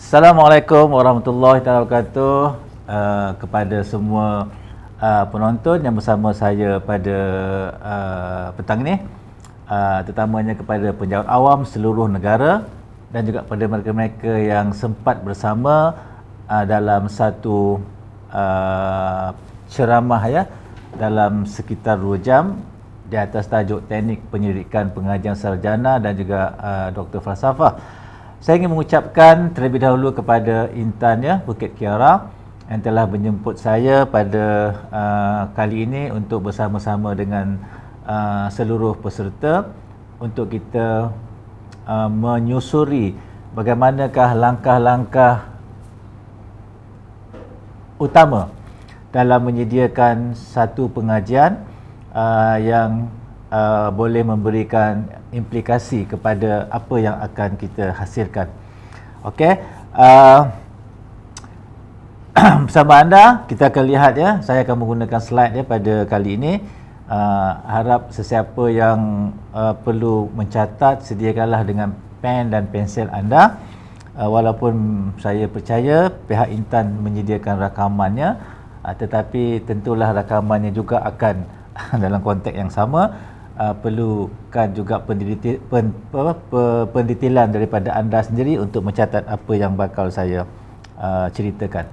Assalamualaikum warahmatullahi wabarakatuh kepada semua penonton yang bersama saya pada petang ini, terutamanya kepada penjawat awam seluruh negara dan juga pada mereka-mereka yang sempat bersama dalam satu ceramah dalam sekitar 2 jam di atas tajuk teknik penyelidikan pengajian sarjana dan juga Doktor Falsafah. Saya ingin mengucapkan terlebih dahulu kepada Intan Bukit Kiara yang telah menjemput saya pada kali ini untuk bersama-sama dengan seluruh peserta untuk kita menyusuri bagaimanakah langkah-langkah utama dalam menyediakan satu pengajian yang boleh memberikan implikasi kepada apa yang akan kita hasilkan. Okey, bersama anda kita akan lihat saya akan menggunakan slide pada kali ini. Harap sesiapa yang perlu mencatat, sediakanlah dengan pen dan pensel anda. Walaupun saya percaya pihak Intan menyediakan rakamannya, tetapi tentulah rakamannya juga akan dalam konteks yang sama. Perlukan juga pendetailan daripada anda sendiri untuk mencatat apa yang bakal saya ceritakan.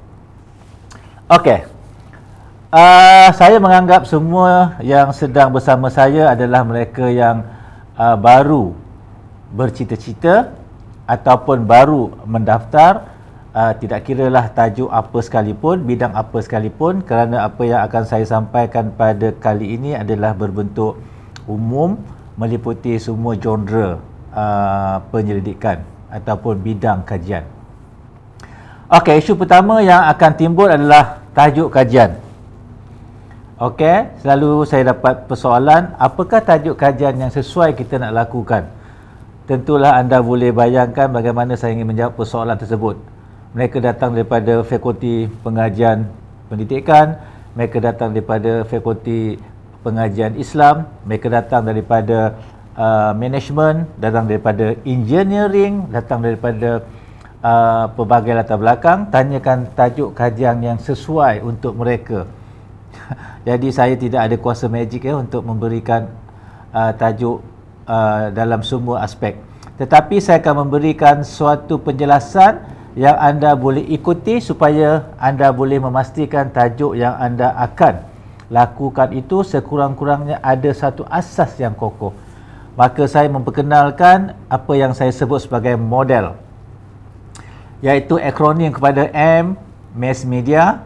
Okey, saya menganggap semua yang sedang bersama saya adalah mereka yang baru bercita-cita ataupun baru mendaftar, tidak kiralah tajuk apa sekalipun, bidang apa sekalipun, kerana apa yang akan saya sampaikan pada kali ini adalah berbentuk umum, meliputi semua genre penyelidikan ataupun bidang kajian. Okey, isu pertama yang akan timbul adalah tajuk kajian. Okey, selalu saya dapat persoalan, apakah tajuk kajian yang sesuai kita nak lakukan? Tentulah anda boleh bayangkan bagaimana saya ingin menjawab persoalan tersebut. Mereka datang daripada Fakulti Pengajian Pendidikan, mereka datang daripada Fakulti Pengajian Islam, mereka datang daripada management, datang daripada engineering, datang daripada pelbagai latar belakang. Tanyakan tajuk kajian yang sesuai untuk mereka. Jadi saya tidak ada kuasa magic untuk memberikan tajuk dalam semua aspek, tetapi saya akan memberikan suatu penjelasan yang anda boleh ikuti supaya anda boleh memastikan tajuk yang anda akan lakukan itu sekurang-kurangnya ada satu asas yang kokoh. Maka saya memperkenalkan apa yang saya sebut sebagai model, iaitu akronim kepada M, mass media,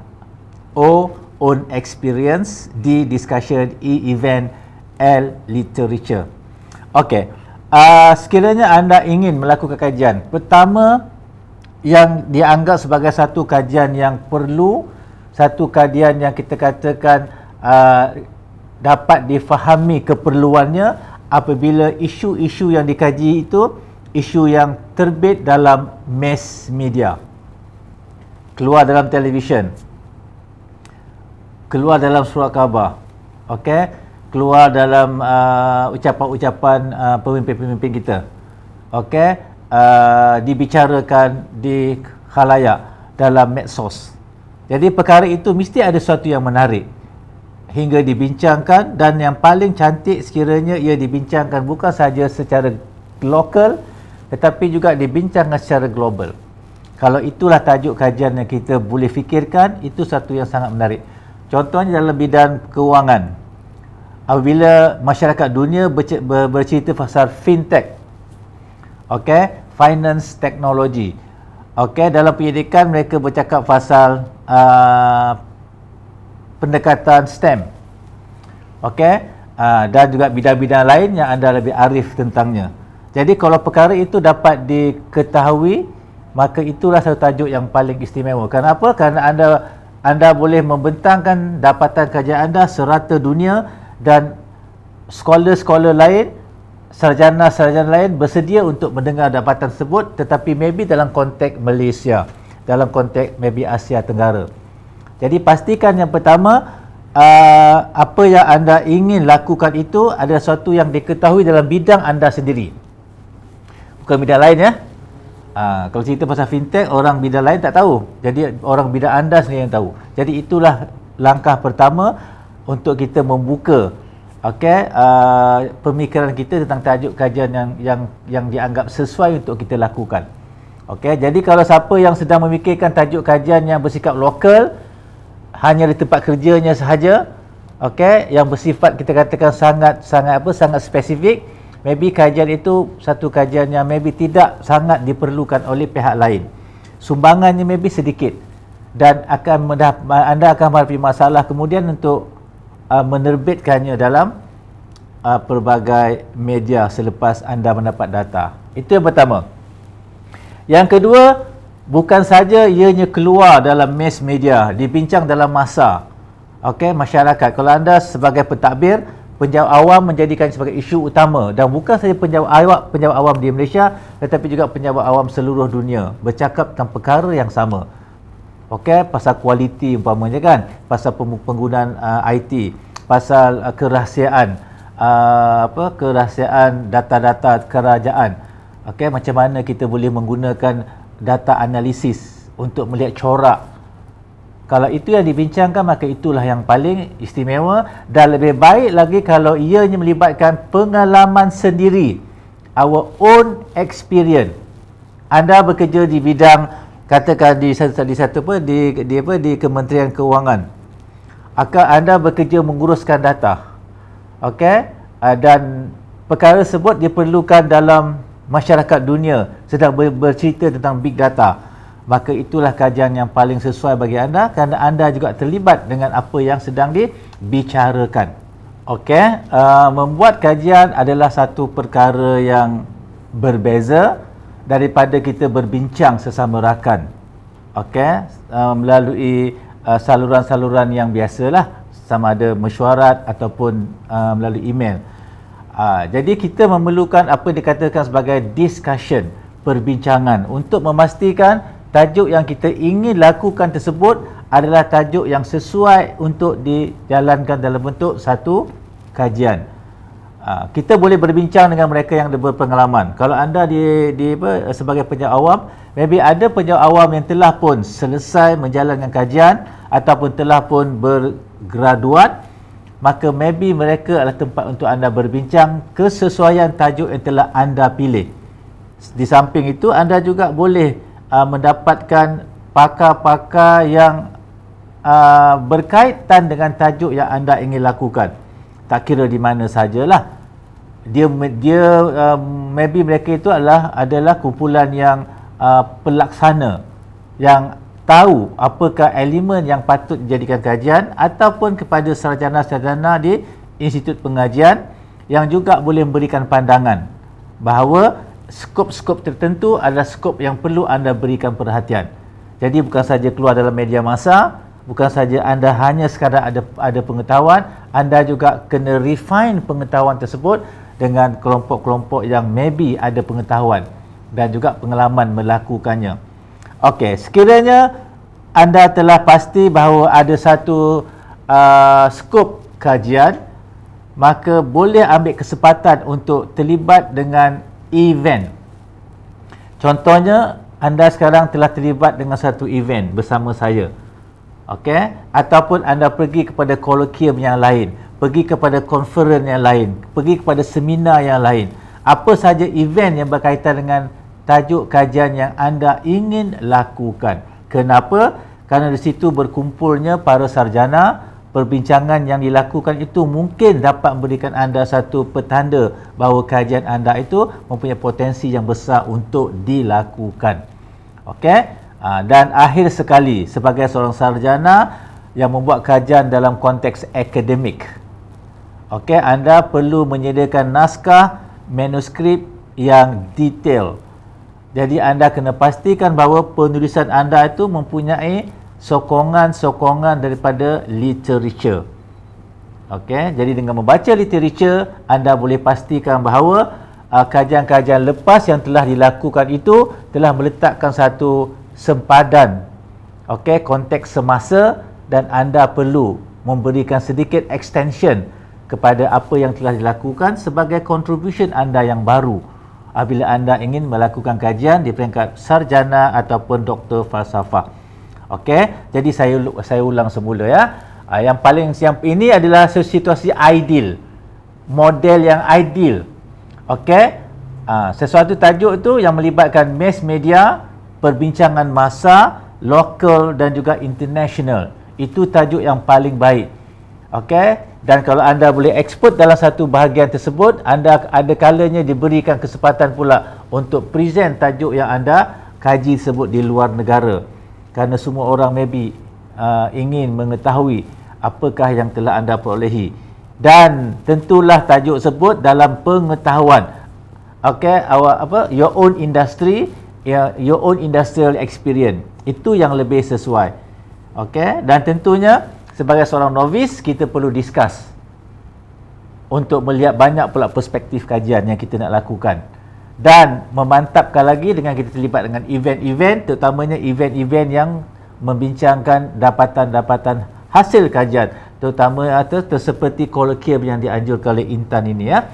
O, own experience, D, discussion, E, event, L, literature. Okey, sekiranya anda ingin melakukan kajian, pertama yang dianggap sebagai satu kajian yang perlu, satu kajian yang kita katakan dapat difahami keperluannya apabila isu-isu yang dikaji itu isu yang terbit dalam mass media, keluar dalam televisyen, keluar dalam surat khabar, okey, keluar dalam ucapan-ucapan pemimpin-pemimpin kita, okey, dibicarakan di khalayak dalam medsos. Jadi perkara itu mesti ada sesuatu yang menarik hingga dibincangkan, dan yang paling cantik sekiranya ia dibincangkan bukan sahaja secara lokal tetapi juga dibincangkan secara global. Kalau itulah tajuk kajian yang kita boleh fikirkan, itu satu yang sangat menarik. Contohnya dalam bidang kewangan, apabila masyarakat dunia bercerita pasal fintech, okey, finance technology, okey, dalam pendidikan mereka bercakap pasal pendekatan STEM, okey, dan juga bidang-bidang lain yang anda lebih arif tentangnya. Jadi kalau perkara itu dapat diketahui, maka itulah satu tajuk yang paling istimewa. Kenapa? Kerana anda boleh membentangkan dapatan kajian anda serata dunia, dan scholar-scholar lain, sarjana-sarjana lain bersedia untuk mendengar dapatan tersebut, tetapi maybe dalam konteks Malaysia, dalam konteks maybe Asia Tenggara. Jadi pastikan yang pertama, apa yang anda ingin lakukan itu adalah sesuatu yang diketahui dalam bidang anda sendiri, bukan bidang lain Kalau cerita pasal fintech, orang bidang lain tak tahu. Jadi orang bidang anda sendiri yang tahu. Jadi itulah langkah pertama untuk kita membuka pemikiran kita tentang tajuk kajian yang dianggap sesuai untuk kita lakukan. Jadi kalau siapa yang sedang memikirkan tajuk kajian yang bersikap lokal, hanya di tempat kerjanya sahaja, yang bersifat kita katakan sangat spesifik, maybe kajian itu satu kajian yang maybe tidak sangat diperlukan oleh pihak lain. Sumbangannya maybe sedikit dan anda akan menghadapi masalah kemudian untuk menerbitkannya dalam pelbagai media selepas anda mendapat data. Itu yang pertama. Yang kedua, bukan saja ianya keluar dalam mass media, dibincang dalam masa masyarakat. Kalau anda sebagai pentadbir, penjawat awam menjadikan sebagai isu utama, dan bukan saja penjawat awam di Malaysia tetapi juga penjawat awam seluruh dunia bercakap tentang perkara yang sama. Pasal kualiti umpamanya kan, pasal penggunaan IT, pasal kerahsiaan kerahsiaan data-data kerajaan. Macam mana kita boleh menggunakan data analisis untuk melihat corak. Kalau itu yang dibincangkan, maka itulah yang paling istimewa, dan lebih baik lagi kalau ianya melibatkan pengalaman sendiri, our own experience. Anda bekerja di bidang, katakan di Kementerian Keuangan, anda bekerja menguruskan data, dan perkara tersebut diperlukan dalam masyarakat dunia sedang bercerita tentang big data, maka itulah kajian yang paling sesuai bagi anda, kerana anda juga terlibat dengan apa yang sedang dibicarakan. Membuat kajian adalah satu perkara yang berbeza daripada kita berbincang sesama rakan, melalui saluran-saluran yang biasalah, sama ada mesyuarat ataupun melalui email. Jadi kita memerlukan apa yang dikatakan sebagai discussion, perbincangan, untuk memastikan tajuk yang kita ingin lakukan tersebut adalah tajuk yang sesuai untuk dijalankan dalam bentuk satu kajian. Kita boleh berbincang dengan mereka yang berpengalaman. Kalau anda sebagai penjawat awam, maybe ada penjawat awam yang telah pun selesai menjalankan kajian ataupun telah pun bergraduat, maka maybe mereka adalah tempat untuk anda berbincang kesesuaian tajuk yang telah anda pilih. Di samping itu, anda juga boleh mendapatkan pakar-pakar yang berkaitan dengan tajuk yang anda ingin lakukan. Tak kira di mana sajalah. Maybe mereka itu adalah kumpulan yang pelaksana, yang tahu apakah elemen yang patut dijadikan kajian, ataupun kepada sarjana-sarjana di institut pengajian yang juga boleh memberikan pandangan bahawa skop-skop tertentu adalah skop yang perlu anda berikan perhatian. Jadi bukan saja keluar dalam media massa, bukan saja anda hanya sekadar ada pengetahuan, anda juga kena refine pengetahuan tersebut dengan kelompok-kelompok yang maybe ada pengetahuan dan juga pengalaman melakukannya. Sekiranya anda telah pasti bahawa ada satu skop kajian, maka boleh ambil kesempatan untuk terlibat dengan event. Contohnya, anda sekarang telah terlibat dengan satu event bersama saya, ataupun anda pergi kepada kolokium yang lain, pergi kepada konferen yang lain, pergi kepada seminar yang lain. Apa saja event yang berkaitan dengan tajuk kajian yang anda ingin lakukan. Kenapa? Kerana di situ berkumpulnya para sarjana. Perbincangan yang dilakukan itu mungkin dapat memberikan anda satu petanda bahawa kajian anda itu mempunyai potensi yang besar untuk dilakukan. Dan akhir sekali, sebagai seorang sarjana yang membuat kajian dalam konteks akademik, anda perlu menyediakan naskah manuskrip yang detail. Jadi anda kena pastikan bahawa penulisan anda itu mempunyai sokongan-sokongan daripada literature. Jadi dengan membaca literature, anda boleh pastikan bahawa kajian-kajian lepas yang telah dilakukan itu telah meletakkan satu sempadan, konteks semasa, dan anda perlu memberikan sedikit extension kepada apa yang telah dilakukan sebagai contribution anda yang baru. apabila anda ingin melakukan kajian di peringkat sarjana ataupun doktor falsafah. Okey, jadi saya ulang semula ya. Yang ini adalah situasi ideal, model yang ideal. Okey, sesuatu tajuk tu yang melibatkan mass media, perbincangan massa, lokal dan juga international. Itu tajuk yang paling baik. Okey, dan kalau anda boleh expert dalam satu bahagian tersebut, anda ada kalanya diberikan kesempatan pula untuk present tajuk yang anda kaji tersebut di luar negara. Kerana semua orang maybe ingin mengetahui apakah yang telah anda perolehi, dan tentulah tajuk tersebut dalam pengetahuan. Okey, your own industry, your own industrial experience, itu yang lebih sesuai. Okey, dan tentunya sebagai seorang novice kita perlu discuss untuk melihat banyak pula perspektif kajian yang kita nak lakukan, dan memantapkan lagi dengan kita terlibat dengan event-event, terutamanya event-event yang membincangkan dapatan-dapatan hasil kajian, terutama seperti kolokvium yang dianjurkan oleh Intan ini ya.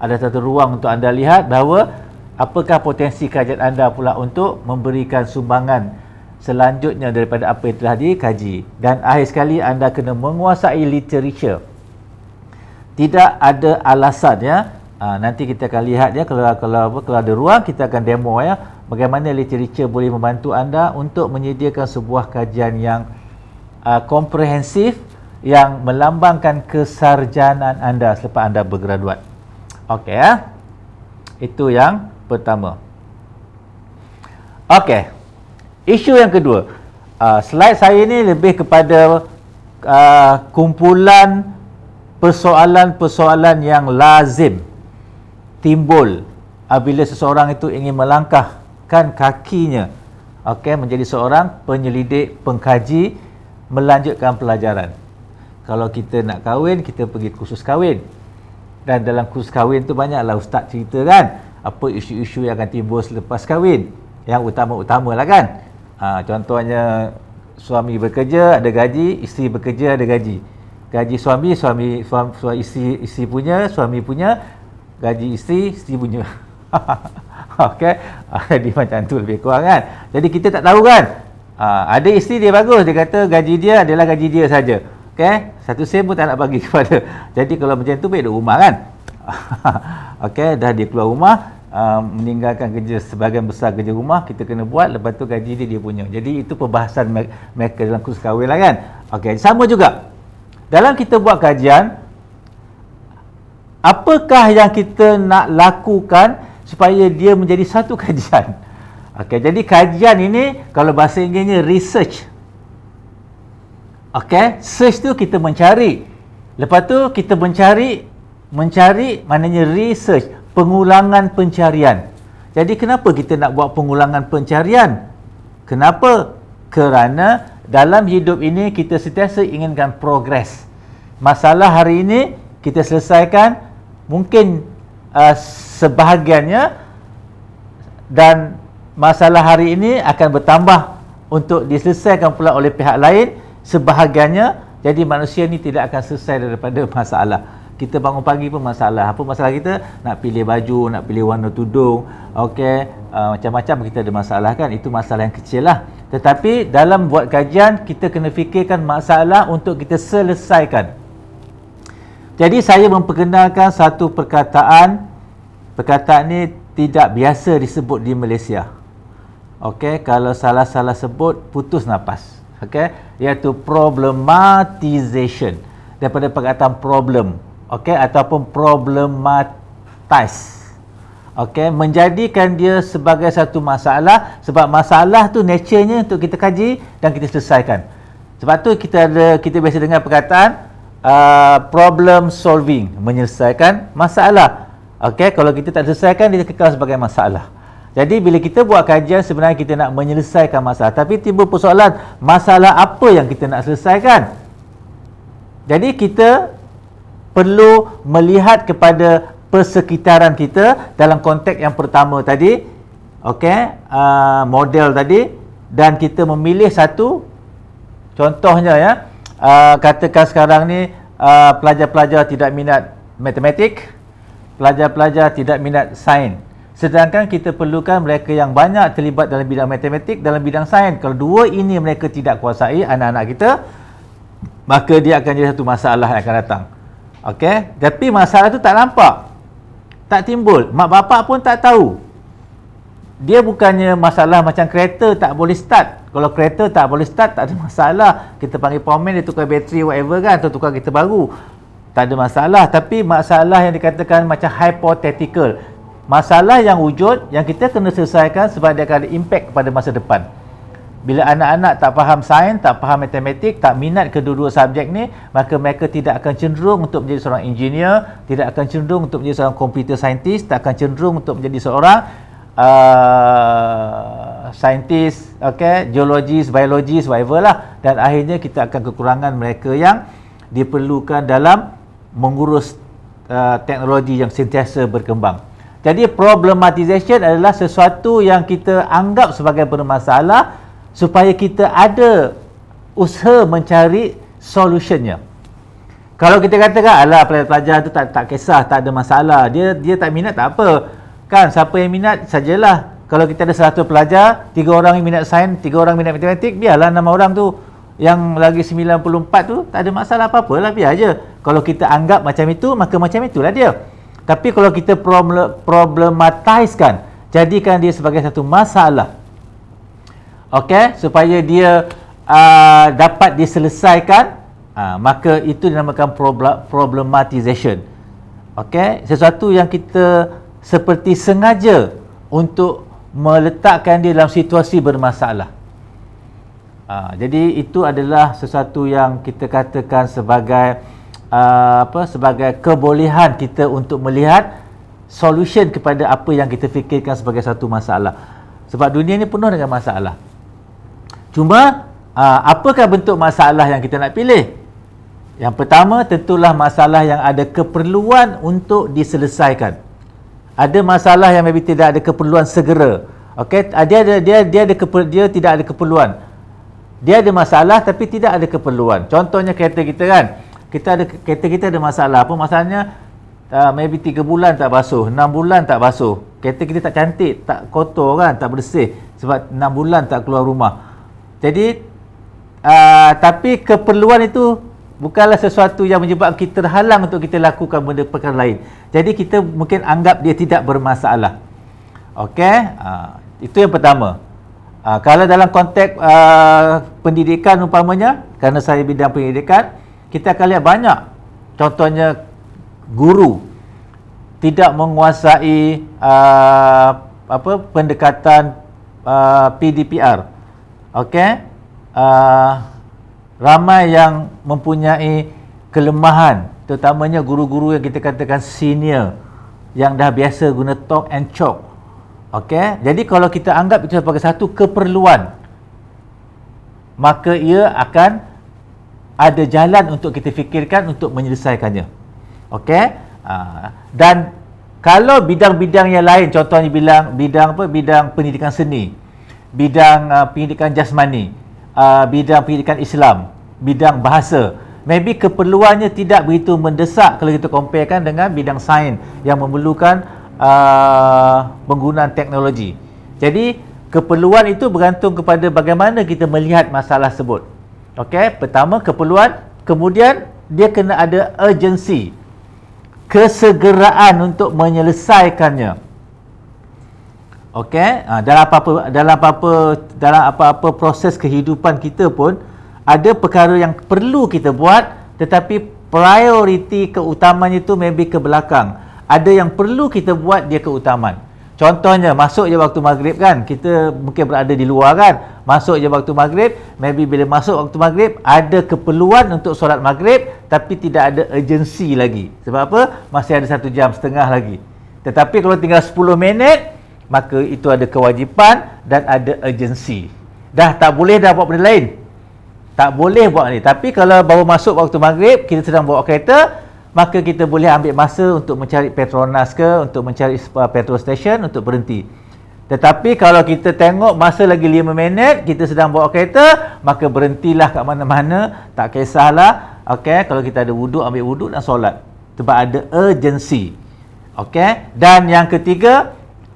Ada satu ruang untuk anda lihat bahawa apakah potensi kajian anda pula untuk memberikan sumbangan selanjutnya daripada apa yang telah dikaji. Dan akhir sekali anda kena menguasai literature. Tidak ada alasan ya. Nanti kita akan lihat ya, kalau ada ruang kita akan demo ya, bagaimana literature boleh membantu anda untuk menyediakan sebuah kajian yang komprehensif, yang melambangkan kesarjanaan anda selepas anda bergraduat. Okey ya. Itu yang pertama. Okey. Isu yang kedua. Slide saya ini lebih kepada kumpulan persoalan-persoalan yang lazim timbul apabila seseorang itu ingin melangkahkan kakinya, okey, menjadi seorang penyelidik, pengkaji, melanjutkan pelajaran. Kalau kita nak kahwin, kita pergi kursus kahwin. Dan dalam kursus kahwin tu banyaklah ustaz cerita kan, apa isu-isu yang akan timbul selepas kahwin. Yang utama-utama lah kan. Contohnya suami bekerja ada gaji, isteri bekerja ada gaji. Gaji suami isteri punya, suami punya, gaji isteri punya. Okey. Jadi macam tu lebih kurang kan. Jadi kita tak tahu kan. Ada isteri dia bagus, dia kata gaji dia adalah gaji dia saja. Okey, satu sen pun tak nak bagi kepada. Jadi kalau macam tu baik duduk rumah kan. Okey, dah dia keluar rumah, meninggalkan kerja, sebahagian besar kerja rumah kita kena buat, lepas tu gaji dia punya. Jadi itu perbahasan mereka dalam kursus kahwin lah kan. Okey, sama juga dalam kita buat kajian, apakah yang kita nak lakukan supaya dia menjadi satu kajian. Okey, jadi kajian ini kalau bahasa Inggerisnya research. Okey, search tu kita mencari. Lepas tu kita mencari maknanya research, pengulangan pencarian. Jadi kenapa kita nak buat pengulangan pencarian? Kenapa? Kerana dalam hidup ini kita sentiasa inginkan progres. Masalah hari ini kita selesaikan mungkin sebahagiannya, dan masalah hari ini akan bertambah untuk diselesaikan pula oleh pihak lain sebahagiannya. Jadi manusia ni tidak akan selesai daripada masalah. Kita bangun pagi pun masalah. Apa masalah kita? Nak pilih baju, nak pilih warna tudung, okey, macam-macam kita ada masalah kan. Itu masalah yang kecil lah. Tetapi dalam buat kajian kita kena fikirkan masalah untuk kita selesaikan. Jadi saya memperkenalkan satu perkataan ni tidak biasa disebut di Malaysia. Okey, kalau salah-salah sebut putus nafas. Okey, iaitu problematization, daripada perkataan problem, okey, ataupun problematize. Okey, menjadikan dia sebagai satu masalah, sebab masalah tu nature-nya untuk kita kaji dan kita selesaikan. Sebab tu kita biasa dengar perkataan problem solving, menyelesaikan masalah. Okey, kalau kita tak selesaikan, dia kekal sebagai masalah. Jadi bila kita buat kajian, sebenarnya kita nak menyelesaikan masalah, tapi timbul persoalan, masalah apa yang kita nak selesaikan. Jadi kita perlu melihat kepada persekitaran kita dalam konteks yang pertama tadi, okey, model tadi, dan kita memilih satu. Contohnya ya, katakan sekarang ni pelajar-pelajar tidak minat matematik, pelajar-pelajar tidak minat sains. Sedangkan kita perlukan mereka yang banyak terlibat dalam bidang matematik, dalam bidang sains. Kalau dua ini mereka tidak kuasai, anak-anak kita, maka dia akan jadi satu masalah yang akan datang. Okey, tapi masalah tu tak nampak, tak timbul, mak bapak pun tak tahu. Dia bukannya masalah macam kereta tak boleh start. Kalau kereta tak boleh start, tak ada masalah. Kita panggil powerman, dia tukar bateri whatever kan, atau tukar kereta baru, tak ada masalah. Tapi masalah yang dikatakan macam hypothetical, masalah yang wujud, yang kita kena selesaikan sebab dia akan ada impact kepada masa depan. Bila anak-anak tak faham sains, tak faham matematik, tak minat kedua-dua subjek ni, maka mereka tidak akan cenderung untuk menjadi seorang engineer, tidak akan cenderung untuk menjadi seorang computer scientist, tak akan cenderung untuk menjadi seorang saintis, geologis, biologis, whatever lah. Dan akhirnya kita akan kekurangan mereka yang diperlukan dalam mengurus teknologi yang sentiasa berkembang. Jadi problematization adalah sesuatu yang kita anggap sebagai bermasalah supaya kita ada usaha mencari solutionnya. Kalau kita katakan, alah pelajar tu tak kisah, tak ada masalah, dia tak minat, tak apa kan, siapa yang minat sajalah. Kalau kita ada 100 pelajar, 3 orang yang minat sains, 3 orang minat matematik, biarlah 6 orang tu, yang lagi 94 tu tak ada masalah apa-apa lah, biar je. Kalau kita anggap macam itu, maka macam itulah dia. Tapi kalau kita problematizekan, jadikan dia sebagai satu masalah, supaya dia dapat diselesaikan, maka itu dinamakan problematization. Sesuatu yang kita seperti sengaja untuk meletakkan dia dalam situasi bermasalah. Jadi itu adalah sesuatu yang kita katakan sebagai sebagai kebolehan kita untuk melihat solution kepada apa yang kita fikirkan sebagai satu masalah. Sebab dunia ni penuh dengan masalah. Cuma apakah bentuk masalah yang kita nak pilih? Yang pertama tentulah masalah yang ada keperluan untuk diselesaikan. Ada masalah yang maybe tidak ada keperluan segera. Dia tidak ada keperluan. Dia ada masalah tapi tidak ada keperluan. Contohnya kereta kita kan. Kereta kita ada masalah. Apa masalahnya? Maybe 3 bulan tak basuh, 6 bulan tak basuh. Kereta kita tak cantik, tak kotor kan, tak bersih sebab 6 bulan tak keluar rumah. Jadi tapi keperluan itu bukanlah sesuatu yang menyebabkan kita terhalang untuk kita lakukan benda perkara lain. Jadi kita mungkin anggap dia tidak bermasalah. Itu yang pertama. Kalau dalam konteks pendidikan umpamanya, kerana saya bidang pendidikan, kita akan lihat banyak. Contohnya guru tidak menguasai pendekatan PDPR. Ramai yang mempunyai kelemahan, terutamanya guru-guru yang kita katakan senior, yang dah biasa guna talk and chalk. Jadi kalau kita anggap itu sebagai satu keperluan, maka ia akan ada jalan untuk kita fikirkan untuk menyelesaikannya. Dan kalau bidang-bidang yang lain, contohnya bidang pendidikan seni, bidang pendidikan jasmani, bidang pendidikan Islam, bidang bahasa, maybe keperluannya tidak begitu mendesak kalau kita comparekan dengan bidang sains yang memerlukan penggunaan teknologi. Jadi keperluan itu bergantung kepada bagaimana kita melihat masalah tersebut. Pertama keperluan, kemudian dia kena ada urgency, kesegeraan untuk menyelesaikannya. Dalam apa-apa proses kehidupan kita pun ada perkara yang perlu kita buat, tetapi prioriti keutamanya itu maybe ke belakang. Ada yang perlu kita buat, dia keutamaan. Contohnya masuk je waktu maghrib kan, kita mungkin berada di luar kan, masuk je waktu maghrib, maybe bila masuk waktu maghrib ada keperluan untuk solat maghrib, tapi tidak ada urgency lagi. Sebab apa? Masih ada 1 jam setengah lagi. Tetapi kalau tinggal 10 minit, maka itu ada kewajipan dan ada urgency. Dah tak boleh dah buat benda lain, tak boleh buat ni. Tapi kalau baru masuk waktu maghrib, kita sedang bawa kereta, maka kita boleh ambil masa untuk mencari Petronas ke, untuk mencari petrol station, untuk berhenti. Tetapi kalau kita tengok masa lagi 5 minit, kita sedang bawa kereta, maka berhentilah kat mana-mana, tak kisahlah. Kalau kita ada wuduk, ambil wuduk dan solat, sebab ada urgency. Dan yang ketiga,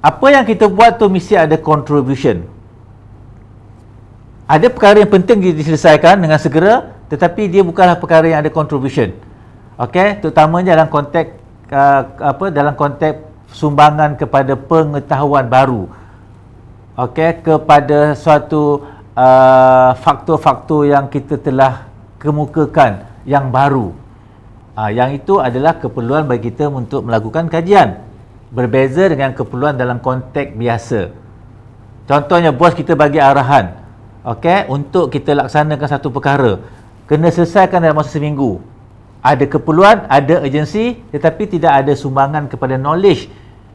Apa yang kita buat tu mesti ada contribution. Ada perkara yang penting diselesaikan dengan segera, tetapi dia bukanlah perkara yang ada contribution. Okey, terutamanya dalam konteks dalam konteks sumbangan kepada pengetahuan baru. Okey, kepada suatu faktor-faktor yang kita telah kemukakan yang baru. Yang itu adalah keperluan bagi kita untuk melakukan kajian. Berbeza dengan keperluan dalam konteks biasa. Contohnya, bos kita bagi arahan, okey, untuk kita laksanakan satu perkara, kena selesaikan dalam masa seminggu. Ada keperluan, ada urgensi, tetapi tidak ada sumbangan kepada knowledge.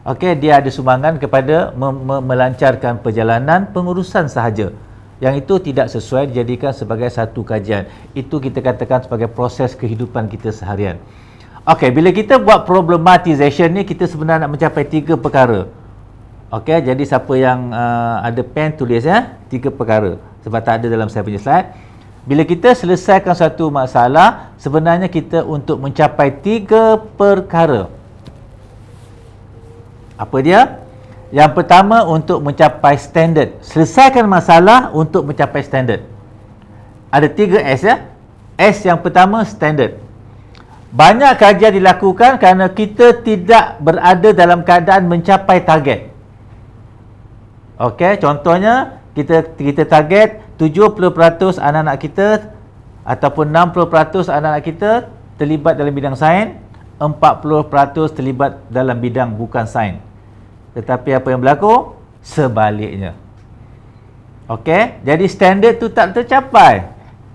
Okey, dia ada sumbangan kepada melancarkan perjalanan pengurusan sahaja. Yang itu tidak sesuai dijadikan sebagai satu kajian. Itu kita katakan sebagai proses kehidupan kita seharian. Okey, bila kita buat problematization ni, kita sebenarnya nak mencapai 3 perkara. Okey, jadi siapa yang ada pen tulis 3 perkara. Sebab tak ada dalam saya punya slide. Bila kita selesaikan satu masalah, sebenarnya kita untuk mencapai 3 perkara. Apa dia? Yang pertama, untuk mencapai standard. Selesaikan masalah untuk mencapai standard. Ada 3 S ya. S yang pertama, standard. Banyak kajian dilakukan kerana kita tidak berada dalam keadaan mencapai target. Okey, contohnya kita target 70% anak-anak kita ataupun 60% anak-anak kita terlibat dalam bidang sains, 40% terlibat dalam bidang bukan sains. Tetapi apa yang berlaku? Sebaliknya. Okey, jadi standard tu tak tercapai.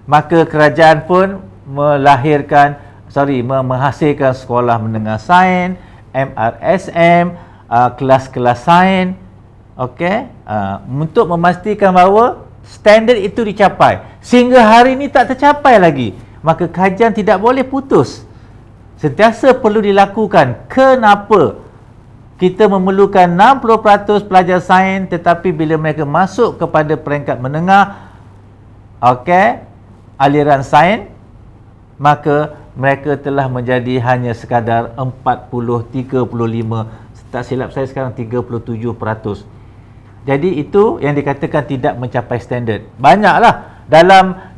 Maka kerajaan pun menghasilkan sekolah menengah sains, MRSM, kelas-kelas sains. Okey, untuk memastikan bahawa standard itu dicapai. Sehingga hari ini tak tercapai lagi, maka kajian tidak boleh putus. Sentiasa perlu dilakukan. Kenapa kita memerlukan 60% pelajar sains, tetapi bila mereka masuk kepada peringkat menengah, okey, aliran sains, maka mereka telah menjadi hanya sekadar 40-35, tak silap saya sekarang 37%. Jadi itu yang dikatakan tidak mencapai standard. Banyaklah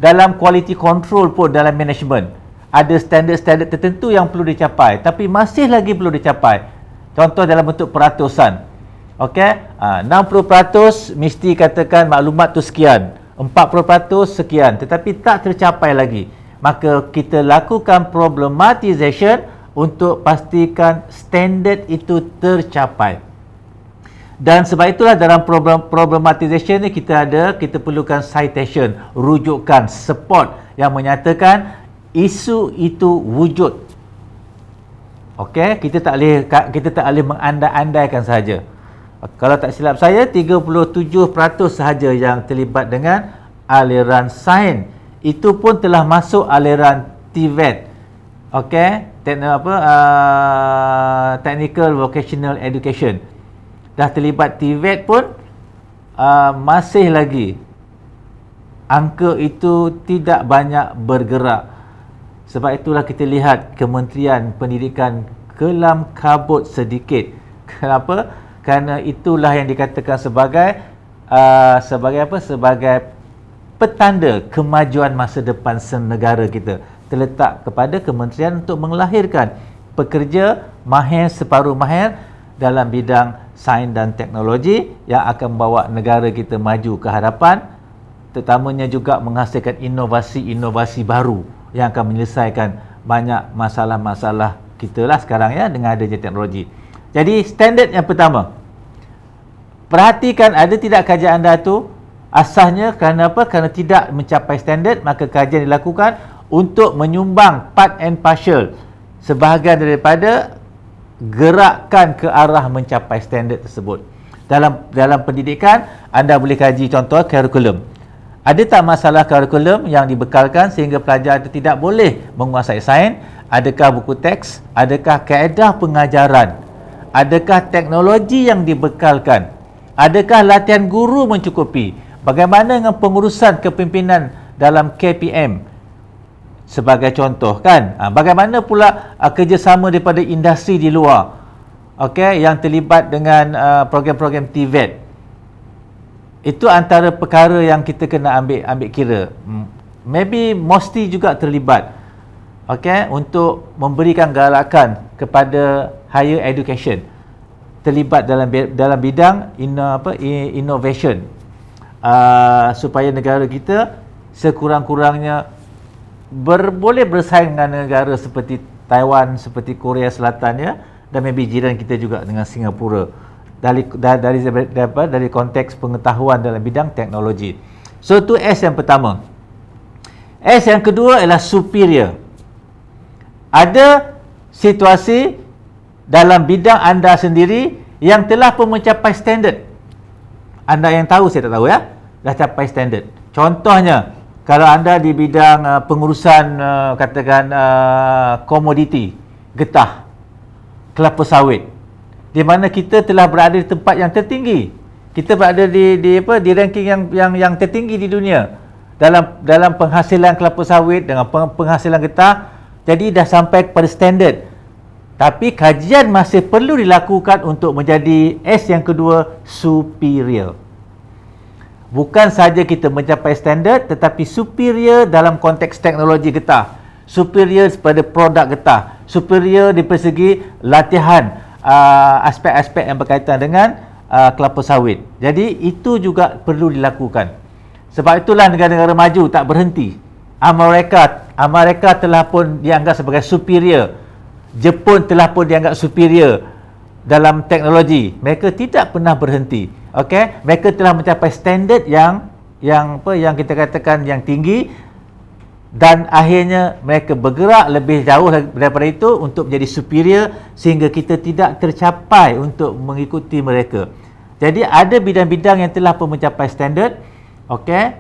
dalam quality control pun, dalam management ada standard-standard tertentu yang perlu dicapai, tapi masih lagi perlu dicapai. Contoh dalam bentuk peratusan. Okey, 60% mesti katakan maklumat tu sekian, 40% sekian, tetapi tak tercapai lagi. Maka kita lakukan problematization untuk pastikan standard itu tercapai. Dan sebab itulah dalam problematization ni kita perlukan citation, rujukan, support yang menyatakan isu itu wujud. Okey, kita tak boleh mengandai-andaikan sahaja. Kalau tak silap saya, 37% sahaja yang terlibat dengan aliran sains. Itu pun telah masuk aliran TVET. Okey, Technical Vocational Education. Dah terlibat TVET pun masih lagi angka itu tidak banyak bergerak. Sebab itulah kita lihat Kementerian Pendidikan kelam kabut sedikit. Kenapa? Kerana itulah yang dikatakan sebagai sebagai petanda kemajuan masa depan negara kita. Terletak kepada kementerian untuk melahirkan pekerja mahir separuh mahir dalam bidang sains dan teknologi yang akan membawa negara kita maju ke hadapan, terutamanya juga menghasilkan inovasi-inovasi baru yang akan menyelesaikan banyak masalah-masalah kita lah sekarang ya dengan adanya teknologi. Jadi standard yang pertama, perhatikan ada tidak kajian anda tu asasnya kerana apa? Kerana tidak mencapai standard, maka kajian dilakukan untuk menyumbang part and partial sebahagian daripada gerakan ke arah mencapai standard tersebut. Dalam pendidikan, anda boleh kaji contoh kurikulum. Ada tak masalah kurikulum yang dibekalkan sehingga pelajar itu tidak boleh menguasai sains? Adakah buku teks? Adakah kaedah pengajaran? Adakah teknologi yang dibekalkan? Adakah latihan guru mencukupi? Bagaimana dengan pengurusan kepimpinan dalam KPM? Sebagai contoh kan, bagaimana pula kerjasama daripada industri di luar? okey, yang terlibat dengan program-program TVET. Itu antara perkara yang kita kena ambil kira. Maybe mesti juga terlibat, okey, untuk memberikan galakan kepada higher education, terlibat dalam bidang innovation, supaya negara kita sekurang-kurangnya boleh bersaing dengan negara seperti Taiwan, seperti Korea Selatan, ya, dan maybe jiran kita juga dengan Singapura dari konteks pengetahuan dalam bidang teknologi. So itu S yang pertama. S yang kedua ialah superior. Ada situasi dalam bidang anda sendiri yang telah pun mencapai standard. Anda yang tahu, saya tak tahu, ya, dah capai standard. Contohnya, kalau anda di bidang pengurusan katakan komoditi, getah, kelapa sawit, di mana kita telah berada di tempat yang tertinggi. Kita berada di ranking yang tertinggi di dunia dalam penghasilan kelapa sawit dengan penghasilan getah. Jadi dah sampai kepada standard. Tapi kajian masih perlu dilakukan untuk menjadi S yang kedua, superior. Bukan saja kita mencapai standard, tetapi superior dalam konteks teknologi getah, superior pada produk getah, superior di persegi latihan, aspek-aspek yang berkaitan dengan kelapa sawit. Jadi itu juga perlu dilakukan. Sebab itulah negara-negara maju tak berhenti. Amerika telah pun dianggap sebagai superior. Jepun telah pun dianggap superior dalam teknologi. Mereka tidak pernah berhenti. Okey, mereka telah mencapai standard yang kita katakan yang tinggi, dan akhirnya mereka bergerak lebih jauh daripada itu untuk menjadi superior, sehingga kita tidak tercapai untuk mengikuti mereka. Jadi ada bidang-bidang yang telah pun mencapai standard. Okey,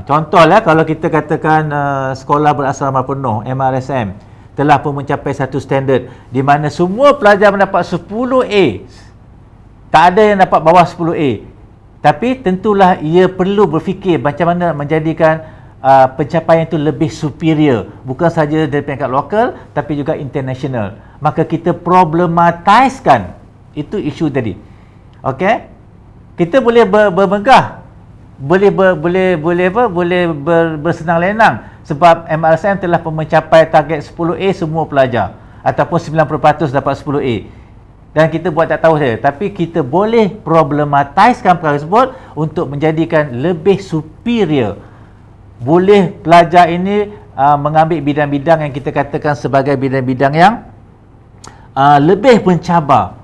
contohlah kalau kita katakan sekolah berasrama penuh, MRSM, telah pun mencapai satu standard di mana semua pelajar mendapat 10A. Tak ada yang dapat bawah 10A. Tapi tentulah ia perlu berfikir macam mana menjadikan pencapaian itu lebih superior, bukan saja dari peringkat lokal tapi juga international. Maka kita problematizekan itu isu tadi. Okey, kita boleh bermegah, boleh bersenang lenang sebab MRSM telah mencapai target 10A semua pelajar, ataupun 90% dapat 10A, dan kita buat tak tahu saja. Tapi kita boleh problematizekan perkara tersebut untuk menjadikan lebih superior. Boleh pelajar ini mengambil bidang-bidang yang kita katakan sebagai bidang-bidang yang lebih mencabar,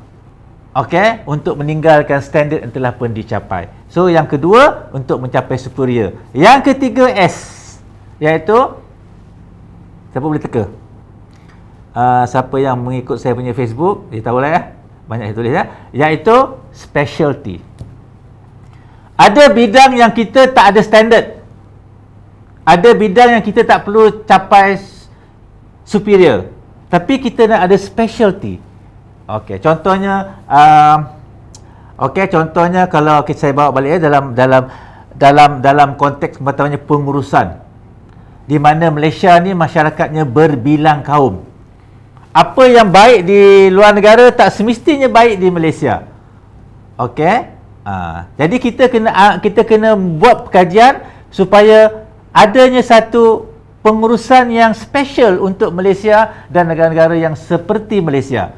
okey, untuk meninggalkan standard yang telah pun dicapai. So yang kedua untuk mencapai superior. Yang ketiga S, iaitu siapa boleh teka? Siapa yang mengikut saya punya Facebook, dia tahulah, ya, banyak saya tulis, ya, iaitu specialty. Ada bidang yang kita tak ada standard. Ada bidang yang kita tak perlu capai superior, tapi kita nak ada specialty. Okey, contohnya contohnya kalau saya bawa balik, ya, dalam konteks pengurusan, di mana Malaysia ni masyarakatnya berbilang kaum. Apa yang baik di luar negara tak semestinya baik di Malaysia. Okey, jadi kita kena buat kajian supaya adanya satu pengurusan yang special untuk Malaysia dan negara-negara yang seperti Malaysia.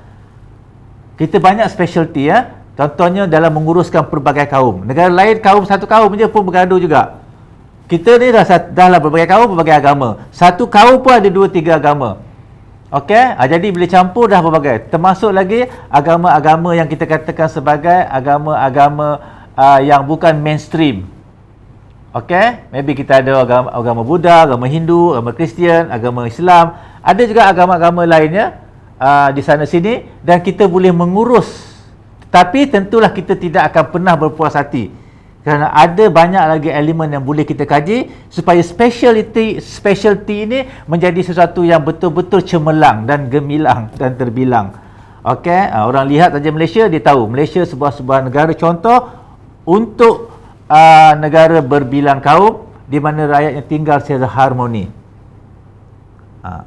Kita banyak specialty, ya. Contohnya dalam menguruskan pelbagai kaum. Negara lain satu kaum je pun bergaduh juga. Kita ni dah berbagai kaum, berbagai agama. Satu kaum pun ada 2-3 agama. Okey, jadi bila campur dah berbagai. Termasuk lagi agama-agama yang kita katakan sebagai agama-agama yang bukan mainstream. Okey, maybe kita ada agama Buddha, agama Hindu, agama Kristian, agama Islam. Ada juga agama-agama lainnya di sana sini, dan kita boleh mengurus. Tapi tentulah kita tidak akan pernah berpuas hati, kerana ada banyak lagi elemen yang boleh kita kaji supaya specialty ini menjadi sesuatu yang betul-betul cemerlang dan gemilang dan terbilang. Okey, orang lihat saja Malaysia, dia tahu Malaysia sebuah negara contoh untuk negara berbilang kaum di mana rakyatnya tinggal secara harmoni.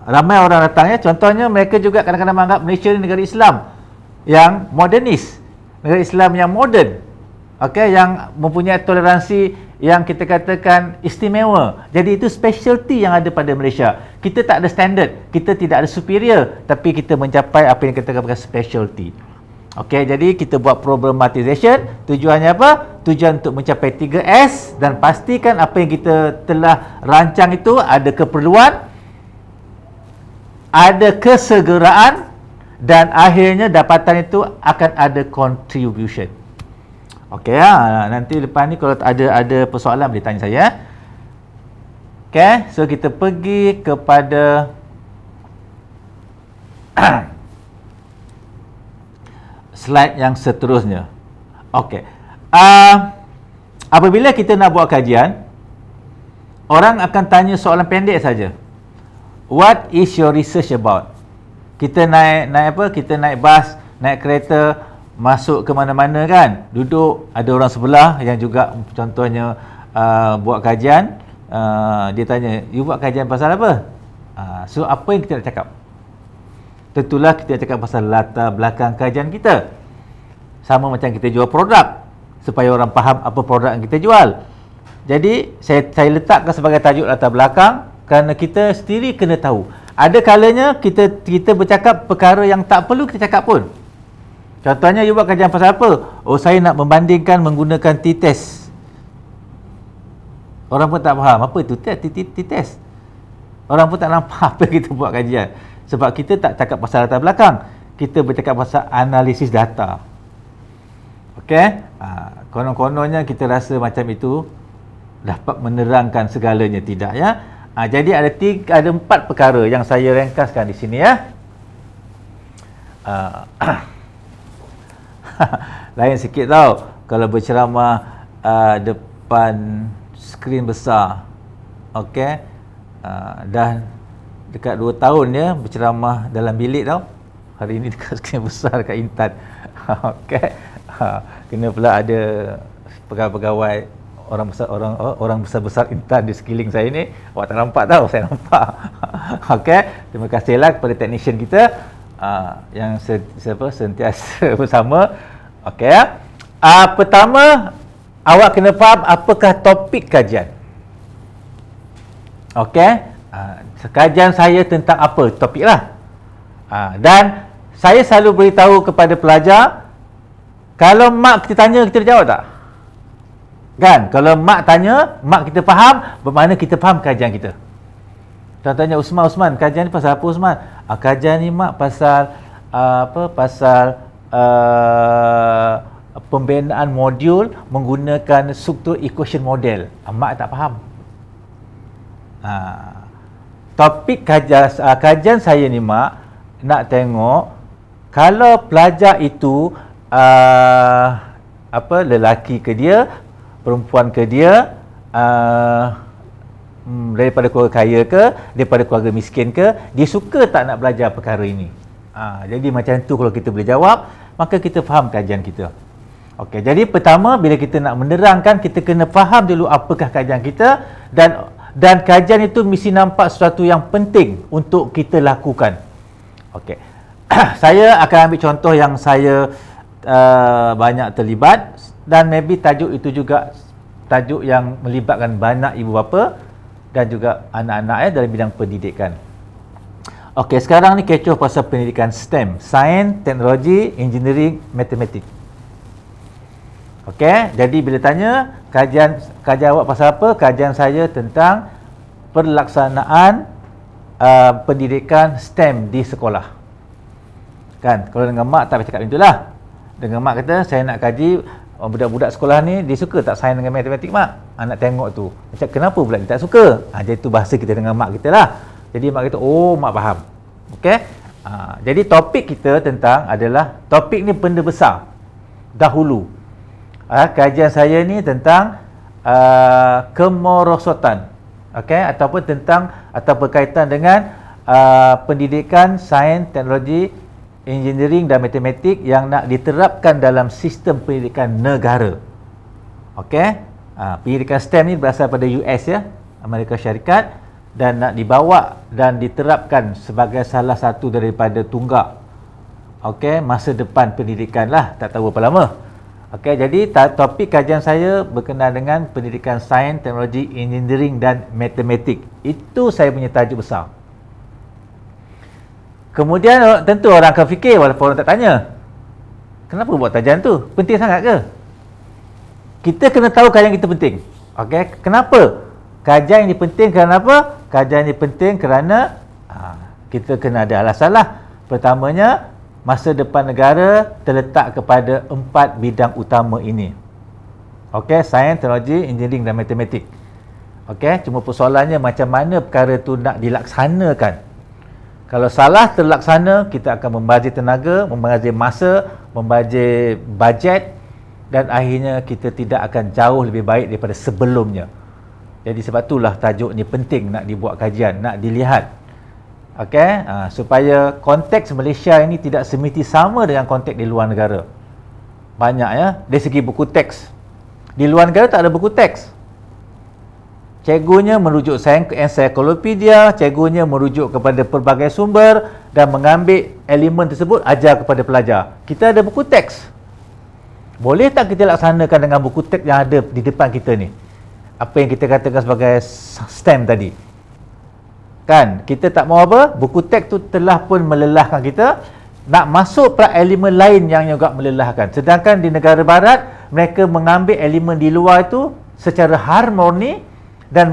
Ramai orang datang, ya. Contohnya mereka juga kadang-kadang menganggap Malaysia ni negara Islam. yang modernis, negara Islam yang moden, okey, yang mempunyai toleransi yang kita katakan istimewa. Jadi itu specialty yang ada pada Malaysia. Kita tak ada standard, kita tidak ada superior, tapi kita mencapai apa yang kita katakan specialty. Okey, jadi kita buat problematization. Tujuannya apa? Tujuan untuk mencapai 3S dan pastikan apa yang kita telah rancang itu ada keperluan, ada kesegeraan, dan akhirnya dapatan itu akan ada contribution. Okey, nanti lepas ni kalau ada persoalan boleh tanya saya. Okey, so kita pergi kepada slide yang seterusnya. Okey. Apabila kita nak buat kajian, orang akan tanya soalan pendek saja. What is your research about? Kita naik apa? Kita naik bas, naik kereta, masuk ke mana-mana kan, duduk, ada orang sebelah yang juga contohnya buat kajian, dia tanya, you buat kajian pasal apa? So apa yang kita nak cakap? Tentulah kita cakap pasal latar belakang kajian kita. Sama macam kita jual produk, supaya orang faham apa produk yang kita jual. Jadi saya letakkan sebagai tajuk latar belakang kerana kita sendiri kena tahu. Ada kalanya kita bercakap perkara yang tak perlu kita cakap pun. Contohnya, you buat kajian pasal apa? Oh, saya nak membandingkan menggunakan t-test. Orang pun tak faham apa itu t-test. Orang pun tak nampak apa kita buat kajian. Sebab kita tak cakap pasal latar belakang, kita bercakap pasal analisis data. Okey? Konon-kononnya kita rasa macam itu dapat menerangkan segalanya, tidak ya? Jadi ada 4 perkara yang saya ringkaskan di sini ya. Lain sikit tau kalau berceramah depan skrin besar. Okey, dah dekat 2 tahun ya berceramah dalam bilik tau. Hari ini dekat skrin besar dekat Intan. Okey, kena pula ada pegawai-pegawai orang besar-besar Intan di sekeliling saya ni. Awak tak nampak tau, saya nampak. Okey, terima kasihlah kepada technician kita yang sentiasa bersama. Okey. Pertama, awak kena faham apakah topik kajian. Okey. Kajian saya tentang apa? Topik lah. Dan saya selalu beritahu kepada pelajar, kalau mak kita tanya, kita jawab tak? Kan? Kalau mak tanya, mak kita faham, bermakna kita faham kajian kita. Contohnya Usman, kajian ni pasal apa Usman? Kajian ni mak pasal pasal pembinaan modul menggunakan struktur equation model. Mak tak faham. Topik kajian saya ni mak nak tengok kalau pelajar itu lelaki ke dia, perempuan ke dia, daripada keluarga kaya ke, daripada keluarga miskin ke, dia suka tak nak belajar perkara ini. Jadi macam tu kalau kita boleh jawab, maka kita faham kajian kita. Okey, jadi pertama bila kita nak menerangkan, kita kena faham dulu apakah kajian kita, dan kajian itu mesti nampak sesuatu yang penting untuk kita lakukan. Okey. Saya akan ambil contoh yang saya banyak terlibat, dan maybe tajuk itu juga tajuk yang melibatkan banyak ibu bapa dan juga anak-anak dalam bidang pendidikan. Okey, sekarang ni kecoh pasal pendidikan STEM, Sains, Teknologi, Engineering, Matematik. Okey, jadi bila tanya kajian awak pasal apa? Kajian saya tentang pelaksanaan pendidikan STEM di sekolah. Kan, kalau dengan mak tak boleh cakap itulah. Dengan mak kata, saya nak kaji budak-budak sekolah ni, dia suka tak sains dengan matematik mak? Nak tengok tu. Macam kenapa pula dia tak suka? Jadi tu bahasa kita dengan mak kita lah. Jadi mak kata, oh mak faham. Okey. Jadi topik kita adalah topik ni benda besar. Dahulu. Kajian saya ni tentang kemerosotan. Okey, ataupun atau berkaitan dengan pendidikan sains, teknologi, engineering dan matematik yang nak diterapkan dalam sistem pendidikan negara. Okey. Pendidikan STEM ni berasal pada US ya, Amerika Syarikat, dan nak dibawa dan diterapkan sebagai salah satu daripada tunggak Okey, masa depan pendidikan lah, tak tahu berapa lama. Okey, jadi topik kajian saya berkenaan dengan pendidikan sains, teknologi, engineering dan matematik. Itu saya punya tajuk besar. Kemudian tentu orang akan fikir, walaupun orang tak tanya, kenapa buat kajian tu? Penting sangat ke? Kita kena tahu kajian kita penting. Okey, kenapa? Kajian ini penting kerana apa? Kajian ini penting kerana kita kena ada alasan lah. Pertamanya, masa depan negara terletak kepada 4 bidang utama ini. Okey, sains, teknologi, engineering dan matematik. Okey, cuma persoalannya macam mana perkara tu nak dilaksanakan. Kalau salah terlaksana, kita akan membazir tenaga, membazir masa, membazir bajet dan akhirnya kita tidak akan jauh lebih baik daripada sebelumnya. Jadi sebab itulah tajuk ni penting nak dibuat kajian, nak dilihat. Okey, supaya konteks Malaysia ini tidak semesti sama dengan konteks di luar negara. Banyak ya, dari segi buku teks. Di luar negara tak ada buku teks. Cikgunya merujuk ensiklopedia, cikgunya merujuk kepada pelbagai sumber dan mengambil elemen tersebut ajar kepada pelajar. Kita ada buku teks. Boleh tak kita laksanakan dengan buku teks yang ada di depan kita ni? Apa yang kita katakan sebagai STEM tadi. Kan, kita tak mau apa? Buku teks tu telah pun melelahkan kita. Nak masuk pula elemen lain yang juga melelahkan. Sedangkan di negara barat, mereka mengambil elemen di luar itu secara harmoni dan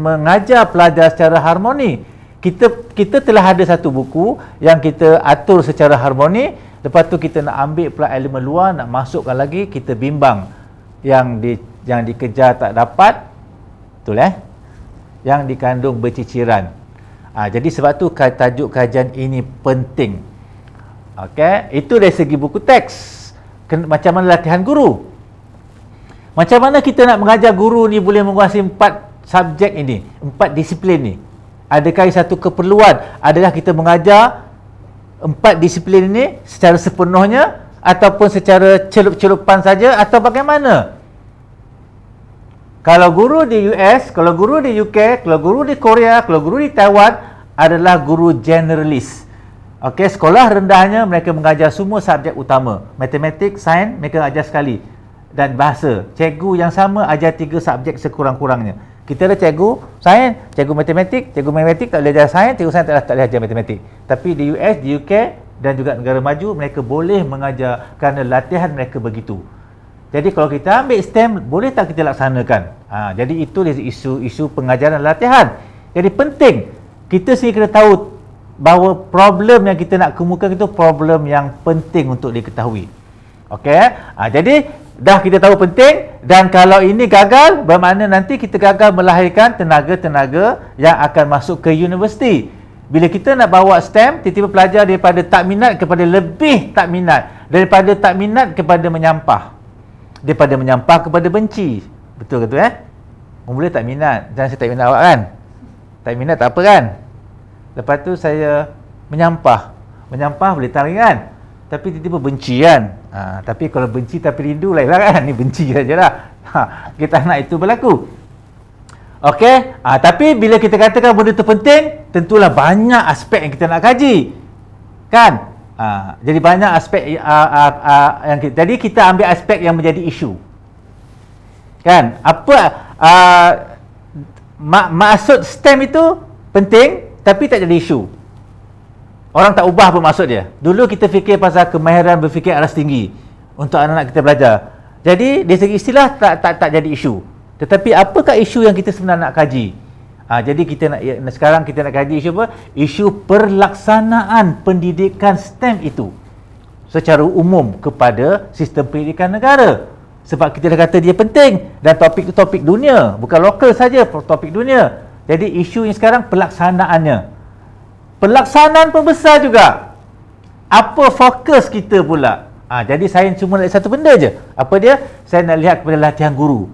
mengajar pelajar secara harmoni. Kita telah ada satu buku yang kita atur secara harmoni. Lepas tu kita nak ambil pula elemen luar, nak masukkan lagi, kita bimbang. Yang dikejar tak dapat, betul yang dikandung berciciran. Jadi sebab tu tajuk kajian ini penting. Okey, itu dari segi buku teks. Macam mana latihan guru? Macam mana kita nak mengajar guru ni boleh menguasai 4 subjek ini, 4 disiplin ni? Adakah satu keperluan? Adakah kita mengajar 4 disiplin ini secara sepenuhnya ataupun secara celup-celupan saja atau bagaimana? Kalau guru di US, kalau guru di UK, kalau guru di Korea, kalau guru di Taiwan adalah guru generalis. Okey, sekolah rendahnya mereka mengajar semua subjek utama. Matematik, sains mereka ajar sekali. Dan bahasa. Cikgu yang sama ajar 3 subjek sekurang-kurangnya. Kita ada cikgu sains, cikgu matematik tak boleh ajar sains, cikgu sains tak boleh ajar matematik. Tapi di US, di UK dan juga negara maju mereka boleh mengajar kerana latihan mereka begitu. Jadi kalau kita ambil STEM, boleh tak kita laksanakan? Jadi itu isu pengajaran latihan. Jadi penting, kita sendiri kena tahu bahawa problem yang kita nak kemukakan itu problem yang penting untuk diketahui. Okey? Jadi, dah kita tahu penting dan kalau ini gagal, bermakna nanti kita gagal melahirkan tenaga-tenaga yang akan masuk ke universiti. Bila kita nak bawa STEM, tiba-tiba pelajar daripada tak minat kepada lebih tak minat. Daripada tak minat kepada menyampah. Daripada menyampah kepada benci. Betul ke tu Mula tak minat. Jangan saya tak minat awak kan? Tak minat tak apa kan? Lepas tu saya menyampah. Menyampah boleh tarik kan? Tapi tiba-tiba benci kan? Tapi kalau benci tapi rindu lain lah kan? Ni benci sajalah. Kita nak itu berlaku. Okey? Tapi bila kita katakan benda tu penting, tentulah banyak aspek yang kita nak kaji. Kan? Jadi banyak aspek yang jadi kita ambil aspek yang menjadi isu. Kan? Apa maksud STEM itu penting tapi tak jadi isu. Orang tak ubah apa maksud dia. Dulu kita fikir pasal kemahiran berfikir aras tinggi untuk anak-anak kita belajar. Jadi dari segi istilah tak jadi isu. Tetapi apakah isu yang kita sebenarnya nak kaji? Jadi sekarang kita nak kaji isu apa? Isu perlaksanaan pendidikan STEM itu secara umum kepada sistem pendidikan negara. Sebab kita dah kata dia penting dan topik itu topik dunia, bukan lokal saja, topik dunia. Jadi isu yang sekarang pelaksanaannya. Pelaksanaan pun besar juga. Apa fokus kita pula? Jadi saya cuma nak satu benda je. Apa dia? Saya nak lihat kepada latihan guru.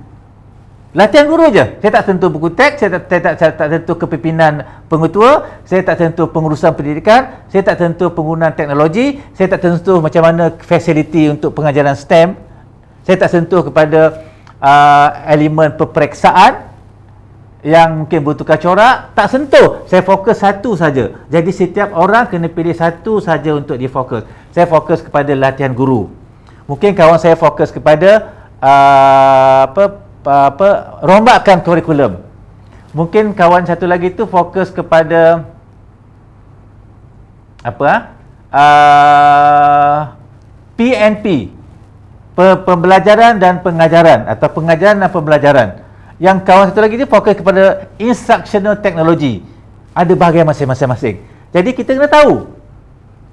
Latihan guru je. Saya tak sentuh buku teks, saya tak sentuh kepimpinan pengetua, saya tak sentuh pengurusan pendidikan, saya tak sentuh penggunaan teknologi, saya tak sentuh macam mana fasiliti untuk pengajaran STEM, saya tak sentuh kepada elemen peperiksaan yang mungkin bertukar corak, tak sentuh. Saya fokus satu saja. Jadi setiap orang kena pilih satu saja untuk difokus. saya fokus kepada latihan guru. Mungkin kawan saya fokus kepada rombakan kurikulum. Mungkin kawan satu lagi tu fokus kepada PNP, pembelajaran dan pengajaran, atau pengajaran dan pembelajaran. Yang kawan satu lagi ni fokus kepada instructional technology. Ada bahagian masing-masing. Jadi kita kena tahu.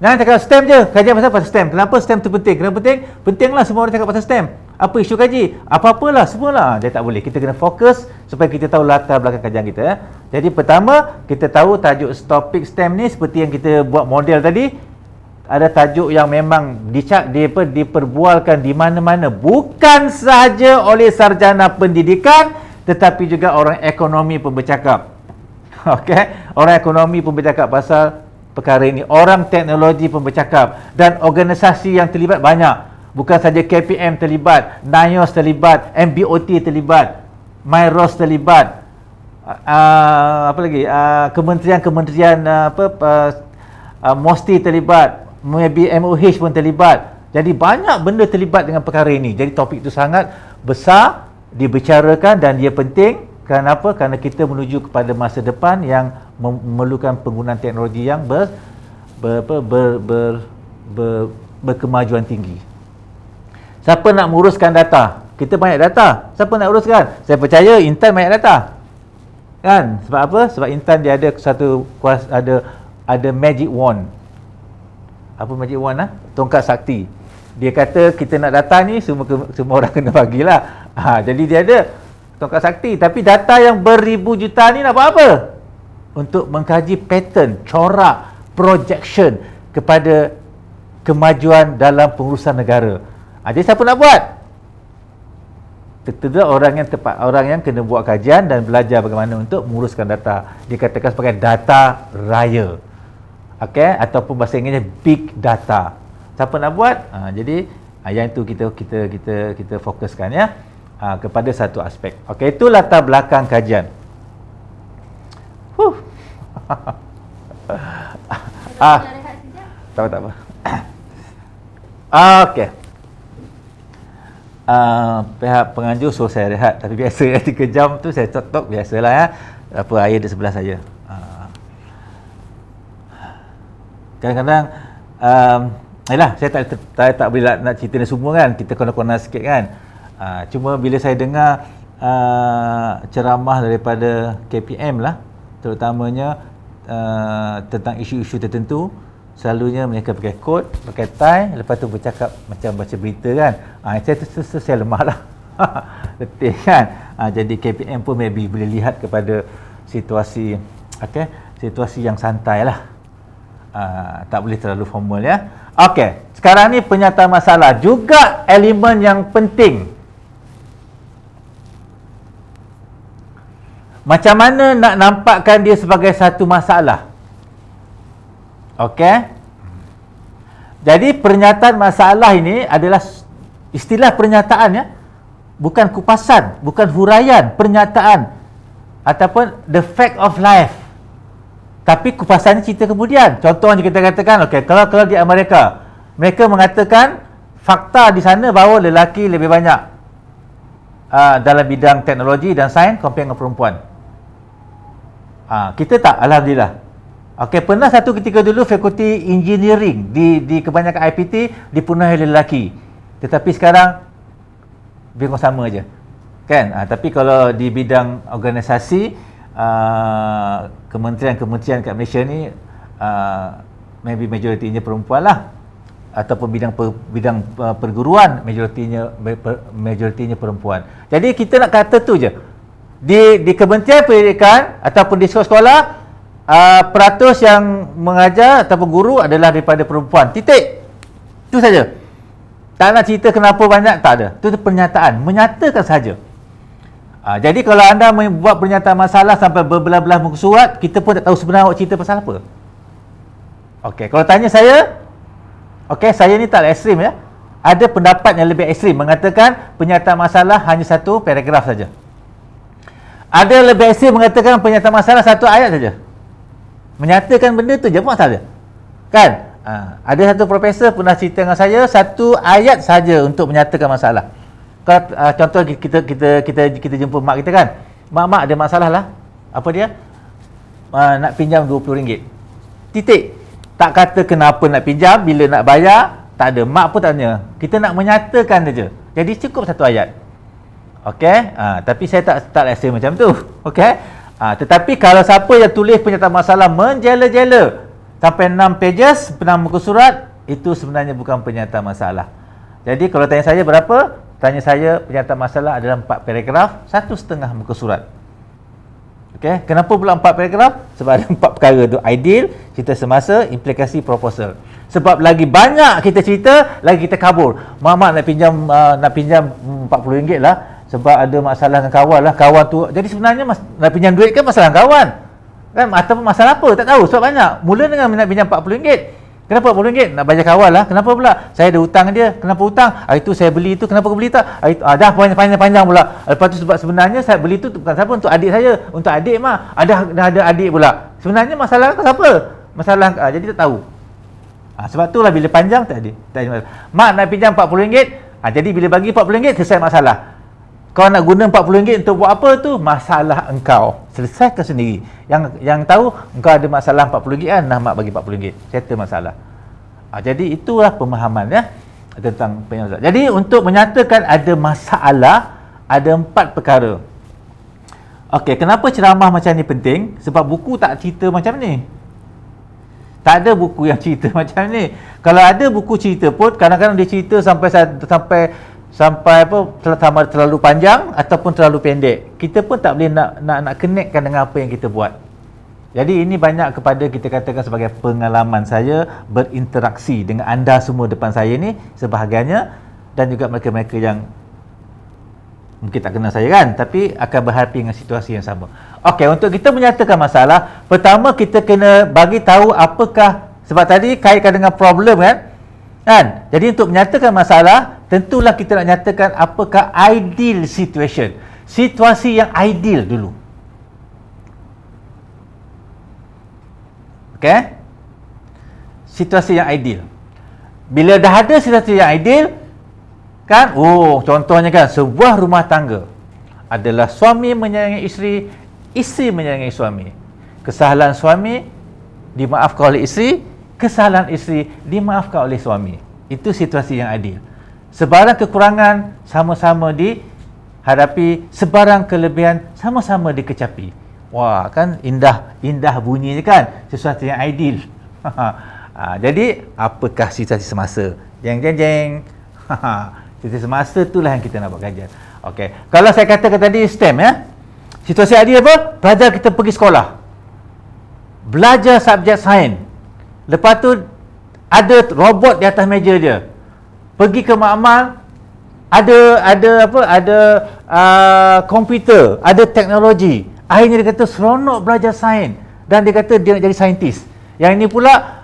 Jangan cakap STEM je, kajian pasal STEM. Kenapa STEM tu penting? Kenapa penting? Pentinglah semua orang cakap pasal STEM. Apa isu kaji? Apa-apalah, semualah. Dia tak boleh. Kita kena fokus supaya kita tahu latar belakang kajian kita. Jadi pertama, kita tahu tajuk topik STEM ni seperti yang kita buat model tadi. Ada tajuk yang memang diperbualkan di mana-mana. Bukan sahaja oleh sarjana pendidikan, tetapi juga orang ekonomi pun bercakap. Okey, orang ekonomi pun bercakap pasal perkara ini. Orang teknologi pun bercakap. Dan organisasi yang terlibat banyak. Bukan saja KPM terlibat, NIOS terlibat, MBOT terlibat, MyROS terlibat. Apa lagi? Kementerian-kementerian MOSTI terlibat, maybe MOH pun terlibat. Jadi banyak benda terlibat dengan perkara ini. Jadi topik itu sangat besar dibicarakan dan dia penting. Kenapa? Kerana kita menuju kepada masa depan yang memerlukan penggunaan teknologi yang berkemajuan tinggi. Siapa nak menguruskan data? Kita banyak data. Siapa nak uruskan? Saya percaya Intan banyak data. Kan? Sebab apa? Sebab Intan dia ada satu ada magic wand. Apa magic wand ah? Tongkat sakti. Dia kata kita nak data ni semua orang kena bagilah. Jadi dia ada tongkat sakti, tapi data yang beribu juta ni nak buat apa? Untuk mengkaji pattern, corak, projection kepada kemajuan dalam pengurusan negara. Jadi siapa nak buat? Tentu orang yang tepat, orang yang kena buat kajian dan belajar bagaimana untuk menguruskan data. Dikatakan sebagai data raya. Okey, ataupun bahasa Inggerisnya big data. Siapa nak buat? Jadi yang itu kita fokuskan ya. Kepada satu aspek. Okey, itu latar belakang kajian. Tak apa. Okey. Pihak penganjur suruh saya rehat, tapi biasa ya 3 jam tu saya tok biasalah ya. Apa air di sebelah saya. Kadang-kadang saya tak boleh nak cerita ni semua kan. Kita kena sikit kan. Cuma bila saya dengar ceramah daripada KPM lah, terutamanya tentang isu-isu tertentu, selalunya mereka pakai coat, pakai tie, lepas tu bercakap macam baca berita kan. Saya lemah lah. Letih kan. Jadi KPM pun maybe boleh lihat kepada situasi situasi yang santai lah. Tak boleh terlalu formal ya. Okey, sekarang ni penyataan masalah juga elemen yang penting. Macam mana nak nampakkan dia sebagai satu masalah? Okey. Jadi pernyataan masalah ini adalah istilah pernyataan ya. Bukan kupasan, bukan huraian, pernyataan ataupun the fact of life. Tapi kupasan ni cerita kemudian. Contohnya kita katakan kalau di Amerika, mereka mengatakan fakta di sana bahawa lelaki lebih banyak dalam bidang teknologi dan sains compare dengan perempuan. Kita tak, alhamdulillah. Pernah satu ketika dulu fakulti engineering di kebanyakan IPT dipenuhi oleh lelaki. Tetapi sekarang bingung sama aja. Kan? Tapi kalau di bidang organisasi, kementerian-kementerian kat Malaysia ni maybe majoritinya perempuan lah. Ataupun bidang perguruan majoritinya perempuan. Jadi kita nak kata tu je. Di Kementerian Pendidikan ataupun di sekolah, peratus yang mengajar ataupun guru adalah daripada perempuan. Titik. Itu saja. Tak nak cerita kenapa banyak, tak ada. Itu pernyataan, menyatakan saja. Jadi kalau anda membuat pernyataan masalah sampai berbelah-belah muka surat, kita pun tak tahu sebenarnya awak cerita pasal apa. Kalau tanya saya, saya ni tak ekstrim ya. Ada pendapat yang lebih ekstrim mengatakan pernyataan masalah hanya satu paragraf saja. Ada lebih ekstrim mengatakan pernyataan masalah satu ayat saja. Menyatakan benda tu je, apa masalah dia? Kan? Ada satu profesor pernah cerita dengan saya satu ayat saja untuk menyatakan masalah. Kalau contoh kita jumpa mak kita kan. Mak ada masalah lah. Apa dia? Nak pinjam RM20. Titik. Tak kata kenapa nak pinjam, bila nak bayar, tak ada. Mak pun tanya. Kita nak menyatakan saja. Jadi cukup satu ayat. Okey? Tapi saya tak rasa macam tu. Okey? Tetapi kalau siapa yang tulis pernyataan masalah menjela-jela sampai 6 pages, 6 muka surat, itu sebenarnya bukan pernyataan masalah. Jadi kalau tanya saya berapa? Tanya saya pernyataan masalah adalah 4 paragraf, 1,5 muka surat. Okey, kenapa pula 4 paragraf? Sebab ada 4 perkara tu: ideal, cerita semasa, implikasi, proposal. Sebab lagi banyak kita cerita, lagi kita kabur. Mak nak pinjam RM40 lah sebab ada masalah dengan kawan lah. Kawan tu, jadi sebenarnya nak pinjam duit kan masalah kawan kan, ataupun masalah apa tak tahu. Sebab banyak mula dengan nak pinjam RM40. Kenapa RM40? Nak bayar kawan lah. Kenapa pula? Saya ada hutang dia. Kenapa hutang? Itu saya beli itu. Kenapa kau beli tak? Dah panjang pula. Lepas tu sebab sebenarnya saya beli itu bukan siapa, untuk adik saya. Untuk adik mah. Dah ada adik pula. Sebenarnya masalah ke siapa? Masalah jadi tak tahu. Sebab tu lah bila panjang tak ada. Mak nak pinjam RM40. Jadi bila bagi RM40 selesai masalah. Kau nak guna RM40 untuk buat apa tu? Masalah engkau. Selesaikan sendiri. Yang tahu engkau ada masalah RM40 kan, mak bagi RM40. Settle masalah. Jadi itulah pemahaman ya tentang penyelesaian. Jadi untuk menyatakan ada masalah, ada 4 perkara. Okey, kenapa ceramah macam ni penting? Sebab buku tak cerita macam ni. Tak ada buku yang cerita macam ni. Kalau ada buku cerita pun kadang-kadang dia cerita sampai terlalu panjang ataupun terlalu pendek. Kita pun tak boleh nak connectkan dengan apa yang kita buat. Jadi ini banyak kepada kita katakan sebagai pengalaman saya berinteraksi dengan anda semua depan saya ni sebahagiannya, dan juga mereka-mereka yang mungkin tak kenal saya kan, tapi akan berhadapi dengan situasi yang sama. Okey, untuk kita menyatakan masalah, pertama kita kena bagi tahu apakah, sebab tadi kaitkan dengan problem kan? Jadi untuk menyatakan masalah, tentulah kita nak nyatakan apakah ideal situation. Situasi yang ideal dulu. Okey? Situasi yang ideal. Bila dah ada situasi yang ideal, kan? Contohnya kan, sebuah rumah tangga adalah suami menyayangi isteri, isteri menyayangi suami. Kesalahan suami dimaafkan oleh isteri, kesalahan isteri dimaafkan oleh suami. Itu situasi yang adil. Sebarang kekurangan sama-sama dihadapi, sebarang kelebihan sama-sama dikecapi. Wah, kan indah bunyinya kan, sesuatu yang ideal. Jadi apakah situasi semasa? Jeng. Situasi semasa itulah yang kita nak buat kajian. Okey. Kalau saya katakan tadi STEM ya. Situasi ideal apa? Pelajar kita pergi sekolah. Belajar subjek sains. Lepas tu ada robot di atas meja dia. Pergi ke makmal, ada komputer, ada teknologi. Akhirnya dia kata seronok belajar sains, dan dia kata dia nak jadi saintis. Yang ini pula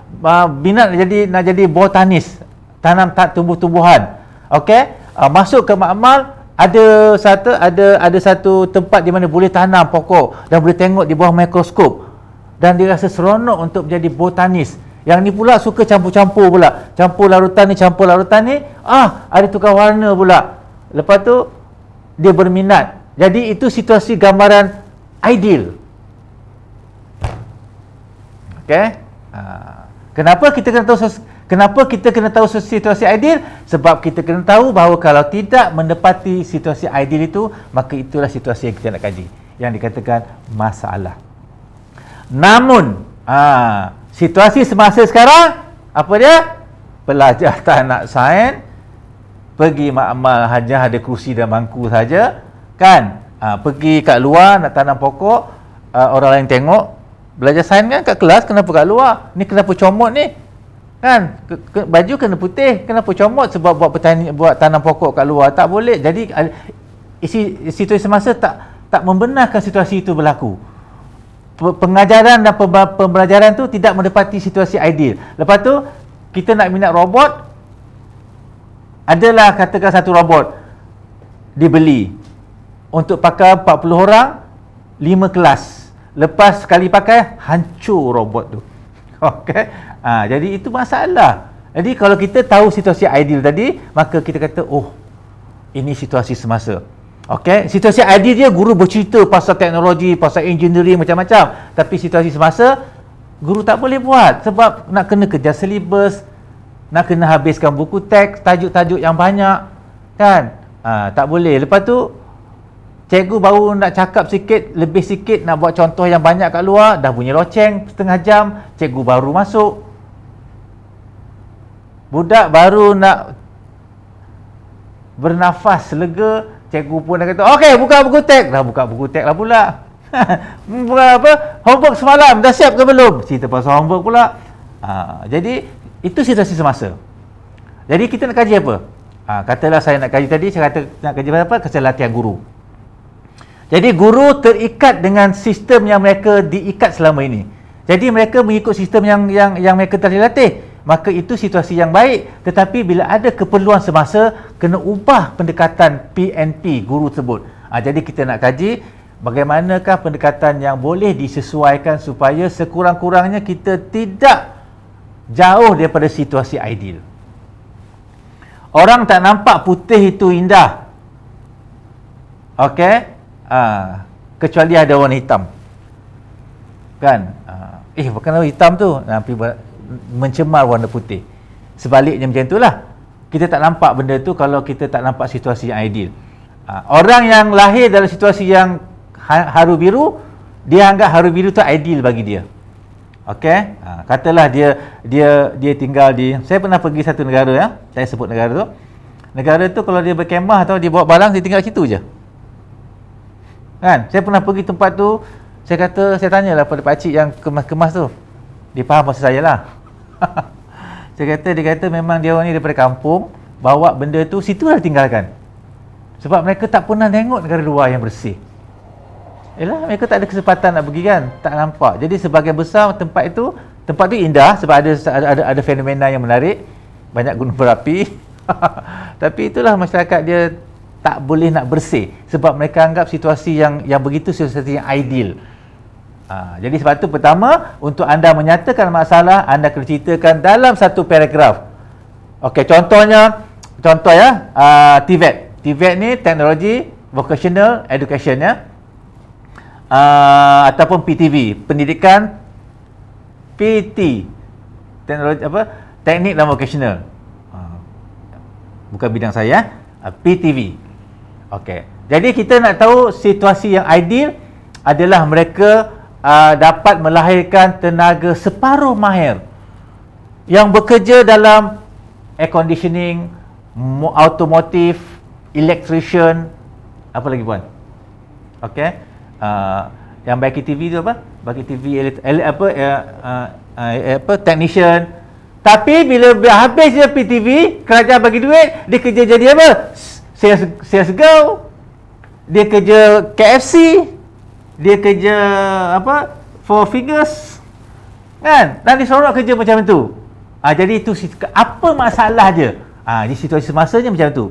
minat nak jadi botanis, tanam tumbuh-tumbuhan. Okey, masuk ke makmal, ada satu tempat di mana boleh tanam pokok dan boleh tengok di bawah mikroskop, dan dia rasa seronok untuk menjadi botanis. Yang ni pula suka campur-campur pula. Campur larutan ni. Ada tukar warna pula. Lepas tu dia berminat. Jadi itu situasi gambaran ideal. Okey? Kenapa kita kena tahu situasi ideal? Sebab kita kena tahu bahawa kalau tidak menepati situasi ideal itu, maka itulah situasi yang kita nak kaji, yang dikatakan masalah. Namun situasi semasa sekarang, apa dia? Pelajar tak nak sains, pergi makmal hanya ada kerusi dan bangku saja, kan? Pergi kat luar nak tanam pokok, orang lain tengok. Belajar sains kan kat kelas, kenapa kat luar? Ni kenapa comot ni? Kan? Baju kena putih, kenapa comot? Sebab buat tanam pokok kat luar. Tak boleh. Jadi situasi semasa tak membenarkan situasi itu berlaku. Pengajaran dan pembelajaran tu tidak menepati situasi ideal. Lepas tu kita nak minat robot, adalah katakan satu robot dibeli untuk pakai 40 orang, 5 kelas. Lepas sekali pakai, hancur robot tu. Okey. Jadi itu masalah. Jadi kalau kita tahu situasi ideal tadi, maka kita kata, oh, ini situasi semasa. Okey, situasi ideal dia guru bercerita pasal teknologi, pasal engineering macam-macam. Tapi situasi semasa guru tak boleh buat sebab nak kena kejar silibus, nak kena habiskan buku teks, tajuk-tajuk yang banyak, kan? Tak boleh. Lepas tu cikgu baru nak cakap sikit, lebih sikit, nak buat contoh yang banyak kat luar, dah bunyi loceng setengah jam, cikgu baru masuk. Budak baru nak bernafas lega, cikgu pun dah kata, okey, buka buku teks. Dah buka buku teks lah pula. Homework semalam dah siap ke belum? Cerita pasal homework pula. Jadi itu situasi semasa. Jadi kita nak kaji apa? Katalah saya nak kaji tadi, saya kata nak kaji apa? Kasi latihan guru. Jadi guru terikat dengan sistem yang mereka diikat selama ini. Jadi mereka mengikut sistem yang mereka telah dilatih. Maka itu situasi yang baik. Tetapi bila ada keperluan semasa, kena ubah pendekatan PNP guru tersebut. Jadi kita nak kaji bagaimanakah pendekatan yang boleh disesuaikan supaya sekurang-kurangnya kita tidak jauh daripada situasi ideal. Orang tak nampak putih itu indah. Okey? Kecuali ada warna hitam. Kan? Bukan warna hitam tu. Mencemar warna putih. Sebaliknya macam itulah. Kita tak nampak benda tu kalau kita tak nampak situasi yang ideal. Orang yang lahir dalam situasi yang haru biru, dia anggap haru biru tu ideal bagi dia. Okey? Katalah dia tinggal di, saya pernah pergi satu negara, ya. Saya sebut negara tu. Negara tu kalau dia berkemah atau dia bawa barang, dia tinggal situ je. Kan? Saya pernah pergi tempat tu, saya tanyalah pada pakcik yang kemas-kemas tu. Dia faham pasal saya lah. Dia kata memang dia orang ni daripada kampung, bawa benda tu situ lah tinggalkan. Sebab mereka tak pernah tengok negara luar yang bersih. Yalah, mereka tak ada kesempatan nak pergi, kan, tak nampak. Jadi sebahagian besar tempat tu indah sebab ada fenomena yang menarik, banyak gunung berapi. Tapi itulah masyarakat dia tak boleh nak bersih sebab mereka anggap situasi yang begitu situasi yang ideal. Jadi sebab tu pertama, untuk anda menyatakan masalah, anda kena ceritakan dalam satu paragraf. Okey, contoh ya, TVET. TVET ni Technology Vocational Education, ya. Ataupun PTV, pendidikan PT, teknologi teknik dan vocational. Bukan bidang saya, PTV. Okey. Jadi kita nak tahu situasi yang ideal adalah mereka dapat melahirkan tenaga separuh mahir yang bekerja dalam air conditioning, automotive, electrician, apa lagi puan? Okey. Yang bagi TV tu apa? Bagi TV technician. Tapi bila habis dia PTV, kerajaan bagi duit, dia kerja jadi apa? Sales girl. Dia kerja KFC. Dia kerja apa? Four Fingers. Kan? Dan dia seronok kerja macam tu. Jadi itu apa masalah dia? Di situasi semasanya macam tu.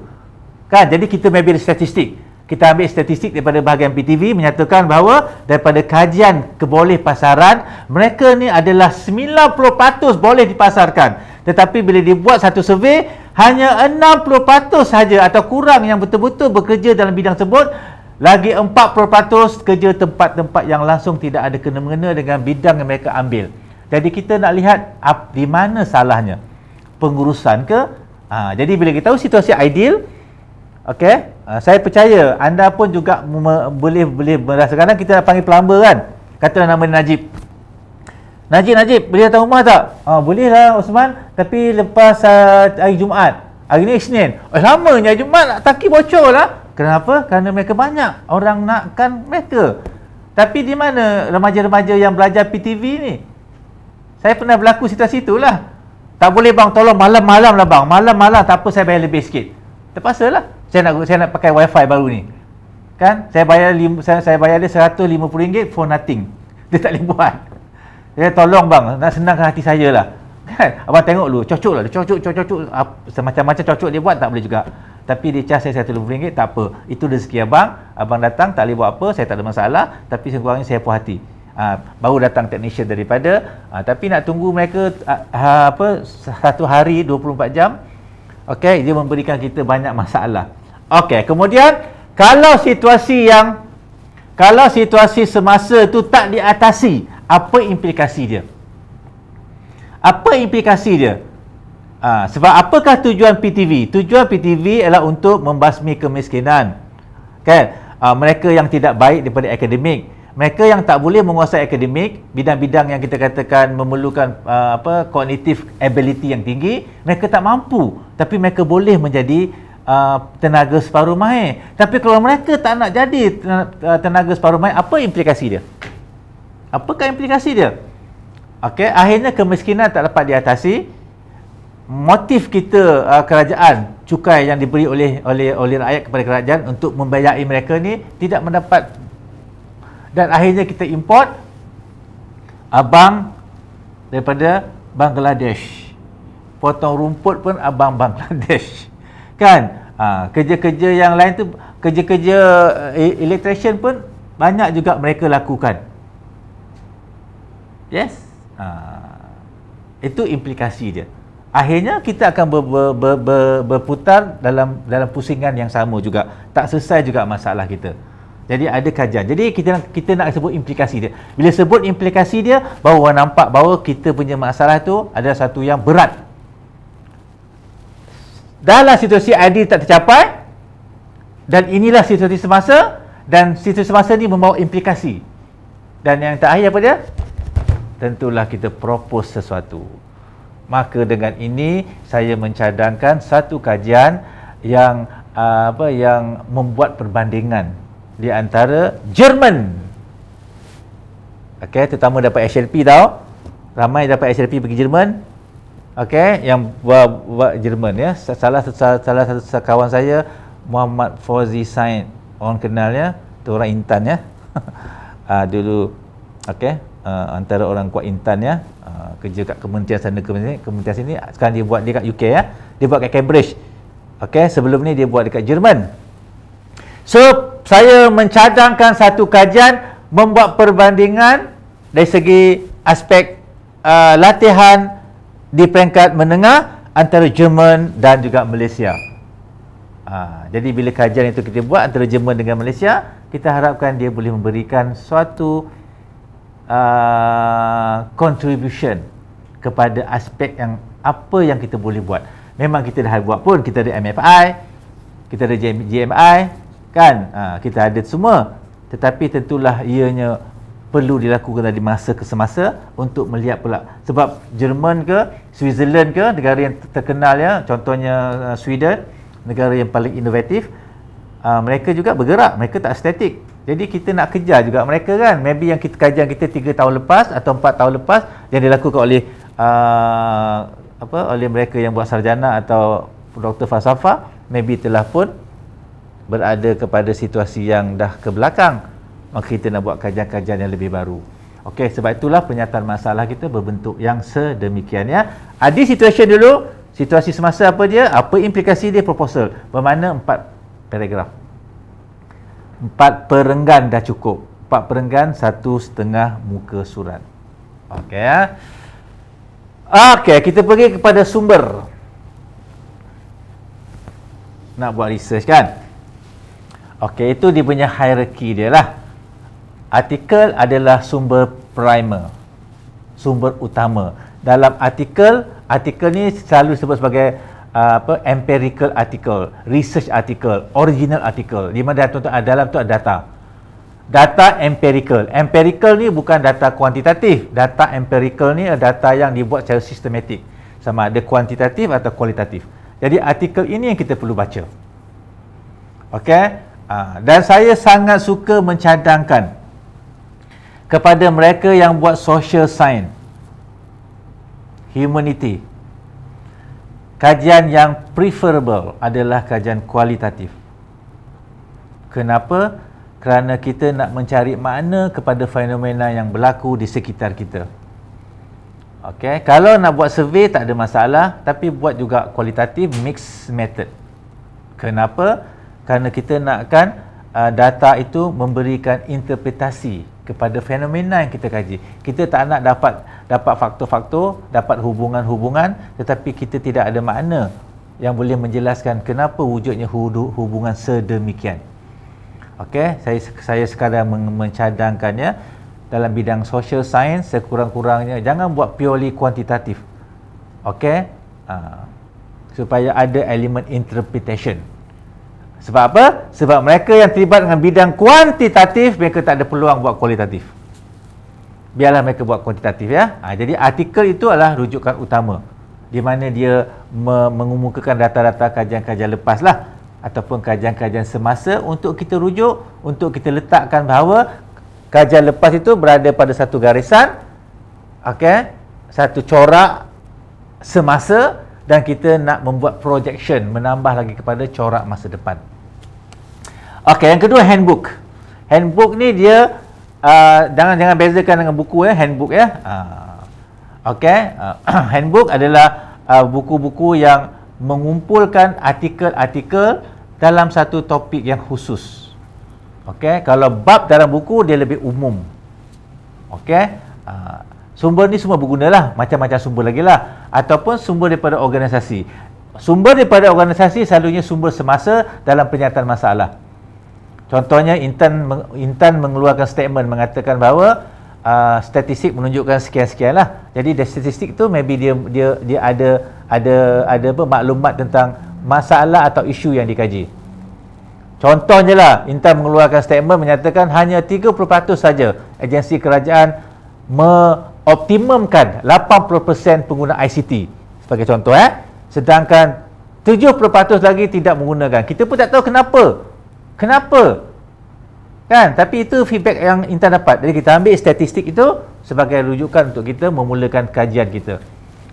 Kan? Jadi kita ambil statistik. Kita ambil statistik daripada bahagian PTV menyatakan bahawa daripada kajian keboleh pasaran, mereka ni adalah 90% boleh dipasarkan. Tetapi bila dibuat satu survey, hanya 60% saja atau kurang yang betul-betul bekerja dalam bidang tersebut. Lagi 40% kerja tempat-tempat yang langsung tidak ada kena-mengena dengan bidang yang mereka ambil. Jadi kita nak lihat di mana salahnya. Pengurusan ke? Jadi bila kita tahu situasi ideal, okey, saya percaya anda pun juga boleh merasakan. Kadang kita nak panggil plumber, kan, katalah nama dia Najib. Najib boleh datang rumah tak? Boleh lah Osman, tapi lepas hari Jumaat. Hari ni Isnin. Lamanya hari Jumaat, taki bocor lah. Kenapa? Kerana mereka banyak orang nakkan mereka. Tapi di mana remaja-remaja yang belajar PTV ni? Saya pernah berlaku situasi itulah. Tak boleh bang, tolong malam-malam lah bang. Malam-malam tak apa, saya bayar lebih sikit. Terpaksa lah. Saya nak pakai wifi baru ni. Kan? Saya bayar dia RM150 for nothing. Dia tak boleh buat. Dia tolong bang, nak senangkan hati saya lah. Kan? Abang tengok dulu, cocok lah. Cocok. Semacam-macam cocok dia buat, tak boleh juga. Tapi dia charge saya RM150, tak apa. Itu rezeki abang. Abang datang, tak boleh buat apa, saya tak ada masalah. Tapi sekurang-kurangnya saya puas hati. baru datang technician daripada, tapi nak tunggu mereka 1 hari 24 jam, okey, dia memberikan kita banyak masalah. Okey, kemudian kalau situasi semasa tu tak diatasi, apa implikasi dia? Apa implikasi dia? Sebab apakah tujuan PTV? Tujuan PTV ialah untuk membasmi kemiskinan. Kan? Mereka yang tidak baik daripada akademik, mereka yang tak boleh menguasai akademik, bidang-bidang yang kita katakan memerlukan cognitive ability yang tinggi, mereka tak mampu, tapi mereka boleh menjadi tenaga separuh mahir. Tapi kalau mereka tak nak jadi tenaga separuh mahir, apa implikasi dia? Apakah implikasi dia? Okey, akhirnya kemiskinan tak dapat diatasi. Motif kita kerajaan, cukai yang diberi oleh rakyat kepada kerajaan untuk membayari mereka ni tidak mendapat, dan akhirnya kita import abang daripada Bangladesh. Potong rumput pun abang Bangladesh. Kan? Kerja-kerja yang lain tu, kerja-kerja electrician pun banyak juga mereka lakukan. Yes? Itu implikasi dia. Akhirnya kita akan berputar dalam pusingan yang sama juga. Tak selesai juga masalah kita. Jadi ada kajian. Jadi kita nak sebut implikasi dia. Bila sebut implikasi dia, baru orang nampak bahawa kita punya masalah tu adalah satu yang berat. Dalam situasi ideal tak tercapai, dan inilah situasi semasa, dan situasi semasa ni membawa implikasi. Dan yang terakhir apa dia? Tentulah kita propose sesuatu. Maka dengan ini saya mencadangkan satu kajian yang yang membuat perbandingan di antara Jerman. Okey, terutama dapat HLP tau. Ramai dapat HLP pergi Jerman. Okey, yang buat Jerman ya. Salah satu kawan saya, Muhammad Fauzi Said, orang kenal ya, tu orang Intan ya. Dulu okey, antara orang kuat Intan ya, kerja kat kementerian sana kementerian sini. Sekarang dia buat kat UK ya. Dia buat kat Cambridge. Okey, sebelum ni dia buat dekat Jerman. So, saya mencadangkan satu kajian membuat perbandingan dari segi aspek latihan di peringkat menengah antara Jerman dan juga Malaysia. Jadi bila kajian itu kita buat antara Jerman dengan Malaysia, kita harapkan dia boleh memberikan suatu contribution kepada aspek yang apa yang kita boleh buat. Memang kita dah buat pun, kita ada MFI, kita ada GMI kan, kita ada semua, tetapi tentulah ianya perlu dilakukan dari masa ke semasa untuk melihat pula. Sebab Jerman ke Switzerland ke, negara yang terkenal ya, contohnya Sweden, negara yang paling inovatif, mereka juga bergerak, mereka tak statik. Jadi kita nak kejar juga mereka kan. Maybe yang kajian kita 3 tahun lepas atau 4 tahun lepas yang dilakukan oleh oleh mereka yang buat sarjana atau doktor falsafah, maybe telah pun berada kepada situasi yang dah ke belakang. Maka kita nak buat kajian-kajian yang lebih baru. Okey, sebab itulah penyataan masalah kita berbentuk yang sedemikian ya. Adi situation dulu, situasi semasa apa dia, apa implikasi dia, proposal. Bermakna 4 paragraf. 4 perenggan dah cukup. 4 perenggan, 1,5 muka surat. Okey ya. Okey, kita pergi kepada sumber. Nak buat research kan? Okey, itu dia punya hierarki dia lah. Artikel adalah sumber primer, sumber utama. Dalam artikel ni selalu disebut sebagai empirical article, research article, original article. Di mana dalam tu ada data. Data empirical. Empirical ni bukan data kuantitatif. Data empirical ni adalah data yang dibuat secara sistematik. Sama ada kuantitatif atau kualitatif. Jadi artikel ini yang kita perlu baca. Okey? Dan saya sangat suka mencadangkan kepada mereka yang buat social science, humanity, kajian yang preferable adalah kajian kualitatif. Kenapa? Kerana kita nak mencari makna kepada fenomena yang berlaku di sekitar kita. Okey, kalau nak buat survey tak ada masalah, tapi buat juga kualitatif, mixed method. Kenapa? Kerana kita nakkan data itu memberikan interpretasi kepada fenomena yang kita kaji. Kita tak nak dapat faktor-faktor, dapat hubungan-hubungan, tetapi kita tidak ada makna yang boleh menjelaskan kenapa wujudnya hubungan sedemikian. Okey, saya sekadar mencadangkannya dalam bidang social science, sekurang-kurangnya jangan buat purely kuantitatif. Okey, supaya ada elemen interpretation. Sebab apa? Sebab mereka yang terlibat dengan bidang kuantitatif, mereka tak ada peluang buat kualitatif. Biarlah mereka buat kuantitatif, ya. Jadi artikel itu adalah rujukan utama, di mana dia mengemukakan data-data kajian-kajian lepas lah, ataupun kajian-kajian semasa untuk kita rujuk, untuk kita letakkan bahawa kajian lepas itu berada pada satu garisan, okey, satu corak semasa, dan kita nak membuat projection, menambah lagi kepada corak masa depan. Okey, yang kedua, handbook. Handbook ni dia jangan bezakan dengan buku, handbook, ya. Okey, handbook adalah buku-buku yang mengumpulkan artikel-artikel dalam satu topik yang khusus. Okey, kalau bab dalam buku dia lebih umum. Okey, sumber ni semua berguna lah, macam-macam sumber lagi lah, ataupun sumber daripada organisasi. Sumber daripada organisasi selalunya sumber semasa dalam penyataan masalah. Contohnya, Intan mengeluarkan statement mengatakan bahawa statistik menunjukkan sekian-sekian lah. Jadi dari statistik tu maybe dia ada maklumat tentang masalah atau isu yang dikaji. Contohnya lah, Intan mengeluarkan statement menyatakan hanya 30% saja agensi kerajaan mengoptimumkan 80% pengguna ICT sebagai contoh, sedangkan 70% lagi tidak menggunakan. Kita pun tak tahu kenapa, kan? Tapi itu feedback yang Intan dapat. Jadi kita ambil statistik itu sebagai rujukan untuk kita memulakan kajian kita.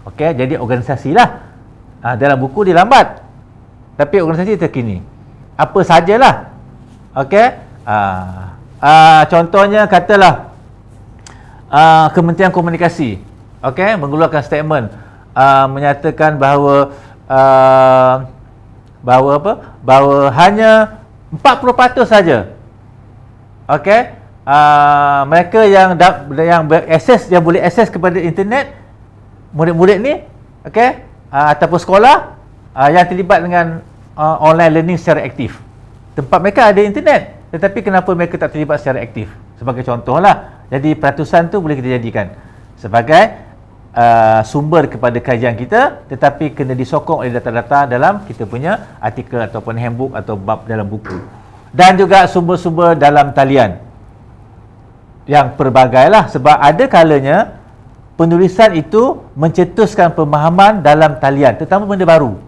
Okey, jadi organisasi lah. Dalam buku dia lambat, tapi organisasi terkini. Apa sajalah. Okey, contohnya katalah Kementerian Komunikasi, okey, mengeluarkan statement menyatakan bahawa bahawa hanya 40% saja, okey, mereka yang boleh akses kepada internet, murid-murid ni, okey, ataupun sekolah yang terlibat dengan online learning secara aktif. Tempat mereka ada internet, tetapi kenapa mereka tak terlibat secara aktif? Sebagai contohlah. Jadi peratusan tu boleh kita jadikan sebagai sumber kepada kajian kita, tetapi kena disokong oleh data-data dalam kita punya artikel ataupun handbook atau bab dalam buku. Dan juga sumber-sumber dalam talian yang pelbagai lah, sebab ada kalanya penulisan itu mencetuskan pemahaman dalam talian, terutama benda baru.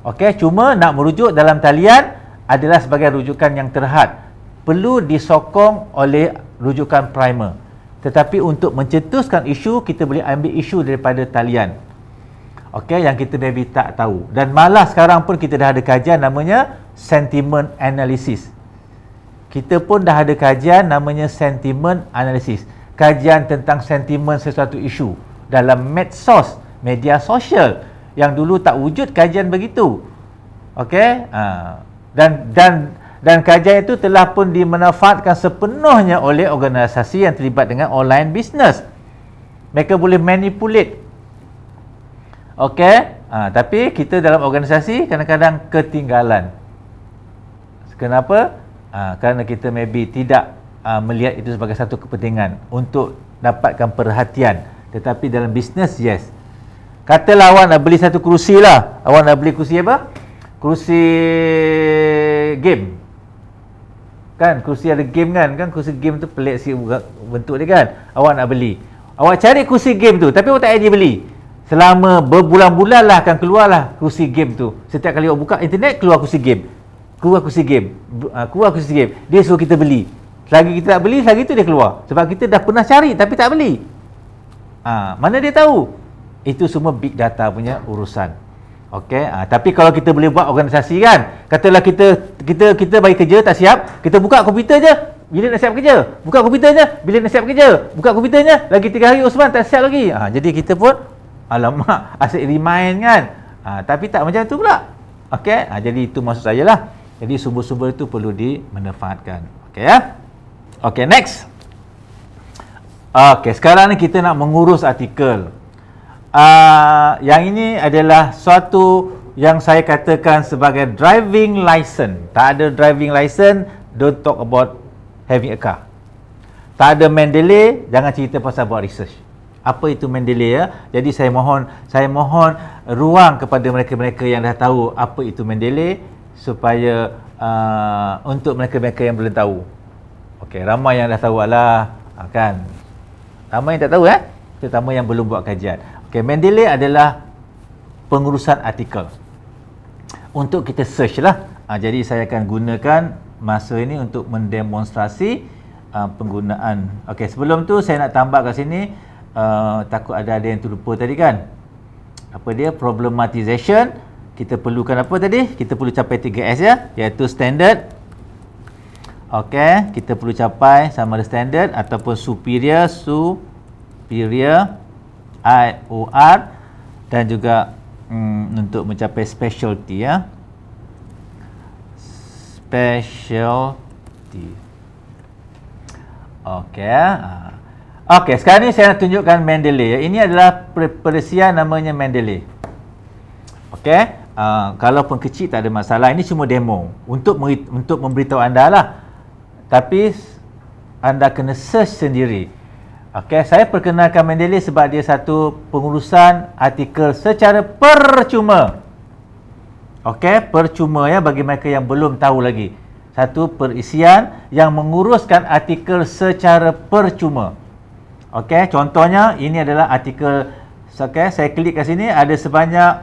Okey, cuma nak merujuk dalam talian adalah sebagai rujukan yang terhad, perlu disokong oleh rujukan primer. Tetapi untuk mencetuskan isu, kita boleh ambil isu daripada talian, okey, yang kita maybe tak tahu. Dan malah sekarang pun kita dah ada kajian namanya sentiment analysis. Kita pun dah ada kajian namanya sentiment analysis, kajian tentang sentimen sesuatu isu dalam medsos, media sosial, yang dulu tak wujud kajian begitu. Okey, dan kajian itu telah pun dimanfaatkan sepenuhnya oleh organisasi yang terlibat dengan online business. Mereka boleh manipulate. Okey, tapi kita dalam organisasi kadang-kadang ketinggalan. Kenapa? Kerana kita maybe tidak melihat itu sebagai satu kepentingan untuk dapatkan perhatian. Tetapi dalam bisnes, yes. Katalah awak nak beli satu kerusi lah. Awak nak beli kerusi apa? Kerusi game. Kan, kerusi ada game kan? Kerusi game tu pelik sikit bentuk dia kan? Awak nak beli. Awak cari kerusi game tu, tapi awak tak idea beli. Selama berbulan-bulan lah akan keluarlah kerusi game tu. Setiap kali awak buka internet, keluar kerusi game. Keluar kerusi game. Keluar kerusi game. Dia suruh kita beli. Selagi kita tak beli, selagi tu dia keluar. Sebab kita dah pernah cari tapi tak beli. Mana dia tahu? Itu semua big data punya urusan. Okey, tapi kalau kita boleh buat organisasi kan, katalah kita bagi kerja tak siap, kita buka komputer je bila nak siap kerja, buka komputer je bila nak siap kerja, buka komputernya lagi 3 hari Osman tak siap lagi. Jadi kita pun alamak asyik remind kan. Tapi tak macam tu pula. Okey, jadi itu maksud saya lah. Jadi sumber-sumber itu perlu dimanfaatkan. Okey ya. Okey, next. Okey, sekarang ni kita nak mengurus artikel. Yang ini adalah suatu yang saya katakan sebagai driving license. Tak ada driving license, don't talk about having a car. Tak ada Mendeley, jangan cerita pasal buat research. Apa itu Mendeley ya? Jadi saya mohon ruang kepada mereka-mereka yang dah tahu apa itu Mendeley supaya untuk mereka-mereka yang belum tahu. Okey, ramai yang dah tahu lah, kan? Ramai yang tak tahu terutama yang belum buat kajian. Okey, Mendeley adalah pengurusan artikel. Untuk kita search lah. Jadi saya akan gunakan masa ini untuk mendemonstrasi penggunaan. Okey, sebelum tu saya nak tambah kat sini, takut ada yang terlupa tadi kan. Apa dia? Problematization. Kita perlukan apa tadi? Kita perlu capai 3S ya, iaitu standard. Okey, kita perlu capai sama ada standard ataupun superior IOR, dan juga untuk mencapai specialty ya. Specialty. Okey, sekarang ni saya nak tunjukkan Mendeley. Ini adalah perisian namanya Mendeley. Okey, kalaupun kecil tak ada masalah. Ini cuma demo untuk memberitahu anda lah. Tapi anda kena search sendiri. Okey, saya perkenalkan Mendeley sebab dia satu pengurusan artikel secara percuma. Okey, percuma ya, bagi mereka yang belum tahu lagi. Satu perisian yang menguruskan artikel secara percuma. Okey, contohnya ini adalah artikel. Okey, saya klik kat sini, ada sebanyak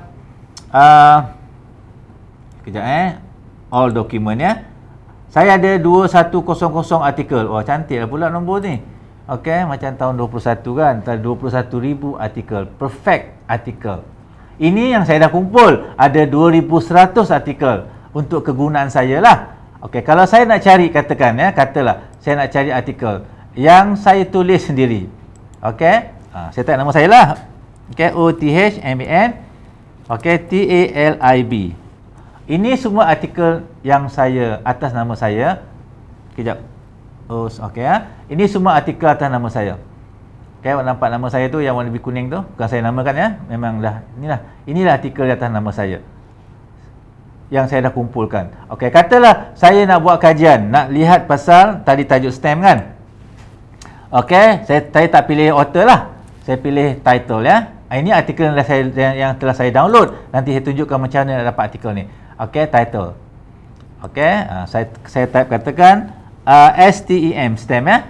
all document ya. Saya ada 2100 artikel. Wah, cantik lah pula nombor ni. Okey, macam tahun 21 kan, 21,000 artikel. Perfect artikel. Ini yang saya dah kumpul, ada 2100 artikel untuk kegunaan saya lah. Okey, kalau saya nak cari, katalah saya nak cari artikel yang saya tulis sendiri. Okey, saya type nama saya lah. Okey, OTHMAN. Okey, TALIB. Ini semua artikel yang saya atas nama saya. Kejap. Okey Ini semua artikel atas nama saya. Okey, nampak nama saya tu yang warna lebih kuning tu? Bukan saya namakan ya. Memang dah inilah artikel atas nama saya yang saya dah kumpulkan. Okey, katalah saya nak buat kajian, nak lihat pasal tadi tajuk STEM kan. Okey, saya tak pilih author lah. Saya pilih title ya. Ini artikel yang telah saya download. Nanti saya tunjukkan macam mana nak dapat artikel ni. Okey, title. Okey, saya type katakan STEM, STEM ya.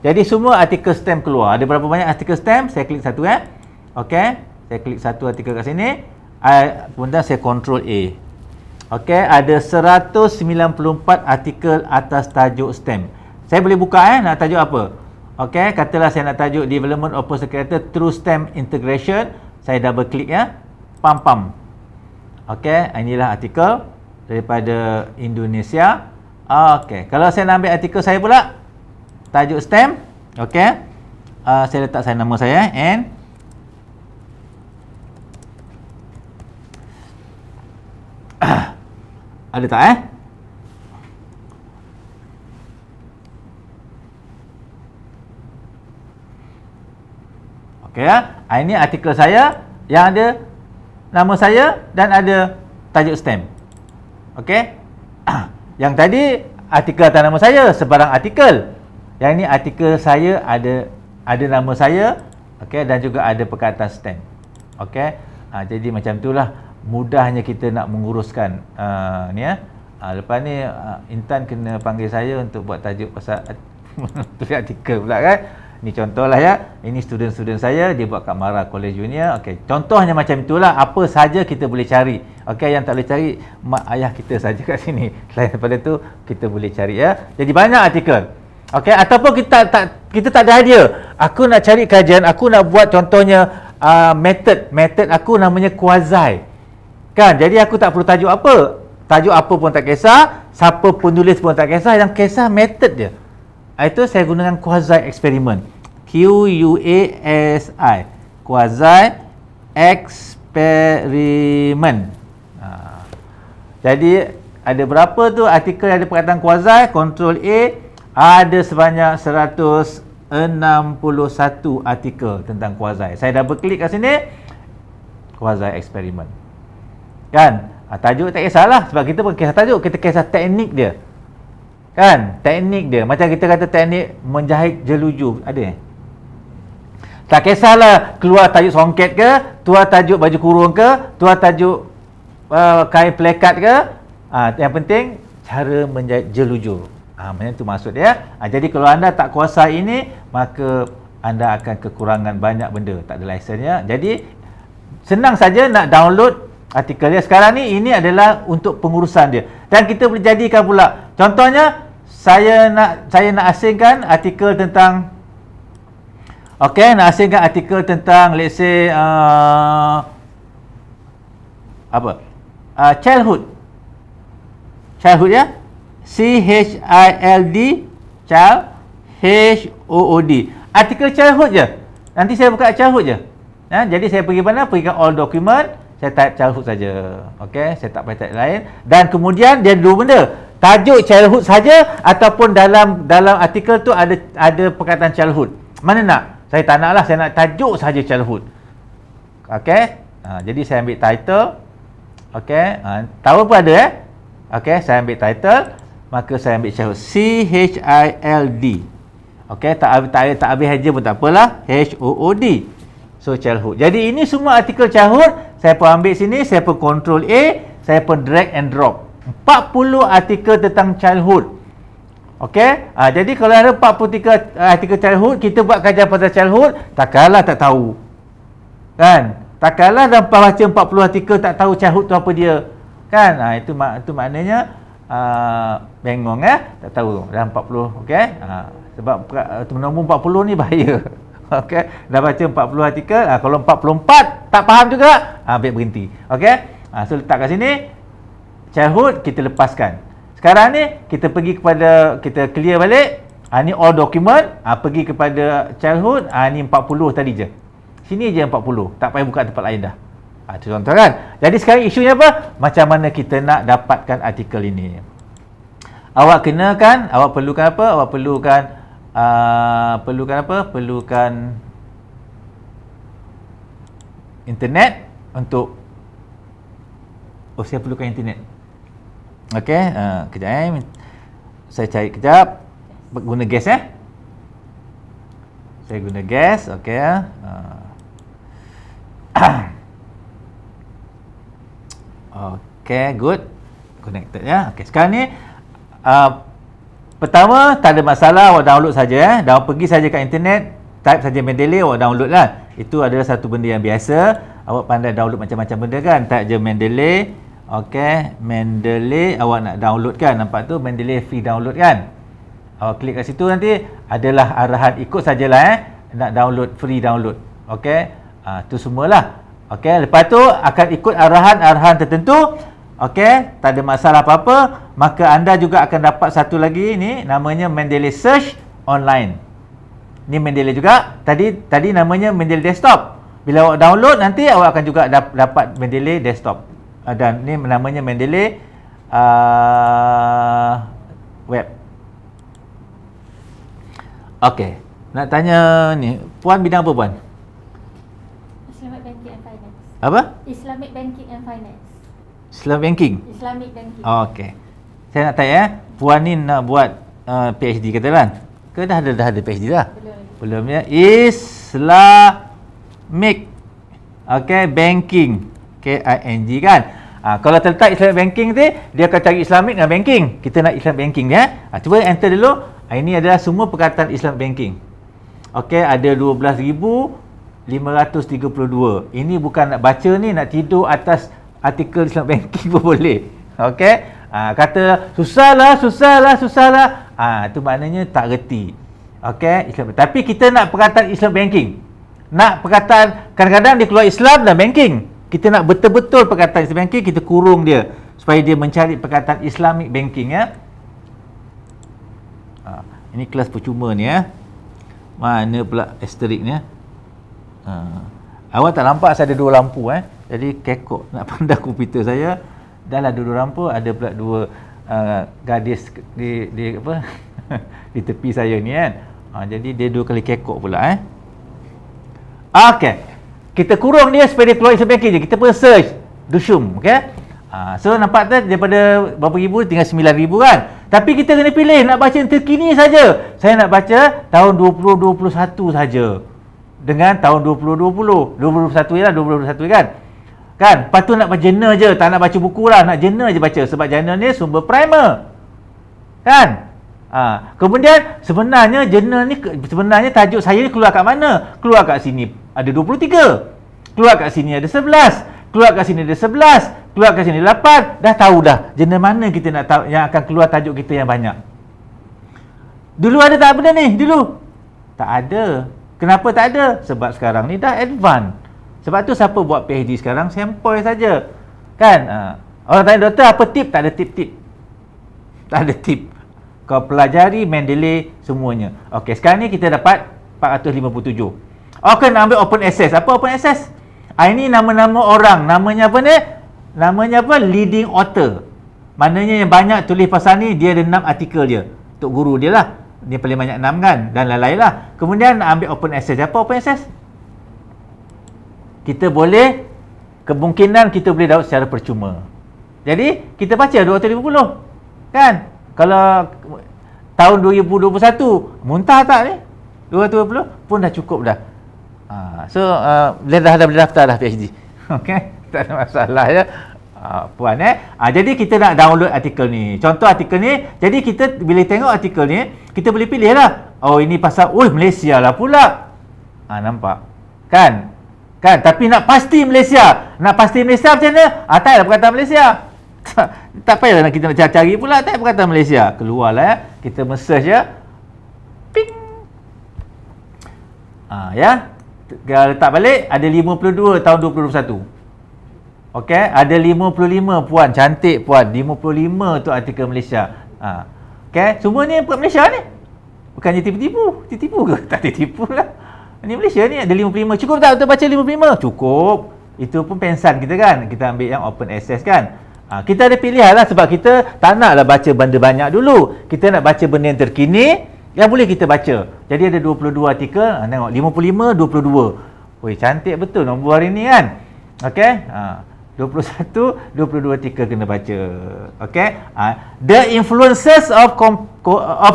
Jadi semua artikel STEM keluar. Ada berapa banyak artikel STEM? Saya klik satu ya. Okey, saya klik satu artikel kat sini. Kemudian saya Ctrl A. Okey, ada 194 artikel atas tajuk STEM. Saya boleh buka nak tajuk apa? Okey, katalah saya nak tajuk Development of Personal Character through STEM Integration. Saya double klik ya. Pam. Okey, inilah artikel daripada Indonesia. Okey, kalau saya nak ambil artikel saya pula, tajuk STEM. Okey, saya letak nama saya and ada tak Okey ini artikel saya yang ada nama saya dan ada tajuk STEM. Okey. Yang tadi artikel atas nama saya, sebarang artikel. Yang ini artikel saya ada nama saya, okey, dan juga ada perkataan STEM. Okey. Jadi macam itulah mudahnya kita nak menguruskan ni ya. Lepas ni Intan kena panggil saya untuk buat tajuk pasal tulis artikel pula kan. Ni contohlah ya. Ini student-student saya, dia buat kat Mara College Junior. Okey, contohnya macam itulah, apa saja kita boleh cari. Okey, yang tak boleh cari mak ayah kita saja kat sini. Selain daripada tu kita boleh cari ya. Jadi banyak artikel. Okey, ataupun kita tak ada idea. Aku nak cari kajian, aku nak buat contohnya method aku namanya quasi. Kan? Jadi aku tak perlu tajuk apa. Tajuk apa pun tak kisah, siapa penulis pun tak kisah, yang kisah method dia. Itu saya gunakan quasi eksperimen. QUASI. Quasi eksperimen. Jadi ada berapa tu artikel yang ada perkataan quasi, Ctrl A. Ada sebanyak 161 artikel tentang quasi. Saya double klik kat sini, quasi eksperimen. Kan? Tajuk tak kisahlah, sebab kita bukan kisah tajuk, kita kisah teknik dia. Kan? Teknik dia. Macam kita kata teknik menjahit jeluju. Ada tak kisahlah keluar tajuk songket ke, keluar tajuk baju kurung ke, keluar tajuk kain plekat ke. Yang penting cara menjahit jeluju. Macam tu maksud dia. Jadi kalau anda tak kuasai ini, maka anda akan kekurangan banyak benda. Tak ada lisennya. Jadi senang saja nak download artikel dia. Sekarang ni ini adalah untuk pengurusan dia. Dan kita boleh jadikan pula. Contohnya saya nak asingkan artikel tentang nak asingkan artikel tentang let's say childhood ya. CHILD child HOOD. Artikel childhood je. Nanti saya buka childhood je. Jadi saya pergi mana? Pergi ke all document, saya type childhood saja. Okey, saya tak payah type lain. Dan kemudian dia dua benda. Tajuk childhood saja ataupun dalam artikel tu ada perkataan childhood. Mana nak? Saya tak naklah, saya nak tajuk saja childhood. Okey. Jadi saya ambil title. Okey, tahu apa ada Okey, saya ambil title, maka saya ambil childhood. CHILD. Okey, tak habis haja pun tak apalah. HOOD. So childhood. Jadi ini semua artikel childhood, saya pun ambil sini, saya pun control A, saya pun drag and drop. 40 artikel tentang childhood. Okey, jadi kalau ada 43 artikel childhood, kita buat kajian pasal childhood, takkanlah tak tahu. Kan? Takkanlah dalam baca 40 artikel tak tahu childhood tu apa dia. Kan? Itu maknanya bengong tak tahu dalam 40. Okey? Sebab nombor 40 ni bahaya. Okey, dah baca 40 artikel, kalau 44 tak faham juga, ambil berhenti. Okey? So letak kat sini childhood, kita lepaskan. Sekarang ni kita pergi kepada, kita clear balik. Ni all document, pergi kepada childhood, ni 40 tadi je. Sini je 40, tak payah buka tempat lain dah. Itu contoh kan. Jadi sekarang isunya apa? Macam mana kita nak dapatkan artikel ini. Awak kenakan, awak perlukan apa? Awak perlukan Perlukan internet untuk saya perlukan internet. Okey, kejap saya cari kejap. Guna gas saya guna gas. Okey. Okey, good. Connected ya. Okey, sekarang ni pertama, tak ada masalah, awak download saja Dah pergi saja kat internet, type saja Mendeley, awak download lah. Itu adalah satu benda yang biasa. Awak pandai download macam-macam benda kan. Type je Mendeley. Okey, Mendeley awak nak download kan. Nampak tu Mendeley free download kan. Awak klik kat situ, nanti adalah arahan, ikut sajalah nak download, free download. Okey, tu semualah. Okey, lepas tu akan ikut arahan-arahan tertentu. Okey, tak ada masalah apa-apa. Maka anda juga akan dapat satu lagi ni, namanya Mendeley Search Online. Ni Mendeley juga. Tadi namanya Mendeley Desktop. Bila awak download, nanti awak akan juga dapat Mendeley Desktop. Dan ni namanya Mendeley Web. Okey, nak tanya ni, Puan bidang apa Puan? Islamic Banking and Finance. Apa? Islamic Banking and Finance. Islamic Banking? Islamic Banking. Okey. Saya nak tanya Puan ni nak buat PhD katakan? Ke dah ada PhD dah? Belum ya. Islamic Banking. KING kan? Kalau terletak Islamic Banking tu, dia akan cari Islamic dengan banking. Kita nak Islamic Banking ya. Cuba enter dulu. Ini adalah semua perkataan Islamic Banking. Okey, ada 12,532. Ini bukan nak baca ni, nak tidur atas artikel Islamic Banking pun boleh. Okey, kata susahlah. Itu maknanya tak reti. Okey, Islam. Tapi kita nak perkataan Islam Banking. Nak perkataan, kadang-kadang dia keluar Islam dan banking. Kita nak betul-betul perkataan Islam Banking, kita kurung dia supaya dia mencari perkataan Islamic Banking ya. Ini kelas percuma ni ya. Mana pula asterisk ni ya. Awak tak nampak saya ada dua lampu Jadi kekok nak pandang komputer saya. Dah lah dua lampu, ada pula dua gadis di apa di tepi saya ni kan. Jadi dia 2 kali kekok pula Okey. Kita kurung dia supaya dia keluar Islamic banking je. Kita pun search Dushum, okey. So nampak tu daripada berapa ribu tinggal 9,000 kan. Tapi kita kena pilih nak baca yang terkini saja. Saya nak baca tahun 2021 saja. Dengan tahun 2020. 2021 je lah, 2021 kan. Kan? Lepas tu nak baca journal je, tak nak baca buku lah, nak journal je baca sebab journal ni sumber primer. Kan? Kemudian sebenarnya journal ni sebenarnya tajuk saya ni keluar kat mana? Keluar kat sini ada 23. Keluar kat sini ada 11. Keluar kat sini ada 11. Keluar kat sini 8. Dah tahu dah journal mana kita nak tahu yang akan keluar tajuk kita yang banyak. Dulu ada tak benda ni? Dulu tak ada. Kenapa tak ada? Sebab sekarang ni dah advance. Sebab tu siapa buat PhD sekarang sempoi saja. Kan? Orang tanya doktor apa tip? Tak ada tip-tip. Tak ada tip. Kau pelajari Mendeley semuanya. Okey, sekarang ni kita dapat 457. Okey, nak ambil open access. Apa open access? Ini nama-nama orang. Namanya apa ni? Namanya apa? Leading author. Maknanya yang banyak tulis pasal ni, dia ada 6 artikel je. Untuk guru dia lah. Dia paling banyak 6 kan? Dan lain-lain lah. Kemudian nak ambil open access. Apa open access? Kita boleh, kemungkinan kita boleh dapat secara percuma. Jadi, kita baca 250. Kan? Kalau tahun 2021 muntah tak ni 220 pun dah cukup dah. So dia dah boleh daftar dah PhD. Okey, tak ada masalah ya. Puan jadi kita nak download artikel ni. Contoh artikel ni, jadi kita bila tengok artikel ni, kita boleh pilih lah. Oh ini pasal Malaysia lah pula. Nampak. Kan? Tapi nak pasti Malaysia. Nak pasti Malaysia macam mana? Tak ada perkataan Malaysia. Tak payahlah kita nak cari pula, tak perkataan Malaysia. Keluarlah kita search ping. Letak balik ada 52 tahun 2021. Okey, ada 55 puan, cantik puan. 55 tu artikel Malaysia. Okey, semua ni buat Malaysia ni. Bukannya tipu-tipu. Tipu ke? Tak tipu lah. Ni Malaysia ni ada 55. Cukup tak untuk baca 55? Cukup. Itu pun pensan kita kan. Kita ambil yang open access kan. Kita ada pilihan lah sebab kita tak naklah baca benda banyak dulu. Kita nak baca benda yang terkini yang boleh kita baca. Jadi ada 22 artikel. Tengok 55, 22. Woi, cantik betul nombor hari ni kan. Okey. 21, 22 artikel kena baca. Okey. The influences of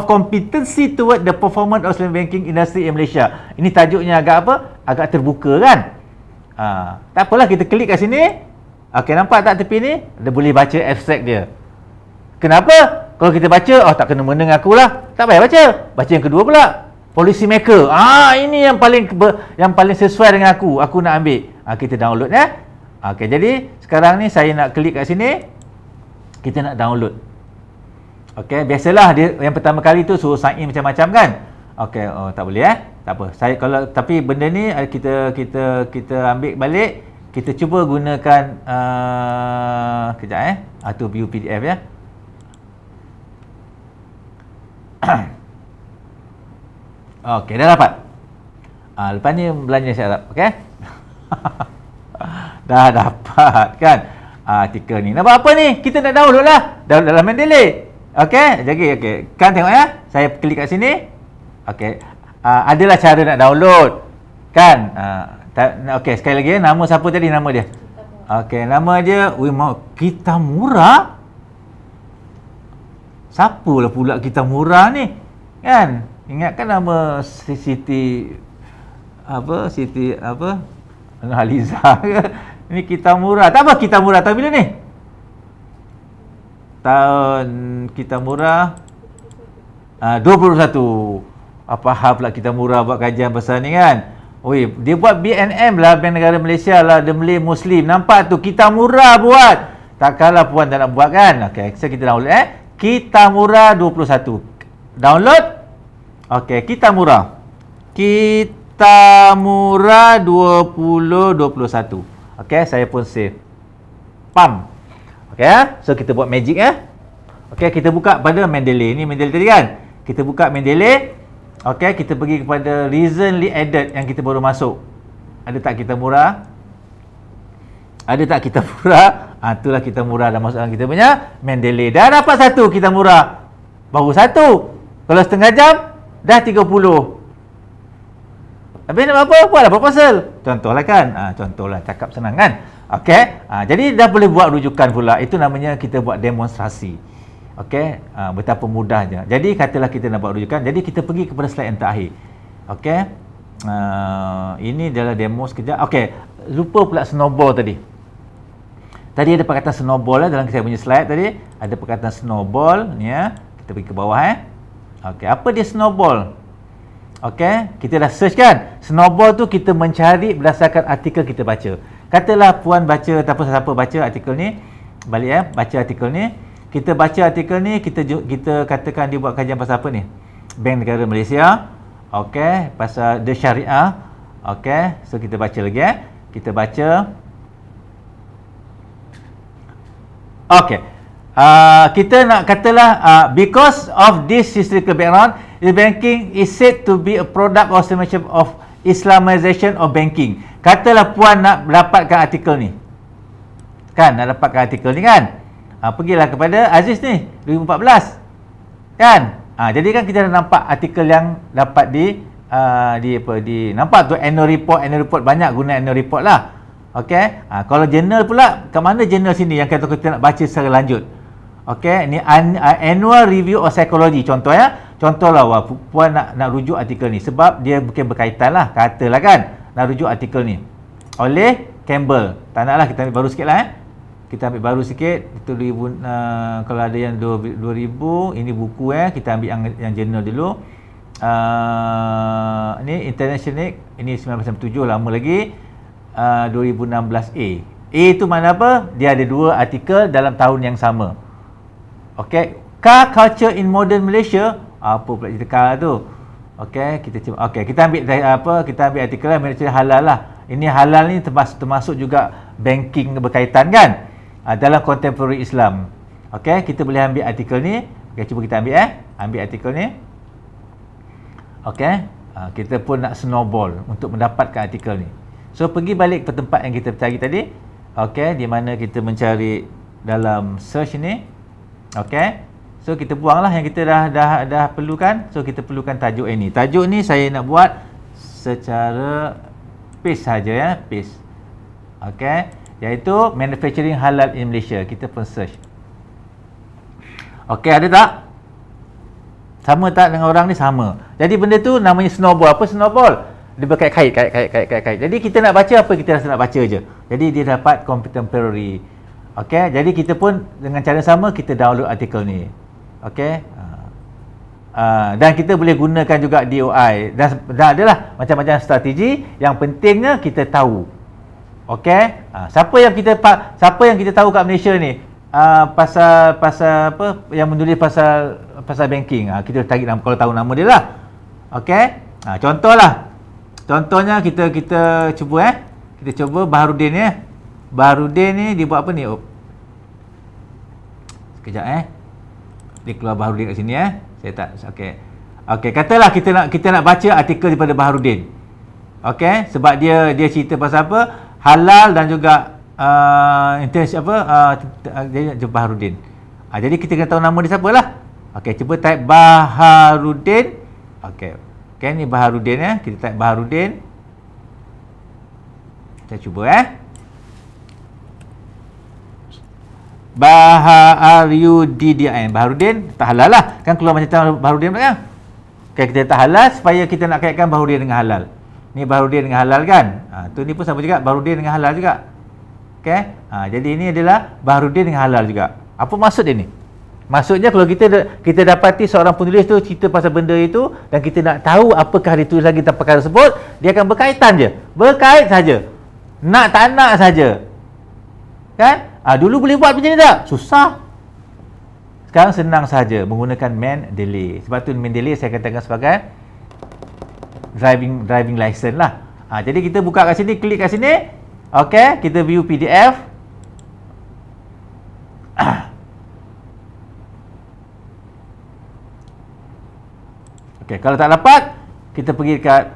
competency toward the performance of Islamic banking industry in Malaysia. Ini tajuknya agak apa? Agak terbuka kan. Tak apalah kita klik kat sini. Okey, nampak tak tepi ni? Dia boleh baca abstract dia. Kenapa? Kalau kita baca, tak kena meneng aku lah. Tak payah baca. Baca yang kedua pula. Policy maker. Ini yang paling sesuai dengan aku. Aku nak ambil. Kita download ya. Okey, jadi sekarang ni saya nak klik kat sini. Kita nak download. Okey, biasalah dia yang pertama kali tu suruh sign in macam-macam kan. Okey, tak boleh Tak apa. Tapi benda ni kita ambil balik. Kita cuba gunakan kejap atau view PDF ya. Okey, dah dapat. Lepas ni belanja saya harap, okey? Dah dapat kan artikel ni. Nak buat apa ni? Kita nak download lah. Download dalam Mendeley. Okey, jadi okey. Kan tengok ya. Saya klik kat sini. Okey. Adalah cara nak download. Kan? Okey, sekali lagi nama siapa tadi nama dia? Okey, nama dia Kitamura. Siapalah pula Kitamura ni? Kan? Ingatkan nama Siti Haliza ke? Ini Kitamura. Tak apa Kitamura tahun bila ni? Tahun Kitamura 2021. Apa hal pula Kitamura buat kajian pasal ni kan? Dia buat BNM lah, Bank Negara Malaysia lah, The Malay Muslim. Nampak tu, Kitamura buat. Takkanlah puan tak nak buat kan? Okey, so kita download Kitamura 21. Download. Okey, Kitamura 2021. Okey, saya pun save. Pam. Okey, so kita buat magic Okey, kita buka pada Mendeley. Ini Mendeley tadi kan? Kita buka Mendeley. Okey, kita pergi kepada recently added yang kita baru masuk. Ada tak Kitamura? Ada tak Kitamura? Itulah Kitamura dah masuk dalam kita punya Mendeley. Dah dapat satu Kitamura. Baru satu. Kalau setengah jam, dah 30. Habis nak apa? Buatlah proposal. Contohlah kan. Contohlah, cakap senang kan. Okey. Jadi dah boleh buat rujukan pula. Itu namanya kita buat demonstrasi. Okey. Betapa mudahnya. Jadi katalah kita nak buat rujukan. Jadi kita pergi kepada slide yang terakhir. Okey. Ini adalah demo sekejap. Okey. Lupa pula snowball tadi. Tadi ada perkataan snowball dalam saya punya slide tadi. Ada perkataan snowball. Ni ya. Kita pergi ke bawah Okey. Apa dia snowball? Okey, kita dah search kan. Snowball tu kita mencari berdasarkan artikel kita baca. Katalah puan baca ataupun siapa baca artikel ni, balik baca artikel ni. Kita baca artikel ni, kita katakan dia buat kajian pasal apa ni? Bank Negara Malaysia. Okey, pasal The Syariah. Okey, so kita baca lagi Kita baca. Okey. Kita nak katalah because of this historical background, banking is said to be a product or summation of Islamization of banking. Katalah puan nak dapatkan artikel ni. Kan, nak dapatkan artikel ni kan. Pergilah kepada Aziz ni, 2014. Kan? Jadi kan kita dah nampak artikel yang dapat nampak tu annual report banyak guna annual report lah. Okey. Kalau journal pula, kat mana journal sini yang kata kita nak baca secara lanjut? Okey, ni annual review of psychology contoh Contohlah puan nak rujuk artikel ni sebab dia bukan berkaitan lah, katalah kan nak rujuk artikel ni oleh Campbell. Tak naklah, kita ambil baru sikit lah Kita ambil baru sikit. Itu 2000, kalau ada yang 2000, ini buku kita ambil yang journal dulu. Ni International, ini 1997, lama lagi. 2016A. A itu mana apa? Dia ada 2 artikel dalam tahun yang sama. Okey, car culture in modern Malaysia. Apa pula cerita car tu? Okey, kita ambil artikel lah, manager halal lah. Ini halal ni termasuk juga banking berkaitan kan? Dalam contemporary Islam. Okey, kita boleh ambil artikel ni. Okey, cuba kita ambil artikel ni. Okey, kita pun nak snowball untuk mendapatkan artikel ni. So pergi balik ke tempat yang kita cari tadi. Okey, di mana kita mencari dalam search ni. Okey. So kita buanglah yang kita dah perlukan. So kita perlukan tajuk ini. Tajuk ni saya nak buat secara paste saja paste. Okey, iaitu manufacturing halal in Malaysia. Kita pun search. Okey, ada tak? Sama tak dengan orang ni? Sama. Jadi benda tu namanya snowball. Apa snowball? Dia berkait-kait. Jadi kita nak baca apa kita rasa nak baca je. Jadi dia dapat contemporary. Okey, jadi kita pun dengan cara sama kita download artikel ni. Okey. Dan kita boleh gunakan juga DOI dan adalah macam-macam strategi. Yang pentingnya kita tahu. Okey. Siapa yang kita tahu kat Malaysia ni pasal apa yang menulis pasal banking. Kita tarik nama, kalau tahu nama dia lah. Okey. Contohnya kita cuba kita cuba Baharudin Baharudin ni dia buat apa ni? Sekejap dia keluar Baharudin kat sini Saya tak okey, katalah kita nak baca artikel daripada Baharudin. Okey, sebab dia cerita pasal apa? Halal dan juga intensi dia Baharudin. Jadi kita kena tahu nama dia siapalah. Okey, cuba type Baharudin. Okey, ni Baharudin kita type Baharudin. Kita cuba Baharudin. Baharudin tak halal lah. Kan keluar macam Baharudin kan? Okay, kita tak halal supaya kita nak kaitkan Baharudin dengan halal. Ni Baharudin dengan halal kan? Ni pun sama juga, Baharudin dengan halal juga. Okay? Jadi ini adalah Baharudin dengan halal juga. Apa maksud dia ni? Maksudnya kalau kita dapati seorang penulis tu cerita pasal benda itu dan kita nak tahu apakah dia tulis lagi tentang perkara tersebut, dia akan berkaitan je. Berkait saja. Nak tak nak saja. Kan? Dulu boleh buat macam ni tak? Susah. Sekarang senang saja menggunakan Mendeley. Sebab tu Mendeley saya katakan sebagai driving license lah. Jadi kita buka kat sini, klik kat sini. Okey, kita view PDF. Okey, kalau tak dapat, kita pergi dekat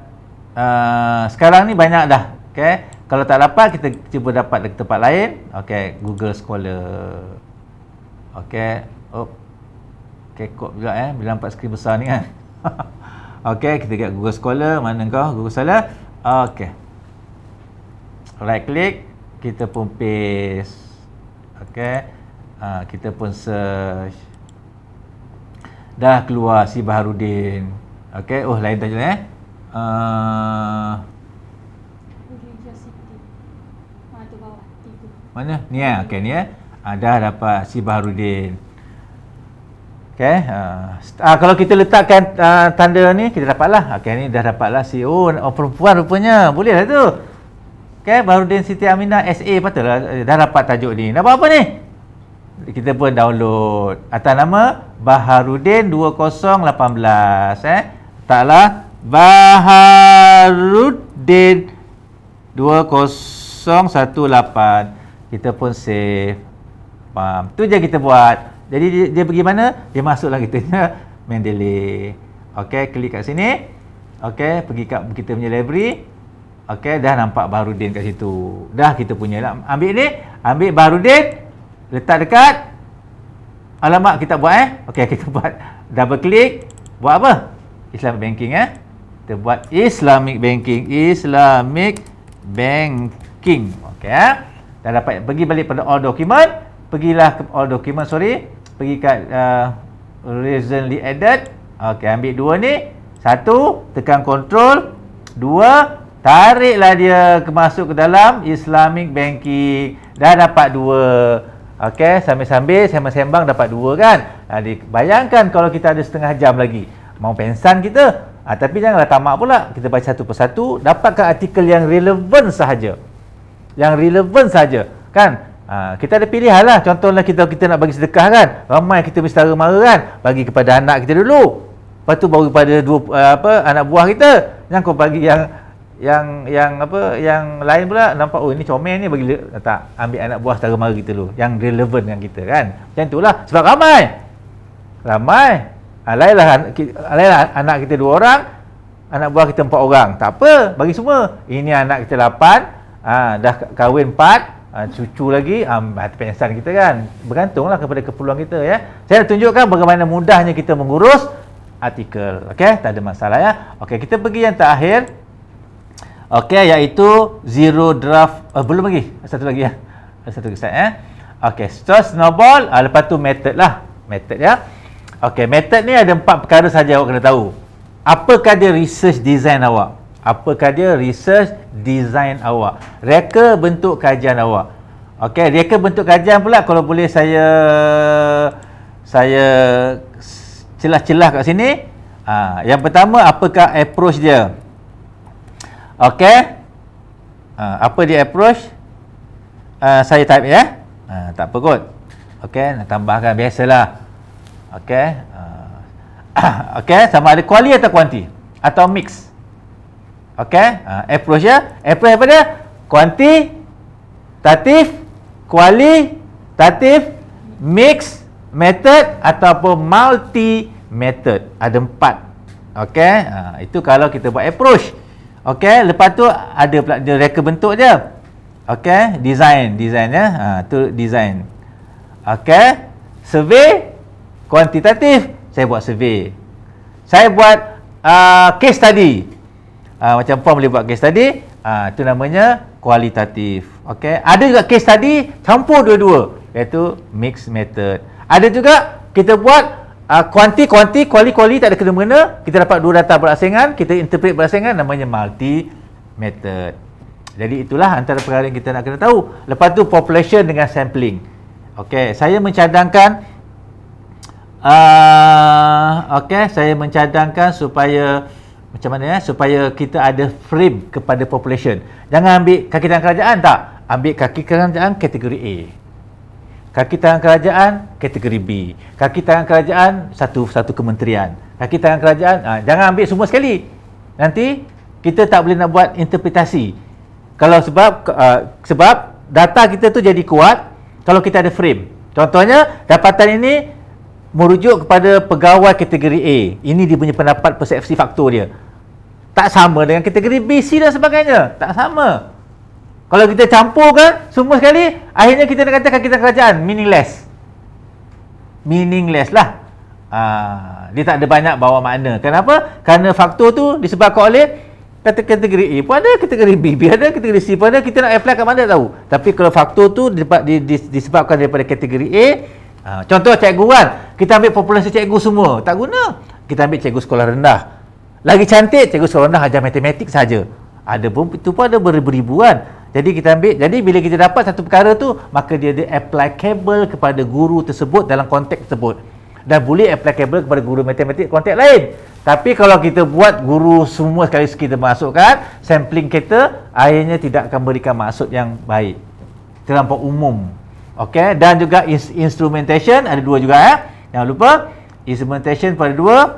sekarang ni banyak dah. Okey. Kalau tak dapat, kita cuba dapat di tempat lain. Okey, Google Scholar. Okey. Kekok juga bila nampak skrin besar ni kan. Okey, kita kat Google Scholar. Mana kau? Google Scholar. Okey. Right click, kita pun paste. Okey. Kita pun search. Dah keluar si Baharudin. Okey, oh lain tajuk Religiosity. Tu bawah 3. Mana? Ni okey ni dah dapat si Baharudin. Okey, kalau kita letakkan tanda ni kita dapatlah. Okey, ni dah dapatlah si perempuan rupanya. Boleh lah tu. Okey, Baharudin Siti Aminah SA patutlah dah dapat tajuk ni. Nak buat apa ni? Kita pun download atas nama Baharudin 2018 taklah Baharudin 2018. Kita pun save. Faham? Tu je kita buat. Jadi dia pergi mana? Dia masuklah kita punya Mendeley. Okey, klik kat sini. Okey, pergi kat kita punya library. Okey, dah nampak Baharudin kat situ. Dah kita punya lah. Ambil ni, ambil Baharudin, letak dekat alamat kita buat Okey, kita buat double klik. Buat apa? Islamic banking Kita buat Islamic banking. Okey Dah dapat pergi balik pada all document. Pergilah ke all document, pergi kat recently added. Okey, ambil dua ni. Satu, tekan control. Dua, tariklah dia masuk ke dalam Islamic banking. Dah dapat dua. Okey, sambil-sambil sembang-sembang dapat dua kan. Bayangkan kalau kita ada setengah jam lagi. Mau pensan kita. Tapi janganlah tamak pula. Kita baca satu persatu. Dapatkan artikel yang relevan sahaja. Yang relevan sahaja. Kan? Kita ada pilihan lah. Contohnya kita nak bagi sedekah kan. Ramai kita mesti mara kan. Bagi kepada anak kita dulu. Lepas tu baru kepada anak buah kita. Jangan kau bagi yang lain pula nampak ini comel ni bagi tak ambil anak buah saudara mara kita dulu yang relevan dengan kita kan. Macam itulah sebab ramai lainlah anak kita 2 orang, anak buah kita 4 orang. Tak apa, bagi semua. Ini anak kita 8, dah kahwin 4, cucu lagi, pensan kita kan. Bergantunglah kepada keperluan kita ya. Saya nak tunjukkan bagaimana mudahnya kita mengurus artikel. Okey, tak ada masalah ya. Okey, kita pergi yang terakhir. Okey, iaitu zero draft. Belum lagi. Satu lagi ya. Satu lagi ya. Okey, start snowball. Lepas tu method lah. Method ya. Okey, method ni ada 4 perkara saja awak kena tahu. Apakah dia research design awak? Apakah dia research design awak? Reka bentuk kajian awak. Okey, reka bentuk kajian pula kalau boleh saya celah-celah kat sini. Yang pertama, apakah approach dia? Okey. Apa dia approach? Saya type ya. Tak apa kot. Okey, nak tambahkan biasalah. Okey. Okey, sama ada quality atau quanti atau mix. Okey, approach ya. Approach apa dia? Kuantitatif, kualitatif, mix, method ataupun multi method. Ada 4. Okey, itu kalau kita buat approach. Okey, lepas tu ada pula dia reka bentuk dia. Okey, design ya. Tu design. Okey, survey kuantitatif. Saya buat survey. Saya buat case study. Macam puan boleh buat case study. Itu namanya kualitatif. Okey, ada juga case study campur dua-dua, iaitu mixed method. Ada juga kita buat kuali tak ada kena-mengena. Kita dapat 2 data berasingan, kita interpret berasingan, namanya multi method. Jadi itulah antara perkara yang kita nak kena tahu. Lepas tu population dengan sampling. Okey, saya mencadangkan supaya macam mana ya, supaya kita ada frame kepada population. Jangan ambil kaki tangan kerajaan, tak. Ambil kaki kerajaan kategori A, kaki tangan kerajaan kategori B, kaki tangan kerajaan satu kementerian, kaki tangan kerajaan. Jangan ambil semua sekali. Nanti kita tak boleh nak buat interpretasi. Kalau sebab data kita tu jadi kuat kalau kita ada frame. Contohnya, dapatan ini merujuk kepada pegawai kategori A. Ini dia punya pendapat persepsi faktor dia. Tak sama dengan kategori B, C dan sebagainya. Tak sama. Kalau kita campurkan semua sekali, akhirnya kita nak kata kita kerajaan meaningless. Meaningless lah. Dia tak ada banyak bawa makna. Kenapa? Kerana faktor tu disebabkan oleh kategori A pun ada, kategori B ada, kategori C pun ada. Kita nak apply kat mana tahu. Tapi kalau faktor tu disebabkan daripada kategori A, contoh cikgu kan, kita ambil populasi cikgu semua, tak guna. Kita ambil cikgu sekolah rendah. Lagi cantik cikgu sekolah rendah ajar matematik saja. Ada pun itu pun ada beribu-ribuan. Jadi kita ambil, jadi bila kita dapat satu perkara tu, maka dia applicable kepada guru tersebut dalam konteks tersebut. Dan boleh applicable kepada guru matematik konteks lain. Tapi kalau kita buat guru semua sekali kita masukkan, sampling kita akhirnya tidak akan berikan maksud yang baik, terlampau umum. Okey, dan juga instrumentation ada dua juga jangan lupa instrumentation pada dua,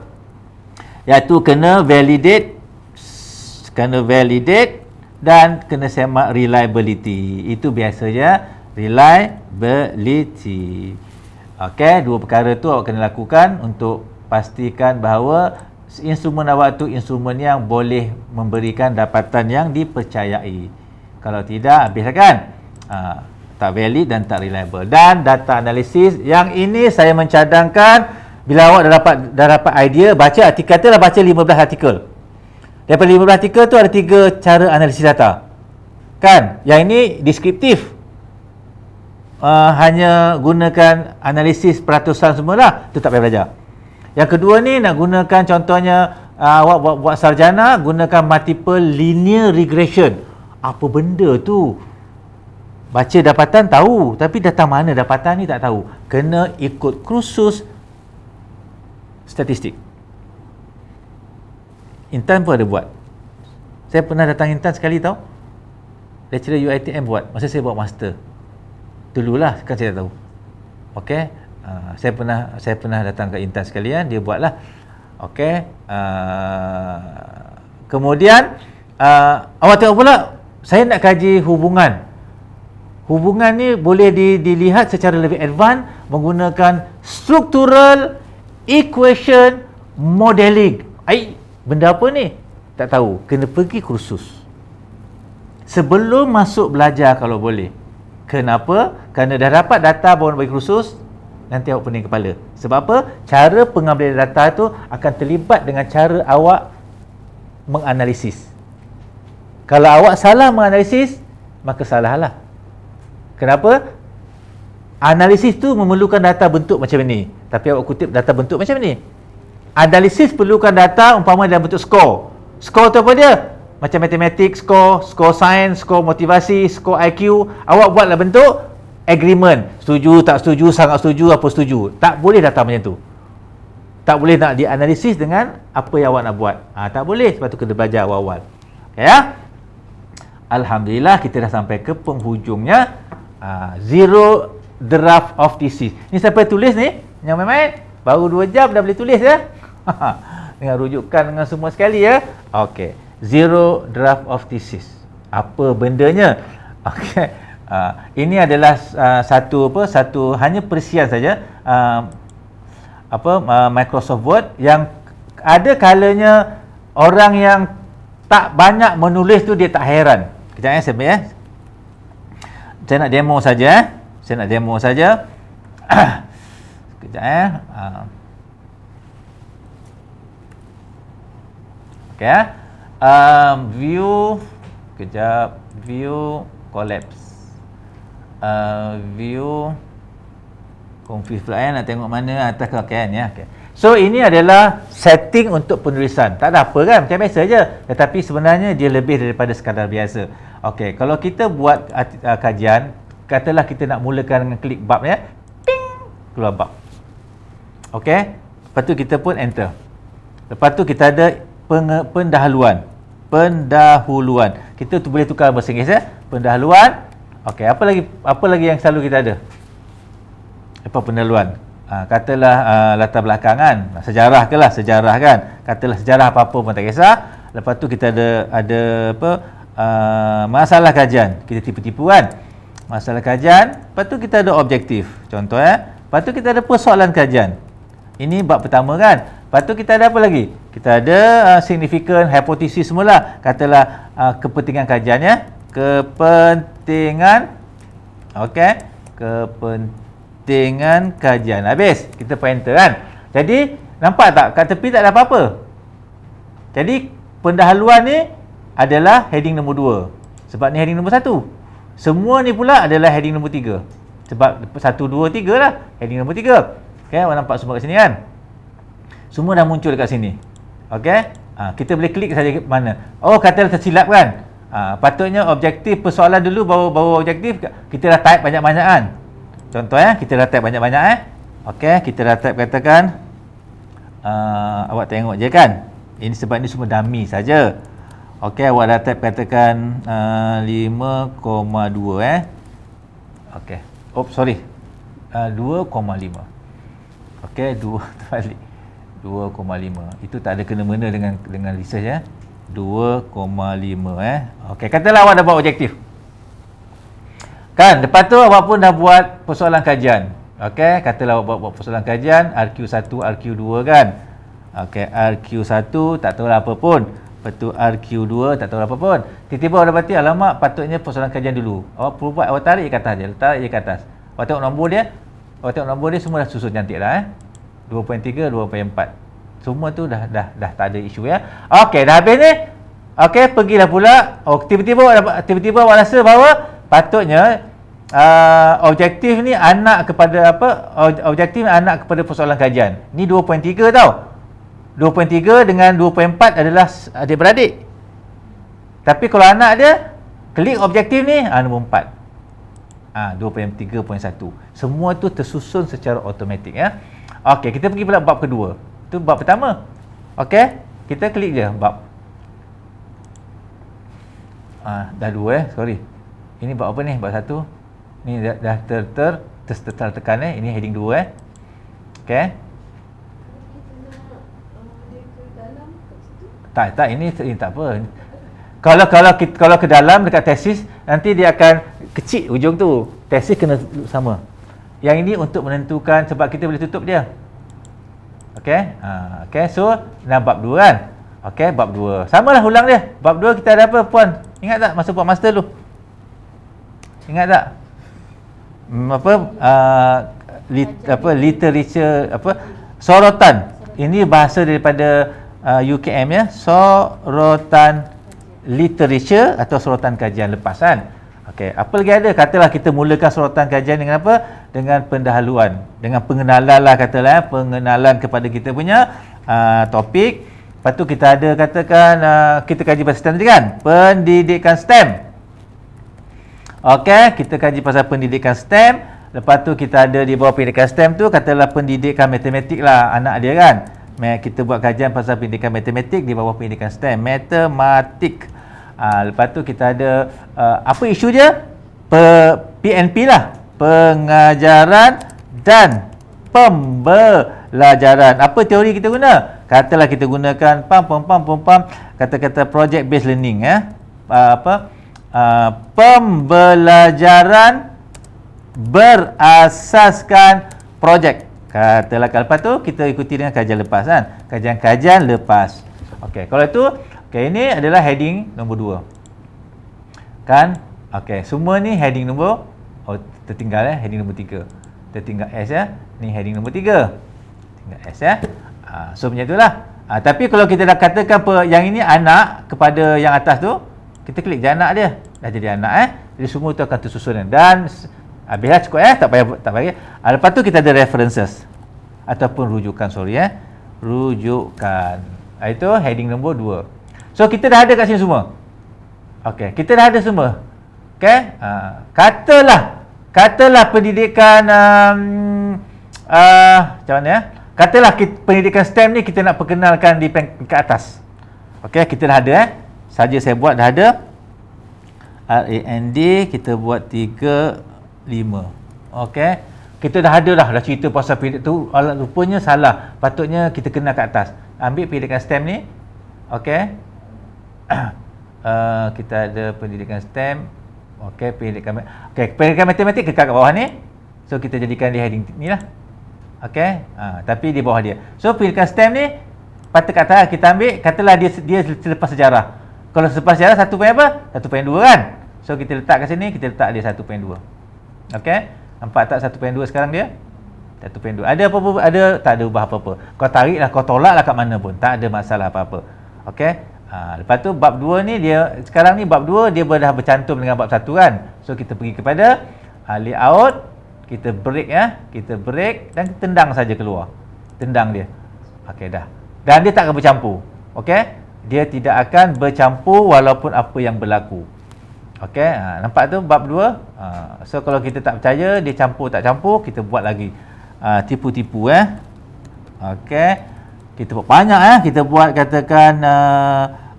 iaitu kena validate dan kena semak reliability. Itu biasanya reliability. Okey, dua perkara tu awak kena lakukan untuk pastikan bahawa instrumen awak tu instrumen yang boleh memberikan dapatan yang dipercayai. Kalau tidak, habislah kan? Tak valid dan tak reliable. Dan data analisis, yang ini saya mencadangkan bila awak dah dapat idea, baca artikel tu lah, baca 15 artikel. Daripada 15 artikel tu ada 3 cara analisis data. Kan? Yang ini deskriptif. Hanya gunakan analisis peratusan semualah, tu tak payah belajar. Yang kedua ni nak gunakan contohnya awak buat sarjana, gunakan multiple linear regression. Apa benda tu? Baca dapatan tahu, tapi datang mana dapatan ni tak tahu. Kena ikut kursus statistik. Intan pun ada buat. Saya pernah datang Intan sekali tau. Lecturer UiTM buat masa saya buat master. Dululah, kan saya tak tahu. Okey, saya pernah datang ke Intan sekalian, dia buatlah. Okey, kemudian awak tengok pula, saya nak kaji hubungan. Hubungan ni boleh dilihat secara lebih advance menggunakan structural equation modeling. Benda apa ni? Tak tahu, kena pergi kursus. Sebelum masuk belajar kalau boleh. Kenapa? Kerana dah dapat data baru nak bagi kursus, nanti awak pening kepala. Sebab apa? Cara pengambilan data tu akan terlibat dengan cara awak menganalisis. Kalau awak salah menganalisis, maka salahlah. Kenapa? Analisis tu memerlukan data bentuk macam ni. Tapi awak kutip data bentuk macam ni. Analisis perlukan data umpama dalam bentuk skor. Skor tu apa dia? Macam matematik, skor sains, skor motivasi, skor IQ. Awak buatlah bentuk agreement. Setuju, tak setuju, sangat setuju, apa setuju. Tak boleh data macam tu. Tak boleh nak dianalisis dengan apa yang awak nak buat. Tak boleh, sebab tu kena belajar awal-awal. Okay, ya? Alhamdulillah kita dah sampai ke penghujungnya. Zero draft of thesis. Ni siapa tulis ni? Yang main-main? Baru 2 jam dah boleh tulis ya? Dengan rujukan dengan semua sekali ya. Okey. Zero draft of thesis. Apa bendanya? Okey. Ini adalah satu hanya perisian saja Microsoft Word yang ada kalanya orang yang tak banyak menulis tu dia tak heran. Kejap saya nak demo saja. Kejap okey view collapse, view confuse pula nak tengok mana atas ke kan ya. Okay. So ini adalah setting untuk penulisan. Tak ada apa kan, macam biasa je. Tetapi sebenarnya dia lebih daripada sekadar biasa. Okey, kalau kita buat kajian, katalah kita nak mulakan dengan klik bab ya. Ping, keluar bab. Okey, lepas tu kita pun enter. Lepas tu kita ada pendahuluan. Kita tu boleh tukar bahasa Inggeris ya. Pendahuluan. Okey, apa lagi yang selalu kita ada? Apa pendahuluan? Katalah latar belakangan, sejarah kan. Katalah sejarah apa-apa pun tak kisah. Lepas tu kita ada masalah kajian. Kita tipu-tipu kan. Masalah kajian, lepas tu kita ada objektif. Contoh ya. Lepas tu kita ada persoalan kajian. Ini bab pertama kan. Lepas tu kita ada apa lagi? Kita ada signifikan, hipotesis semula. Katalah kepentingan kajiannya. Kepentingan kajian. Habis. Kita pun enter kan. Jadi nampak tak kat tepi tak ada apa-apa. Jadi pendahuluan ni adalah heading nombor 2. Sebab ni heading nombor 1. Semua ni pula adalah heading nombor 3. Sebab 1, 2, 3 lah heading nombor 3. Okay, awak nampak semua kat sini kan? Semua dah muncul dekat sini. Okay, kita boleh klik saja mana. Oh, kata tersilap kan? Patutnya objektif persoalan dulu baru objektif. Kita dah type banyak-banyakan. Contoh kita dah type banyak-banyak Okey, kita dah type katakan awak tengok je kan. Ini sebab ni semua dummy saja. Okey, awak dah type katakan 5,2 Okey. Sorry. 2,5. Okey, 2 terbalik. 2,5. Itu tak ada kena-mena dengan research 2,5 Okey, katalah awak dah buat objektif. Kan, lepas tu awak pun dah buat persoalan kajian. Okey, katalah awak buat persoalan kajian RQ1, RQ2 kan. Okey, RQ1 tak tahu apa pun. Lepas tu RQ2 tak tahu apa pun. Tiba-tiba awak dapati alamak patutnya persoalan kajian dulu. Awak perlu buat, awak tarik je ke atas je. Tarik je ke atas. Awak tengok nombor dia. Awak tengok nombor dia semua dah susun cantik dah 2.3, 2.4. Semua tu dah tak ada isu Okey, dah habis ni. Okey, pergilah pula. Tiba-tiba awak rasa bahawa patutnya objektif ni anak kepada apa? Objektif ni anak kepada persoalan kajian. Ni 2.3 tau. 2.3 dengan 2.4 adalah adik-beradik. Tapi kalau anak dia klik objektif ni nombor 4. 2.3.1. Semua tu tersusun secara automatik Okey, kita pergi pula bab kedua. Tu bab pertama. Okey, kita klik je bab. Dah dua sorry. Ini bab apa ni? Bab 1. Ni dah tertekan Ini heading 2 Okey. Tak ini tak apa. Kalau ke dalam dekat tesis nanti dia akan kecil ujung tu. Tesis kena sama. Yang ini untuk menentukan sebab kita boleh tutup dia. Okey. Okey, so bab 2 kan. Okey, bab 2. Samalah ulang dia. Bab 2 kita ada apa puan? Ingat tak masa buat master dulu? Ingat tak? Literature sorotan. Ini bahasa daripada UKM sorotan literature atau sorotan kajian lepas kan. Okey, apa lagi ada? Katalah kita mulakan sorotan kajian dengan apa? Dengan pendahuluan, dengan pengenalan lah katalah pengenalan kepada kita punya topik. Lepas tu kita ada katakan kita kaji pasal STEM tadi kan? Pendidikan STEM. Okey, kita kaji pasal pendidikan STEM. Lepas tu kita ada di bawah pendidikan STEM tu katalah pendidikan matematik lah anak dia kan. Kita buat kajian pasal pendidikan matematik di bawah pendidikan STEM, matematik. Lepas tu kita ada apa isu dia? PNP lah, pengajaran dan pembelajaran. Apa teori kita guna? Katalah kita gunakan kata-kata project based learning pembelajaran berasaskan projek. Katalah lepas tu kita ikuti dengan kajian lepas kan. Kajian-kajian lepas. Okey, kalau itu ini adalah heading nombor 2. Kan? Okey, semua ni heading nombor tertinggal heading nombor 3. Tertinggal S Ni heading nombor 3. Tinggal S so macam itulah. Tapi kalau kita dah katakan yang ini anak kepada yang atas tu, kita klik je anak dia. Dah jadi anak Jadi semua tu akan tersusun dan habislah cukup tak payah. Lepas tu kita ada references ataupun rujukan rujukan. Itu heading nombor 2. So kita dah ada kat sini semua. Okey, kita dah ada semua. Okey? Katalah pendidikan macam mana Katalah pendidikan STEM ni kita nak perkenalkan di peringkat atas. Okey, kita dah ada saja saya buat dah ada. RAND kita buat 3 5. Okey. Kita dah ada dah cerita pasal pendidikan tu, rupanya salah. Patutnya kita kena kat atas. Ambil pendidikan STEM ni. Okey. Kita ada pendidikan STEM. Okey, pendidikan matematik kekal kat bawah ni. So kita jadikan di heading ni lah. Okey. Tapi di bawah dia. So pendidikan STEM ni patut kata kita ambil katalah dia selepas sejarah. Kalau selepas sejarah 1.2 kan. So kita letak kat sini, kita letak dia 1.2. Okey. Nampak tak 1.2 sekarang dia? 1.2. Ada apa-apa? Ada, tak ada ubah apa-apa. Kau tariklah, kau tolaklah kat mana pun, tak ada masalah apa-apa. Okey. Lepas tu bab 2 ni dia sekarang ni bab 2 dia dah bercantum dengan bab 1 kan. So kita pergi kepada layout, kita break ya, kita break dan kita tendang saja keluar. Tendang dia. Okey dah. Dan dia tak akan bercampur. Okey? Dia tidak akan bercampur walaupun apa yang berlaku. Okey, nampak tu bab 2. So kalau kita tak percaya dia campur tak campur, kita buat lagi tipu-tipu Okey. Kita buat banyak kita buat katakan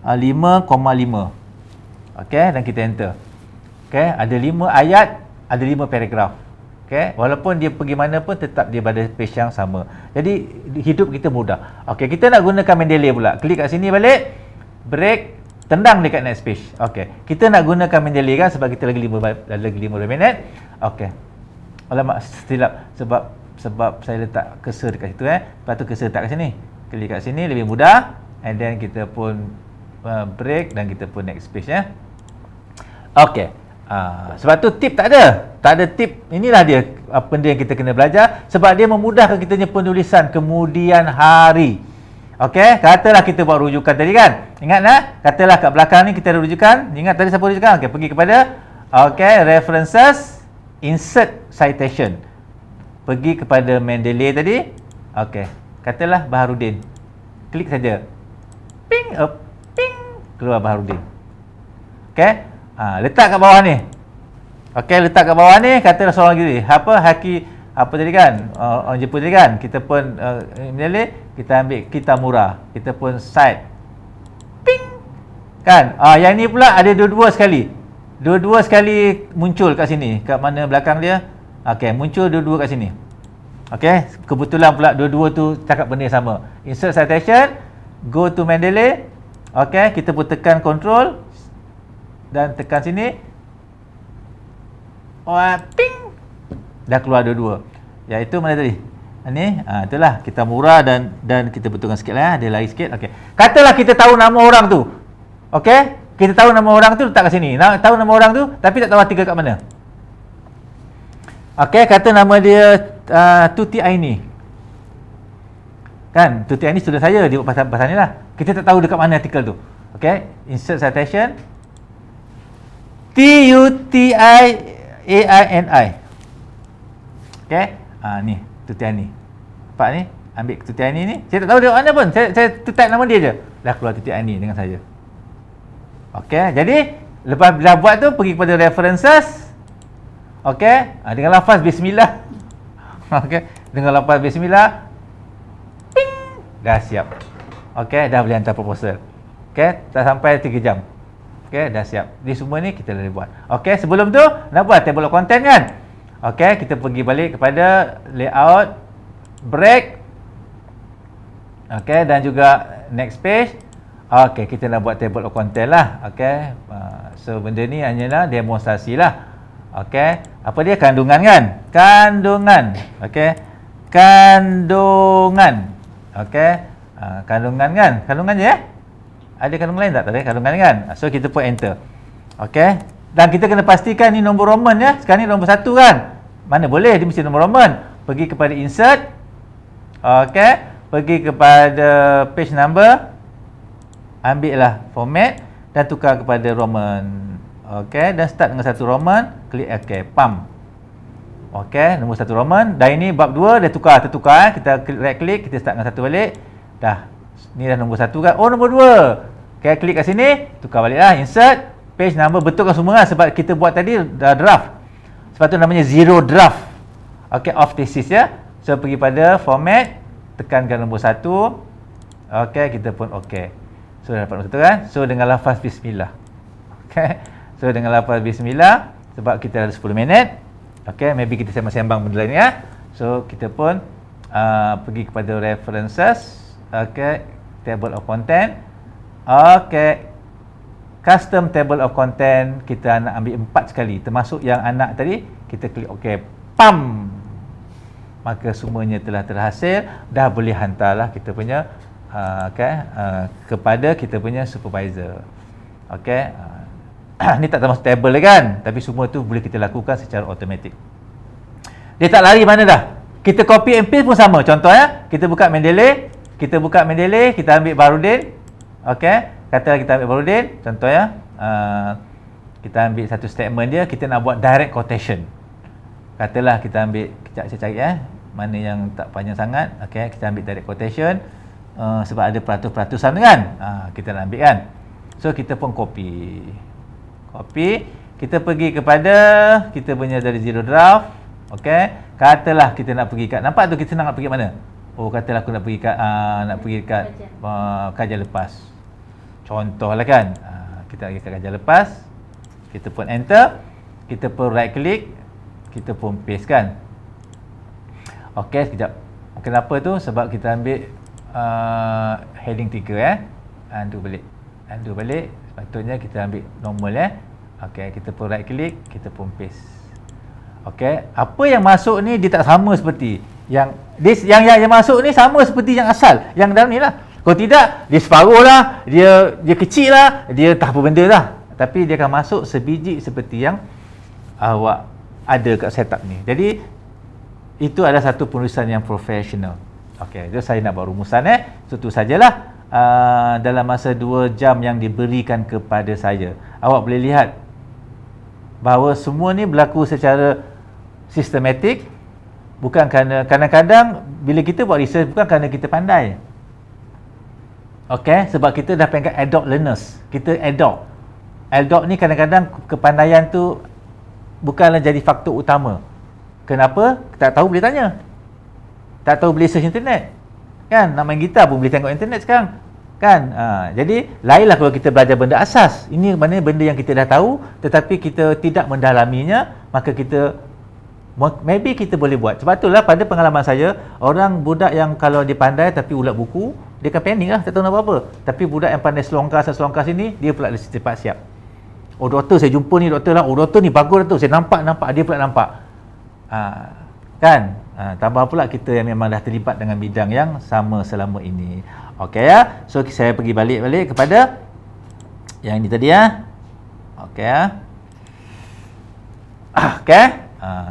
5,5. Okey, dan kita enter. Okey, ada 5 ayat, ada 5 paragraf. Okey, walaupun dia pergi mana pun tetap dia pada page yang sama. Jadi hidup kita mudah. Okey, kita nak gunakan Mendeley pula. Klik kat sini balik, break, tendang dekat next page. Okey, kita nak gunakan Mendeley kan sebab kita lagi 15 minit. Okey. Alamak, silap sebab saya letak cursor dekat situ Lepas tu cursor letak kat sini. Klik kat sini lebih mudah, and then kita pun break dan kita pun next page Okey. Sebab tu tip tak ada tip. Inilah dia benda yang kita kena belajar sebab dia memudahkan kita punya penulisan kemudian hari. Okey, katalah kita buat rujukan tadi kan. Ingat katalah kat belakang ni kita ada rujukan. Ingat tadi siapa rujukan? Okey, pergi kepada references, insert citation. Pergi kepada Mendeley tadi. Okey, katalah Baharudin. Klik saja. Ping up, ping, keluar Baharudin. Okey, letak kat bawah ni. Okey, letak kat bawah ni, katalah seorang lagi. Apa tadi kan, orang Jepun tadi kan, kita pun Mendeley, kita ambil Kitamura, kita pun side ping kan, yang ni pula ada dua-dua sekali muncul kat sini, kat mana belakang dia. Okey, muncul dua-dua kat sini. Okey, kebetulan pula dua-dua tu cakap benda yang sama. Insert citation, go to Mendeley. Okey, kita pun tekan control dan tekan sini, ping, dah keluar dua-dua. Iaitu mana tadi? Ni, itulah Kitamura dan kita betulkan sikit dia lari sikit. Okey. Katalah kita tahu nama orang tu. Okey? Kita tahu nama orang tu letak kat sini. Tahu nama orang tu tapi tak tahu artikel kat mana. Okey, kata nama dia Tuti Aini. Kan, Tuti Aini student saya, dia buat pasal ni lah. Kita tak tahu dekat mana artikel tu. Okey, insert citation. Tutiaini. Okey, ni Tuti Aini. Nampak ni? Ambil Tuti Aini ni. Saya tak tahu dia mana pun. Saya type nama dia je. Dah keluar Tuti Aini dengan saya. Okey, jadi lepas dah buat tu pergi kepada references. Okey, dengan lafaz bismillah. Okey, dengan lafaz bismillah. Ping, dah siap. Okey, dah boleh hantar proposal. Okey, tak sampai 3 jam. Okey, dah siap. Ni semua ni kita dah buat. Okey, sebelum tu nak buat table of content kan? Okey, kita pergi balik kepada layout, break. Okey, dan juga next page. Okey, kita nak buat table of content lah. Okey, so benda ni hanyalah demonstrasi lah. Okey, apa dia? Kandungan kan? Kandungan. Okey, kandungan. Okey, kandungan kan? Kandungan je Ada kandungan lain tak? Tak ada kandungan kan? So kita put enter. Okey. Dan kita kena pastikan ni nombor Roman Sekarang ni nombor 1 kan? Mana boleh, dia mesti nombor Roman. Pergi kepada insert. Okey. Pergi kepada page number. Ambil lah format dan tukar kepada Roman. Okey, dan start dengan 1 Roman. Klik OK, pam. Okey, nombor 1 Roman. Dan ini bab 2 dia tertukar. Kita right click, kita start dengan 1 balik. Dah. Ni dah nombor 1 kan? Oh, nombor 2. Okey, klik kat sini, tukar baliklah, insert, page number, betulkan semua lah sebab kita buat tadi dah draft. Sebab tu namanya zero draft. Okey, off thesis So pergi pada format, tekankan nombor 1. Okey, kita pun okey. So dah dapat nombor 1 kan? So dengan lafaz bismillah. Okey. So dengan lafaz bismillah sebab kita ada 10 minit. Okey, maybe kita sembang-sembang benda lain So kita pun pergi kepada references. Okey, table of content. Okey, custom table of content kita nak ambil 4 sekali, termasuk yang anak tadi. Kita klik OK, pam, maka semuanya telah terhasil. Dah boleh hantarlah kita punya kepada kita punya supervisor. Okey, ni tak termasuk table kan, tapi semua tu boleh kita lakukan secara automatik. Dia tak lari mana dah. Kita copy and paste pun sama. Contoh ya, kita buka Mendeley, kita ambil Baharudin. Okey, katalah kita ambil Baharudin, contoh ya. Kita ambil satu statement dia, kita nak buat direct quotation. Katalah kita ambil, kejap saya cari mana yang tak panjang sangat. Okey, kita ambil direct quotation. Sebab ada peratus-peratusan kan. Kita nak ambil kan. So kita pun copy. Kita pergi kepada kita punya dari zero draft. Okey, katalah kita nak pergi kat, nampak tu kita nak pergi mana? Oh, katalah aku nak pergi kat kajian lepas. Contohlah kan. Kita pergi kat kajian lepas. Kita pun enter, kita pun right click, kita pun paste kan. Okey, sekejap. Kenapa tu? Sebab kita ambil heading 3 Undo balik. Sepatutnya kita ambil normal Okey, kita pun right click, kita pun paste. Okey, apa yang masuk ni dia tak sama seperti yang masuk ni sama seperti yang asal, yang dalam ni lah. Kalau tidak, dia separuh lah, dia kecil lah, dia tak apa benda lah. Tapi dia akan masuk sebiji seperti yang awak ada kat setup ni. Jadi itu adalah satu penulisan yang profesional. Okey, jadi saya nak buat rumusan itu sajalah. Dalam masa 2 jam yang diberikan kepada saya, awak boleh lihat bahawa semua ni berlaku secara sistematik, bukan kerana kadang-kadang bila kita buat research bukan kerana kita pandai. Okey, sebab kita dah pegang adult learners. Kita adult ni kadang-kadang kepandaian tu bukanlah jadi faktor utama. Kenapa? Tak tahu boleh tanya. Tak tahu boleh search internet. Kan, nak main gitar pun boleh tengok internet sekarang. Kan? Jadi lainlah kalau kita belajar benda asas. Ini maknanya benda yang kita dah tahu tetapi kita tidak mendalaminya, maka maybe kita boleh buat. Sebab itulah pada pengalaman saya, orang budak yang kalau dia pandai tapi ulat buku, dia akan panik lah, tak tahu nak apa-apa. Tapi budak yang pandai selongkas ini, dia pula cepat siap. Oh doktor, saya jumpa ni doktor lah. Oh doktor ni bagus doktor, saya nampak, dia pula nampak. Kan? Tambah pula kita yang memang dah terlibat dengan bidang yang sama selama ini. Okey ya. So saya pergi balik kepada yang ini tadi ya. Okey ya. Okey.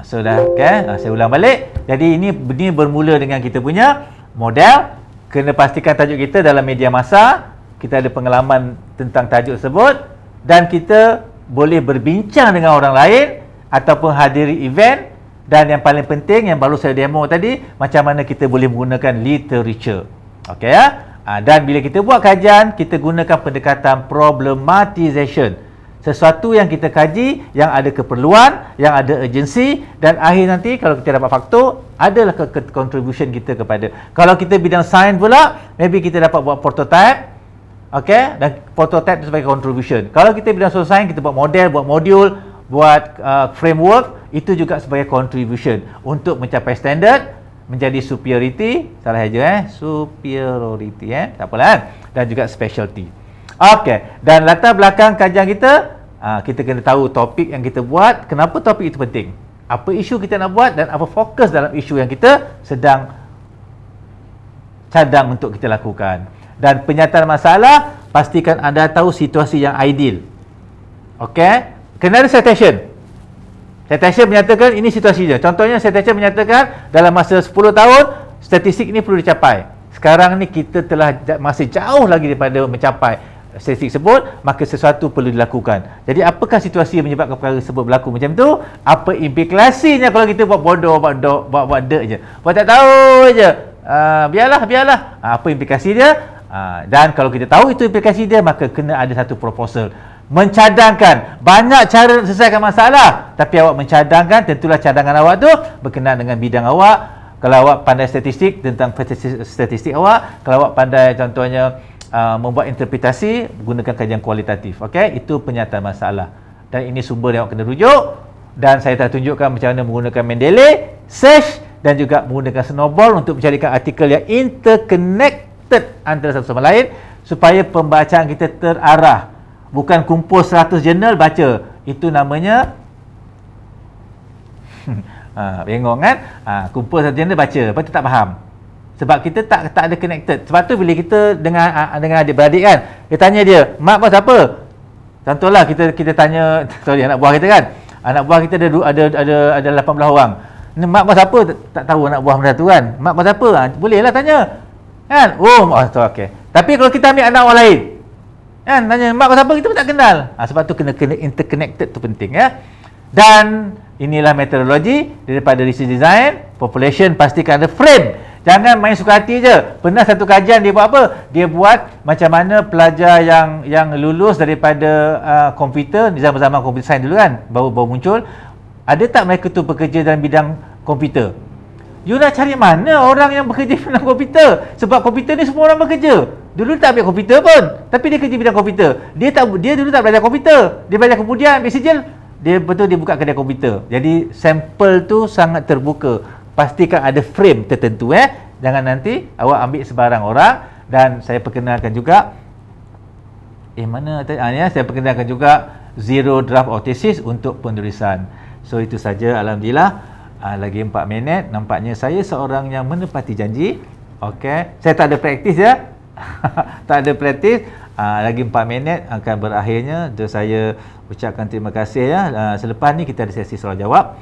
Saya ulang balik. Jadi ini bermula dengan kita punya model. Kena pastikan tajuk kita dalam media massa. Kita ada pengalaman tentang tajuk tersebut. Dan kita boleh berbincang dengan orang lain ataupun hadiri event. Dan yang paling penting yang baru saya demo tadi, macam mana kita boleh menggunakan literature. Okey ya. Dan bila kita buat kajian, kita gunakan pendekatan problematization. Sesuatu yang kita kaji, yang ada keperluan, yang ada urgency, dan akhir nanti kalau kita dapat faktor, adalah contribution kita kepada. Kalau kita bidang sains pula, maybe kita dapat buat prototype, okay? Dan prototype itu sebagai contribution. Kalau kita bidang social science, kita buat model, buat modul, buat framework, itu juga sebagai contribution untuk mencapai standard, menjadi superiority, salah aja superiority tak apalah dan juga specialty. Okey, dan latar belakang kajian kita, kita kena tahu topik yang kita buat, kenapa topik itu penting, apa isu kita nak buat dan apa fokus dalam isu yang kita sedang cadang untuk kita lakukan. Dan penyataan masalah, pastikan anda tahu situasi yang ideal. Okey, kena ada citation. Citation menyatakan ini situasinya. Contohnya citation menyatakan dalam masa 10 tahun statistik ini perlu dicapai. Sekarang ni kita telah masih jauh lagi daripada mencapai statistik sebut, maka sesuatu perlu dilakukan. Jadi apakah situasi yang menyebabkan perkara tersebut berlaku macam tu? Apa implikasinya kalau kita buat bodoh, buat dek je, buat tak tahu je, biarlah. Apa implikasi dia? Dan kalau kita tahu itu implikasi dia, maka kena ada satu proposal mencadangkan banyak cara nak selesaikan masalah, tapi awak mencadangkan, tentulah cadangan awak tu berkenaan dengan bidang awak. Kalau awak pandai statistik, tentang statistik awak. Kalau awak pandai contohnya membuat interpretasi, gunakan kajian kualitatif. Okey, itu penyataan masalah. Dan ini sumber yang awak kena rujuk. Dan saya telah tunjukkan macam mana menggunakan Mendeley, search dan juga menggunakan snowball untuk mencarikan artikel yang interconnected antara satu sama lain supaya pembacaan kita terarah. Bukan kumpul 100 jurnal baca. Itu namanya bengong kan? Kumpul 100 jurnal baca, lepas tu tak faham. Sebab kita tak ada connected. Sebab tu bila kita dengan adik-beradik kan, kita tanya dia, mak kau siapa? Contohlah kita tanya, sorry, anak buah kita kan. Anak buah kita ada 18 orang. Ni mak kau siapa? Tak tahu anak buah benda tu kan. Mak kau siapa? Boleh lah tanya. Kan? Oh, okey. Tapi kalau kita ambil anak orang lain, kan, tanya mak kau siapa, kita pun tak kenal. Sebab tu kena interconnected tu penting ya. Dan inilah metodologi daripada research design. Population pastikan ada frame. Jangan main suka hati je. Pernah satu kajian dia buat apa? Dia buat macam mana pelajar yang lulus daripada komputer di zaman-zaman komputer sains dulu kan, baru muncul. Ada tak mereka tu bekerja dalam bidang komputer? You nak cari mana orang yang bekerja dalam komputer? Sebab komputer ni semua orang bekerja. Dulu tak ambil komputer pun, tapi dia kerja bidang komputer. Dia dulu tak belajar komputer. Dia belajar kemudian ambil sijil, dia buka kedai komputer. Jadi sampel tu sangat terbuka. Pastikan ada frame tertentu Jangan nanti awak ambil sebarang orang. Dan saya perkenalkan juga saya perkenalkan juga zero draft or thesis untuk penulisan. So itu saja, alhamdulillah. Lagi 4 minit. Nampaknya saya seorang yang menepati janji. Okey, saya tak ada praktis ya. Tak ada praktis. Lagi 4 minit akan berakhirnya. Saya ucapkan terima kasih ya. Selepas ni kita ada sesi soal jawab.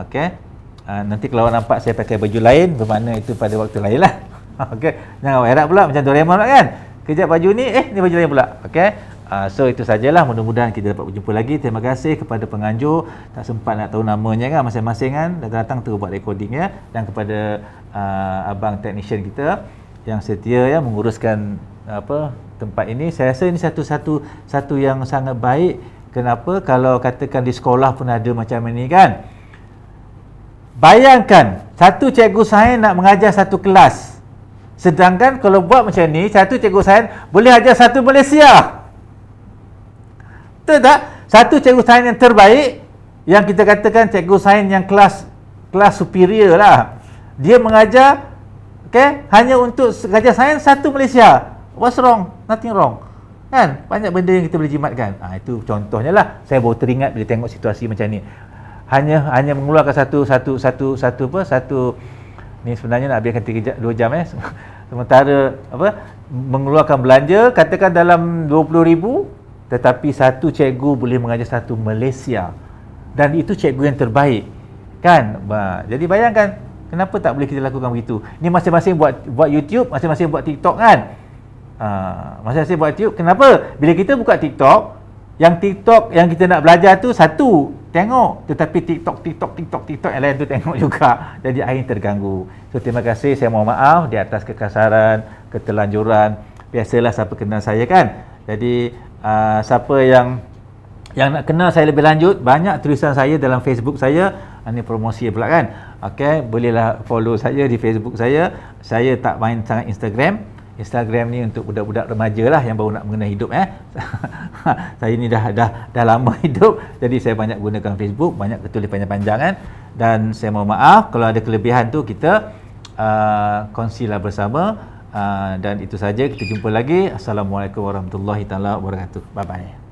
Okey. Nanti kalau awak nampak saya pakai baju lain, bermakna itu pada waktu lain lah. Okey, jangan awak harap pula macam Doraemon pula kan. Kejap baju ni, ni baju lain pula. Okey. So itu sajalah, mudah-mudahan kita dapat berjumpa lagi. Terima kasih kepada penganjur, tak sempat nak tahu namanya kan masing-masing kan, datang terus buat recording ya. Dan kepada abang technician kita yang setia ya menguruskan tempat ini. Saya rasa ini satu yang sangat baik. Kenapa? Kalau katakan di sekolah pun ada macam ini kan. Bayangkan satu cikgu sains nak mengajar satu kelas, sedangkan kalau buat macam ni, satu cikgu sains boleh ajar satu Malaysia. Betul tak? Satu cikgu sains yang terbaik, yang kita katakan cikgu sains yang kelas superior lah, dia mengajar hanya untuk mengajar sains satu Malaysia. What's wrong? Nothing wrong. Kan? Banyak benda yang kita boleh jimatkan. Itu contohnya lah. Saya baru teringat bila tengok situasi macam ni. Hanya mengeluarkan satu ni sebenarnya nak biarkan 2 jam sementara mengeluarkan belanja katakan dalam 20,000, tetapi satu cikgu boleh mengajar satu Malaysia, dan itu cikgu yang terbaik kan. Jadi bayangkan, kenapa tak boleh kita lakukan begitu? Ni masing-masing buat YouTube, masing-masing buat TikTok kan. Masing-masing buat YouTube. Kenapa? Bila kita buka TikTok yang kita nak belajar tu satu tengok, tetapi TikTok yang lain tu tengok juga. Jadi akhirnya terganggu. So terima kasih, saya mohon maaf di atas kekasaran, ketelanjuran. Biasalah siapa kenal saya kan. Jadi siapa yang nak kenal saya lebih lanjut, banyak tulisan saya dalam Facebook saya. Ini promosi pula kan. Okey, bolehlah follow saya di Facebook saya. Saya tak main sangat Instagram ni untuk budak-budak remaja lah yang baru nak mengenal hidup Saya ni dah lama hidup, jadi saya banyak gunakan Facebook, banyak ketulis panjang-panjang kan. Dan saya mohon maaf kalau ada kelebihan tu, kita kongsilah bersama. Dan itu saja, kita jumpa lagi. Assalamualaikum warahmatullahi taala wabarakatuh. Bye bye.